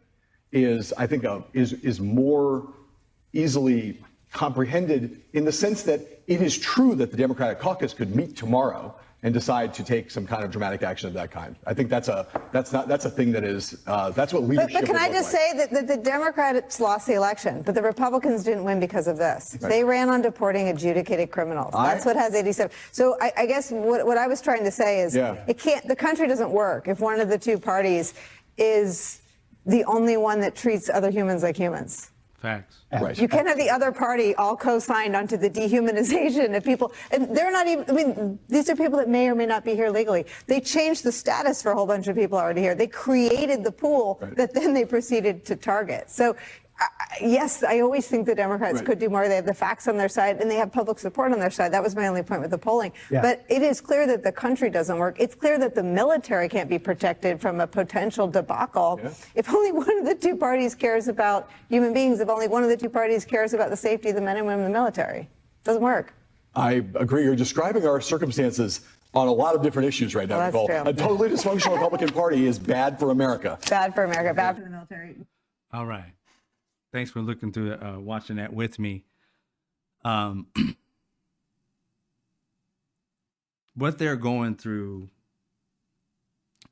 is, I think, is more easily comprehended in the sense that it is true that the Democratic caucus could meet tomorrow and decide to take some kind of dramatic action of that kind. I think that's a thing that is that's what leadership. But can I just like. say that the Democrats lost the election, but the Republicans didn't win because of this. Right. They ran on deporting adjudicated criminals. That's what has 87. So I guess what I was trying to say is the country doesn't work if one of the two parties is the only one that treats other humans like humans. Facts. Right. You can't have the other party all co-signed onto the dehumanization of people. And they're not even, I mean, these are people that may or may not be here legally. They changed the status for a whole bunch of people already here. They created the pool that then they proceeded to target. So, yes, I always think the Democrats could do more. They have the facts on their side and they have public support on their side. That was my only point with the polling. Yeah. But it is clear that the country doesn't work. It's clear that the military can't be protected from a potential debacle. Yeah. If only one of the two parties cares about human beings, if only one of the two parties cares about the safety of the men and women in the military, it doesn't work. I agree. You're describing our circumstances on a lot of different issues right now, Well, that's Nicole. true. A totally dysfunctional Republican Party is bad for America. Bad for America, bad for the military. All right. Thanks for looking through, watching that with me. What they're going through,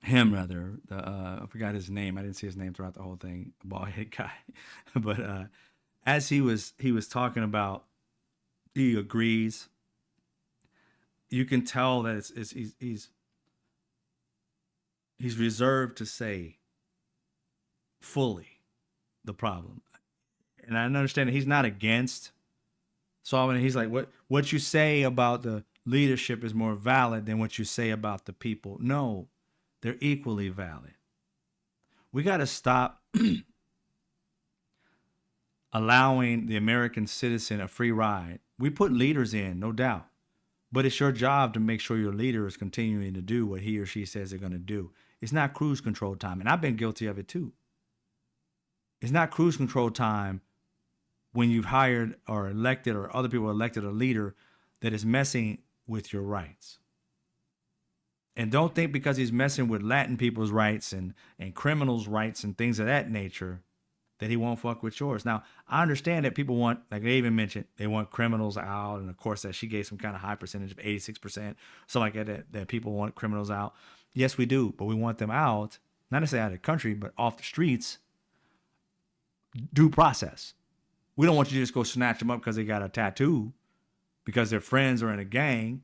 I forgot his name. I didn't see his name throughout the whole thing. A bald head guy, but as he was talking about, he agrees. You can tell that he's reserved to say fully the problem. And I understand that he's not against solving it. He's like, what you say about the leadership is more valid than what you say about the people. No, they're equally valid. We got to stop allowing the American citizen a free ride. We put leaders in, no doubt. But it's your job to make sure your leader is continuing to do what he or she says they're going to do. It's not cruise control time. And I've been guilty of it too. It's not cruise control time when you've hired or elected or other people elected a leader that is messing with your rights. And don't think because he's messing with Latin people's rights and criminals' rights and things of that nature that he won't fuck with yours. Now, I understand that people want, like they even mentioned, they want criminals out. And of course, that she gave some kind of high percentage of 86%, something like that people want criminals out. Yes, we do. But we want them out, not necessarily out of the country, but off the streets. Due process. We don't want you to just go snatch them up because they got a tattoo, because their friends are in a gang.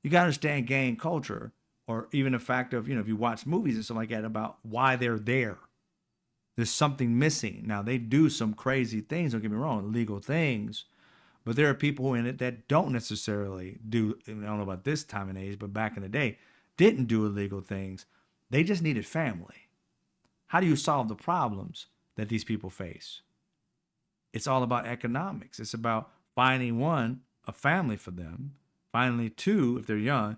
You got to understand gang culture, or even the fact of, if you watch movies and stuff like that about why they're there. There's something missing. Now, they do some crazy things, don't get me wrong, illegal things, but there are people in it that don't necessarily do, I don't know about this time and age, but back in the day, didn't do illegal things. They just needed family. How do you solve the problems that these people face? It's all about economics. It's about finding, one, a family for them. Finally, two, if they're young,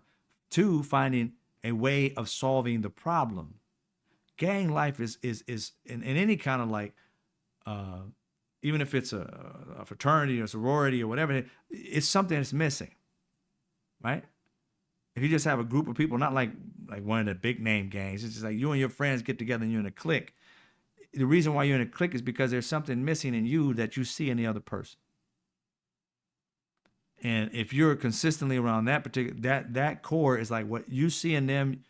two, finding a way of solving the problem. Gang life is in any kind of like, even if it's a fraternity or sorority or whatever, it's something that's missing, right? If you just have a group of people, not like one of the big name gangs, it's just like you and your friends get together and you're in a clique. The reason why you're in a clique is because there's something missing in you that you see in the other person. And if you're consistently around that particular, that core is like what you see in them,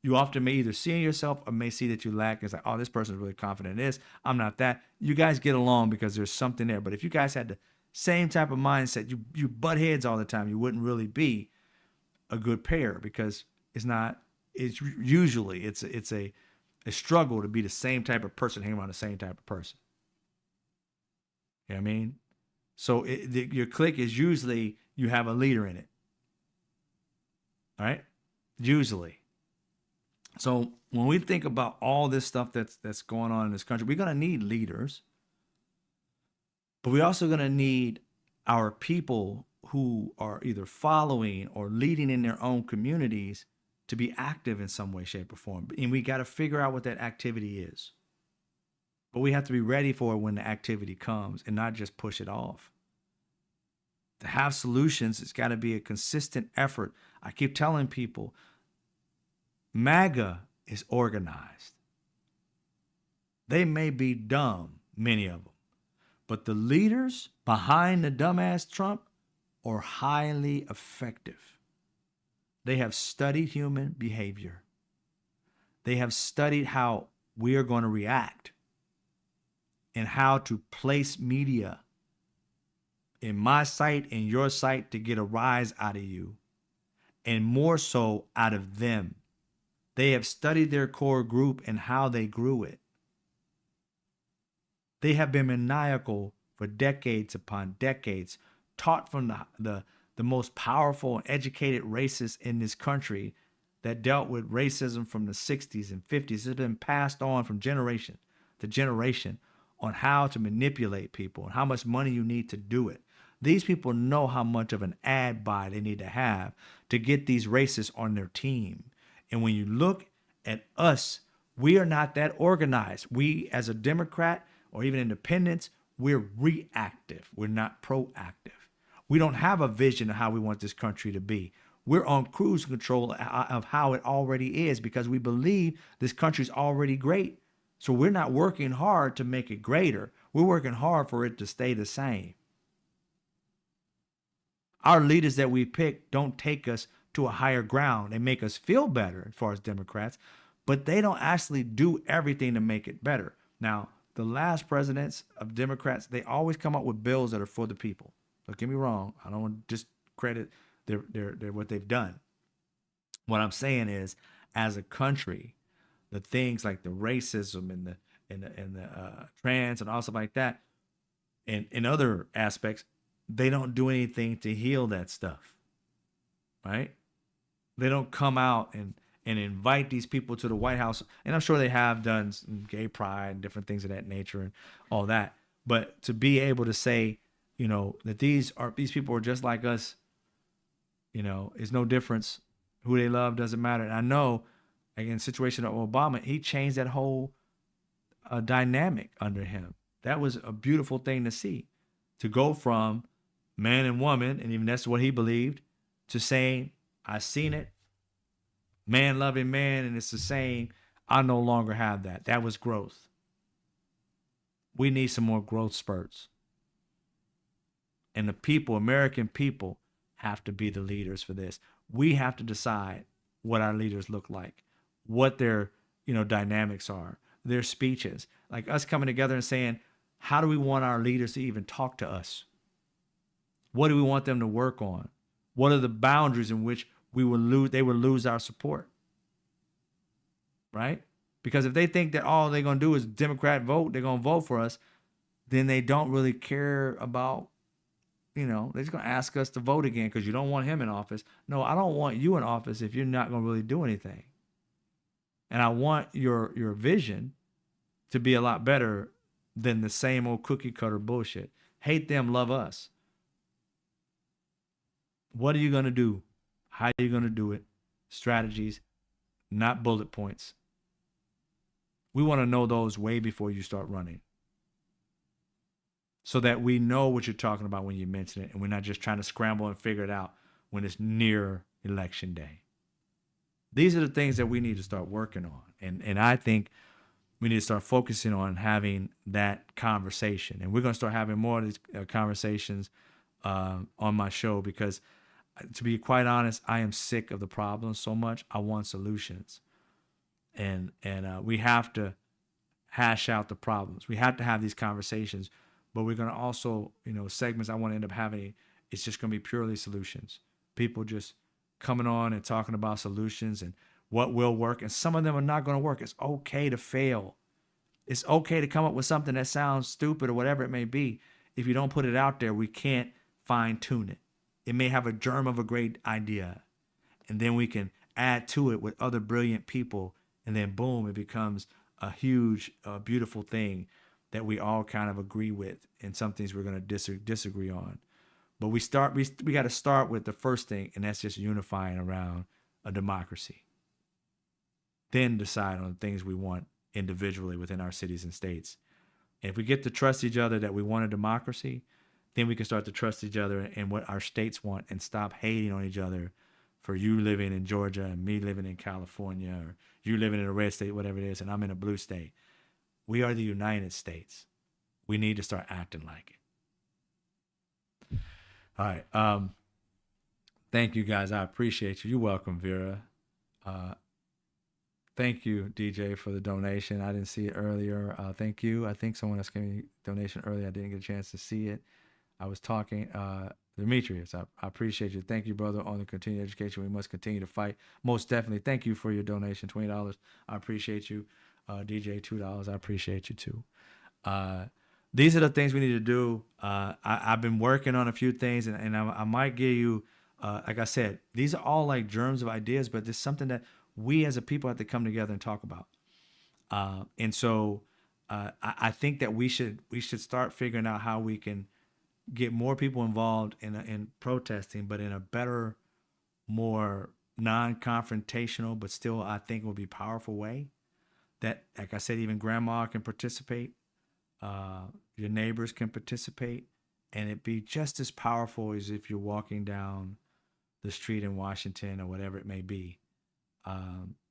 You often may either see in yourself or may see that you lack. It's like, oh, this person's really confident in this. I'm not that. You guys get along because there's something there. But if you guys had the same type of mindset, you butt heads all the time, you wouldn't really be a good pair, because it's usually it's a struggle to be the same type of person, hanging around the same type of person. You know what I mean? So your clique is usually, you have a leader in it. All right? Usually. So when we think about all this stuff that's going on in this country, we're going to need leaders, but we're also going to need our people who are either following or leading in their own communities to be active in some way, shape, or form. And we got to figure out what that activity is. But we have to be ready for it when the activity comes and not just push it off. To have solutions, it's got to be a consistent effort. I keep telling people, MAGA is organized. They may be dumb, many of them, but the leaders behind the dumbass Trump are highly effective. They have studied human behavior. They have studied how we are going to react and how to place media in my sight and your sight to get a rise out of you, and more so out of them. They have studied their core group and how they grew it. They have been maniacal for decades upon decades, taught from the most powerful and educated racists in this country that dealt with racism from the 60s and 50s. It's been passed on from generation to generation on how to manipulate people and how much money you need to do it. These people know how much of an ad buy they need to have to get these racists on their team. And when you look at us, we are not that organized. We, as a Democrat or even independents, we're reactive. We're not proactive. We don't have a vision of how we want this country to be. We're on cruise control of how it already is, because we believe this country's already great. So we're not working hard to make it greater. We're working hard for it to stay the same. Our leaders that we pick don't take us to a higher ground. They make us feel better as far as Democrats, but they don't actually do everything to make it better. Now, the last presidents of Democrats, they always come up with bills that are for the people. Don't get me wrong. I don't want to discredit their what they've done. What I'm saying is, as a country, the things like the racism and the trans and all stuff like that, and in other aspects, they don't do anything to heal that stuff, right? They don't come out and invite these people to the White House. And I'm sure they have done some gay pride and different things of that nature and all that. But to be able to say, that these people are just like us, is no difference. Who they love doesn't matter. And I know, like in the situation of Obama, he changed that whole dynamic under him. That was a beautiful thing to see, to go from man and woman, and even that's what he believed, to saying, I seen it, man loving man, and it's the same. I no longer have that. That was growth. We need some more growth spurts. And the people, American people, have to be the leaders for this. We have to decide what our leaders look like, what their, dynamics are, their speeches. Like us coming together and saying, how do we want our leaders to even talk to us? What do we want them to work on? What are the boundaries in which they will lose our support? Right? Because if they think that all they're going to do is Democrat vote, they're going to vote for us, then they don't really care about, they're just going to ask us to vote again because you don't want him in office. No, I don't want you in office if you're not going to really do anything. And I want your vision to be a lot better than the same old cookie cutter bullshit. Hate them, love us. What are you going to do? How are you going to do it? Strategies, not bullet points. We want to know those way before you start running, so that we know what you're talking about when you mention it, and we're not just trying to scramble and figure it out when it's near election day. These are the things that we need to start working on. And I think we need to start focusing on having that conversation. And we're going to start having more of these conversations on my show, because to be quite honest, I am sick of the problems so much. I want solutions. and we have to hash out the problems. We have to have these conversations, but we're going to also, segments I want to end up having, it's just going to be purely solutions. People just coming on and talking about solutions and what will work. And some of them are not going to work. It's okay to fail. It's okay to come up with something that sounds stupid or whatever it may be. If you don't put it out there, we can't fine tune it. It may have a germ of a great idea, and then we can add to it with other brilliant people, and then boom, it becomes a huge, beautiful thing that we all kind of agree with, and some things we're going to disagree on. But we got to start with the first thing, and that's just unifying around a democracy. Then decide on the things we want individually within our cities and states. And if we get to trust each other that we want a democracy, then we can start to trust each other in what our states want and stop hating on each other for you living in Georgia and me living in California, or you living in a red state, whatever it is, and I'm in a blue state. We are the United States. We need to start acting like it. All right. Thank you, guys. I appreciate you. You're welcome, Vera. Thank you, DJ, for the donation. I didn't see it earlier. Thank you. I think someone else gave me a donation earlier. I didn't get a chance to see it. I was talking, Demetrius, I appreciate you. Thank you, brother, on the continued education. We must continue to fight. Most definitely. Thank you for your donation, $20. I appreciate you. DJ, $2. I appreciate you, too. These are the things we need to do. I've been working on a few things, and I might give you, like I said, these are all like germs of ideas, but there's something that we as a people have to come together and talk about. And so I think that we should start figuring out how we can get more people involved in protesting, but in a better, more non-confrontational, but still I think will be powerful way. That, like I said, even grandma can participate, your neighbors can participate, and it be just as powerful as if you're walking down the street in Washington or whatever it may be.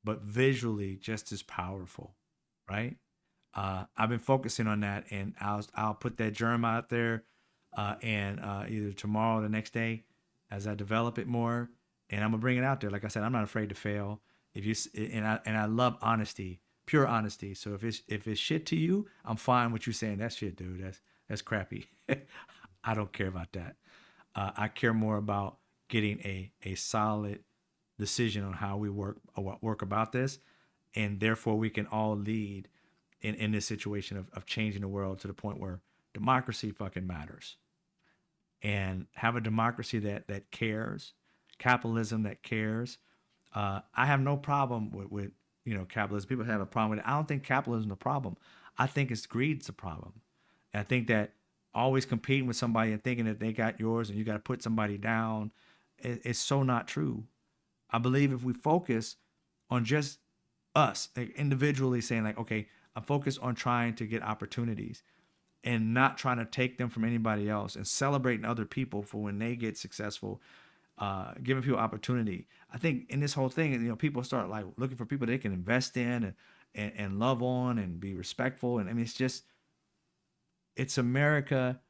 But visually just as powerful, right? I've been focusing on that, and I'll put that germ out there, and either tomorrow or the next day as I develop it more, and I'm gonna bring it out there. Like I said, I'm not afraid to fail. And I love honesty, pure honesty. So if it's shit to you, I'm fine with you saying that's shit, dude. That's crappy. I don't care about that. I care more about getting a solid decision on how we work about this, and therefore we can all lead in this situation of changing the world to the point where democracy fucking matters, and have a democracy that cares, capitalism that cares. I have no problem with capitalism. People have a problem with it. I don't think capitalism is the problem. I think it's greed's the problem. And I think that always competing with somebody and thinking that they got yours and you got to put somebody down, it's so not true. I believe if we focus on just us, like individually saying like, okay, I'm focused on trying to get opportunities and not trying to take them from anybody else, and celebrating other people for when they get successful, giving people opportunity. I think in this whole thing, people start like looking for people they can invest in and love on and be respectful. And I mean, it's America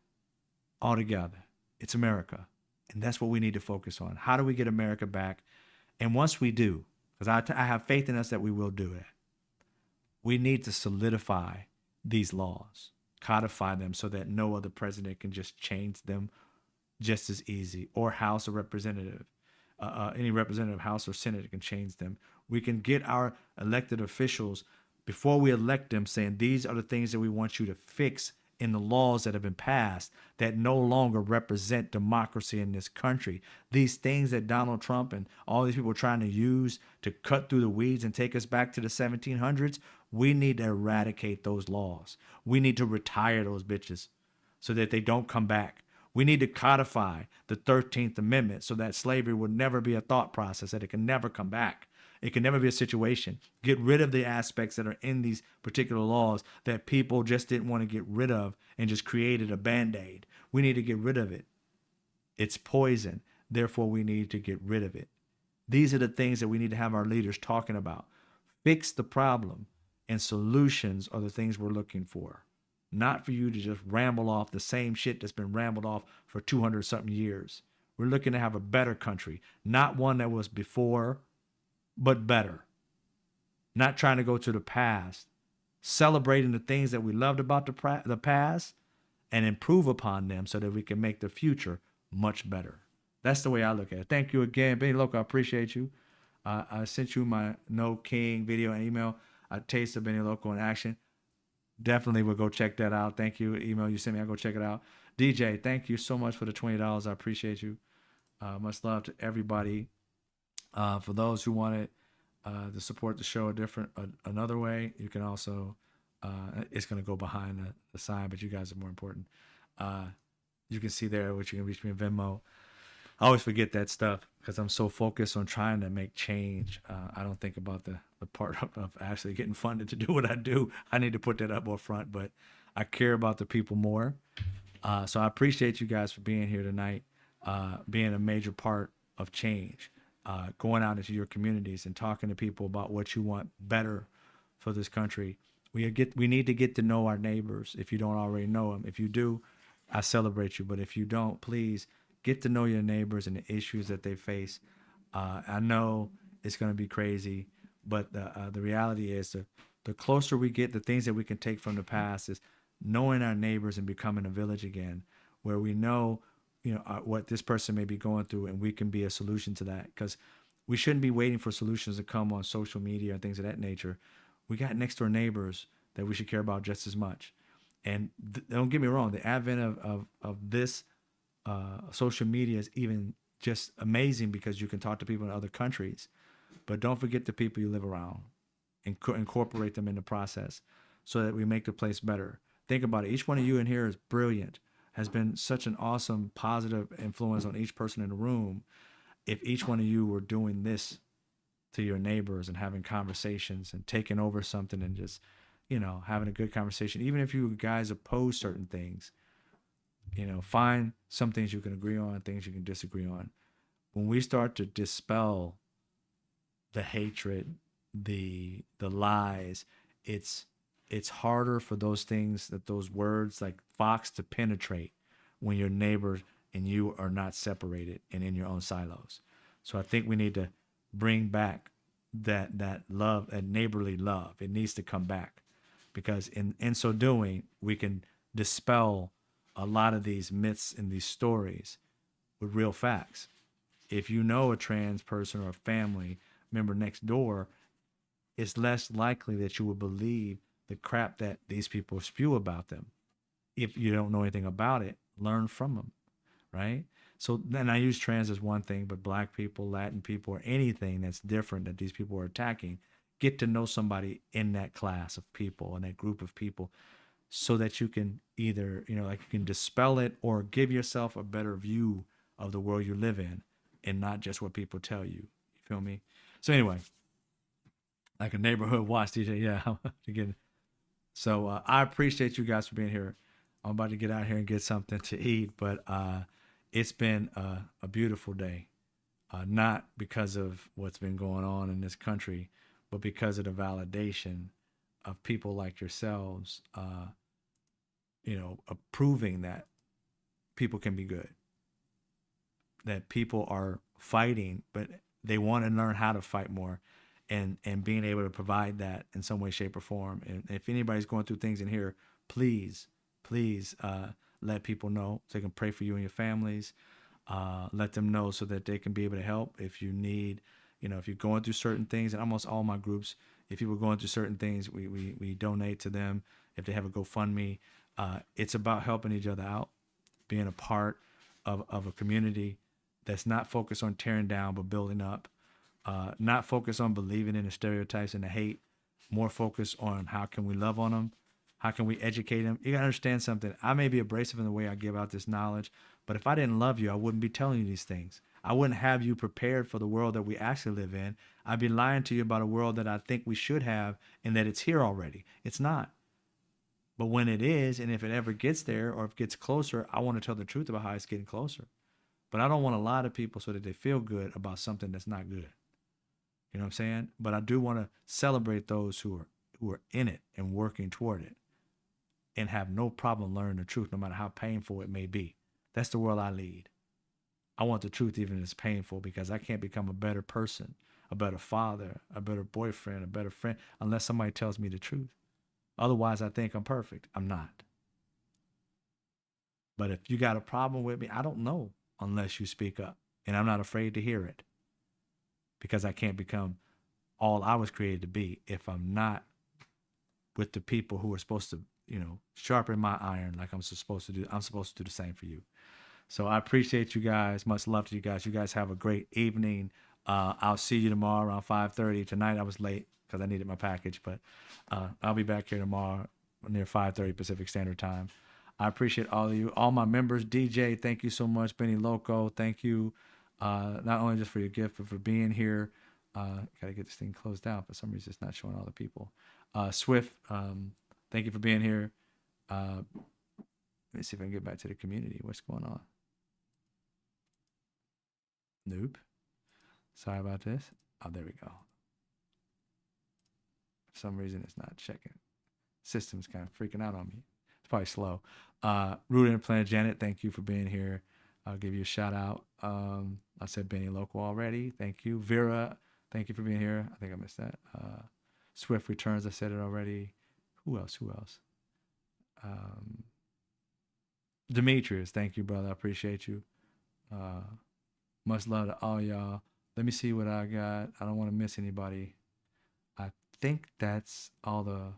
altogether. It's America. And that's what we need to focus on. How do we get America back? And once we do, because I have faith in us that we will do it, we need to solidify these laws, codify them so that no other president can just change them just as easy, or House or Representative, any representative, House or Senate can change them. We can get our elected officials, before we elect them, saying these are the things that we want you to fix in the laws that have been passed that no longer represent democracy in this country. These things that Donald Trump and all these people are trying to use to cut through the weeds and take us back to the 1700s, we need to eradicate those laws. We need to retire those bitches so that they don't come back. We need to codify the 13th Amendment so that slavery would never be a thought process, that it can never come back. It can never be a situation. Get rid of the aspects that are in these particular laws that people just didn't want to get rid of and just created a Band-Aid. We need to get rid of it. It's poison. Therefore, we need to get rid of it. These are the things that we need to have our leaders talking about. Fix the problem, and solutions are the things we're looking for. Not for you to just ramble off the same shit that's been rambled off for 200-something years. We're looking to have a better country, not one that was before, but better. not trying to go to the past, celebrating the things that we loved about the past and improve upon them so that we can make the future much better. That's the way I look at it. Thank you again, Benny Loco. I appreciate you. I sent you my No King video and email. A taste of Benny Loco in action. Definitely will go check that out. Thank you. Email you sent me, I'll go check it out. DJ, thank you so much for the $20. I appreciate you. Much love to everybody. For those who wanted to support the show another way, you can also, it's going to go behind the sign, but you guys are more important. You can see there what you can reach me in Venmo. I always forget that stuff because I'm so focused on trying to make change. I don't think about the part of actually getting funded to do what I do. I need to put that up more front, but I care about the people more. So I appreciate you guys for being here tonight, being a major part of change, going out into your communities and talking to people about what you want better for this country. We need to get to know our neighbors if you don't already know them. If you do, I celebrate you. But if you don't, please get to know your neighbors and the issues that they face. I know it's going to be crazy, but the reality is the closer we get, the things that we can take from the past is knowing our neighbors and becoming a village again, where we know, what this person may be going through, and we can be a solution to that. Because we shouldn't be waiting for solutions to come on social media and things of that nature. We got next door neighbors that we should care about just as much. And don't get me wrong, the advent of this social media is even just amazing because you can talk to people in other countries, but don't forget the people you live around and incorporate them in the process so that we make the place better. Think about it. Each one of you in here is brilliant, has been such an awesome, positive influence on each person in the room. If each one of you were doing this to your neighbors and having conversations and taking over something and just, having a good conversation, even if you guys oppose certain things, find some things you can agree on, things you can disagree on. When we start to dispel the hatred, the lies, it's harder for those things, those words like fox to penetrate when your neighbors and you are not separated and in your own silos. So I think we need to bring back that love, that neighborly love. It needs to come back, because in so doing, we can dispel a lot of these myths and these stories with real facts. If you know a trans person or a family member next door, it's less likely that you will believe the crap that these people spew about them. If you don't know anything about it, learn from them, right? So then I use trans as one thing, but Black people, Latin people, or anything that's different that these people are attacking, get to know somebody in that class of people and that group of people, so that you can either, you can dispel it or give yourself a better view of the world you live in and not just what people tell you. You feel me? So anyway, like a neighborhood watch, DJ. Yeah. Again. So I appreciate you guys for being here. I'm about to get out here and get something to eat, but it's been a beautiful day. Not because of what's been going on in this country, but because of the validation of people like yourselves, proving that people can be good, that people are fighting, but they want to learn how to fight more, and being able to provide that in some way, shape, or form. And if anybody's going through things in here, please let people know so they can pray for you and your families. Let them know so that they can be able to help if you need, if you're going through certain things. And almost all my groups, if people are going through certain things, we donate to them. If they have a GoFundMe, it's about helping each other out, being a part of a community that's not focused on tearing down, but building up, not focused on believing in the stereotypes and the hate, more focused on how can we love on them, how can we educate them. You gotta understand something. I may be abrasive in the way I give out this knowledge, but if I didn't love you, I wouldn't be telling you these things. I wouldn't have you prepared for the world that we actually live in. I'd be lying to you about a world that I think we should have and that it's here already. It's not. But when it is, and if it ever gets there or if it gets closer, I want to tell the truth about how it's getting closer. But I don't want to lie to people so that they feel good about something that's not good. You know what I'm saying? But I do want to celebrate those who are in it and working toward it and have no problem learning the truth, no matter how painful it may be. That's the world I lead. I want the truth even if it's painful, because I can't become a better person. a better father, a better boyfriend, a better friend, unless somebody tells me the truth. Otherwise, I think I'm perfect. I'm not. But if you got a problem with me, I don't know unless you speak up. And I'm not afraid to hear it, because I can't become all I was created to be if I'm not with the people who are supposed to, sharpen my iron like I'm supposed to do. I'm supposed to do the same for you. So I appreciate you guys. Much love to you guys. You guys have a great evening. I'll see you tomorrow around 5:30. Tonight I was late because I needed my package, but I'll be back here tomorrow near 5:30 Pacific Standard Time. I appreciate all of you, all my members. DJ, thank you so much. Benny Loco, thank you. Not only just for your gift, but for being here. Got to get this thing closed out. For some reason, it's not showing all the people. Swift, thank you for being here. Let me see if I can get back to the community. What's going on? Nope. Sorry about this. Oh, there we go. For some reason, it's not checking. System's kind of freaking out on me. It's probably slow. Root Implant Janet, thank you for being here. I'll give you a shout out. I said Benny Local already. Thank you. Vera, thank you for being here. I think I missed that. Swift Returns, I said it already. Who else? Demetrius, thank you, brother. I appreciate you. Much love to all y'all. Let me see what I got. I don't want to miss anybody. I think that's all the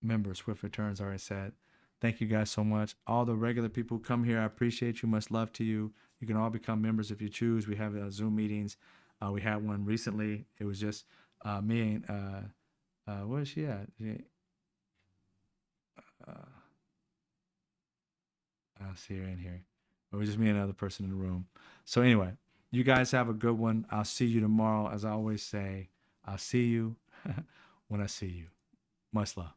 members. Swift Returns already said. Thank you guys so much. All the regular people who come here, I appreciate you. Much love to you. You can all become members if you choose. We have Zoom meetings. We had one recently. It was just me and where is she at? I'll see her in here. It was just me and another person in the room. So anyway, you guys have a good one. I'll see you tomorrow. As I always say, I'll see you when I see you. Much love.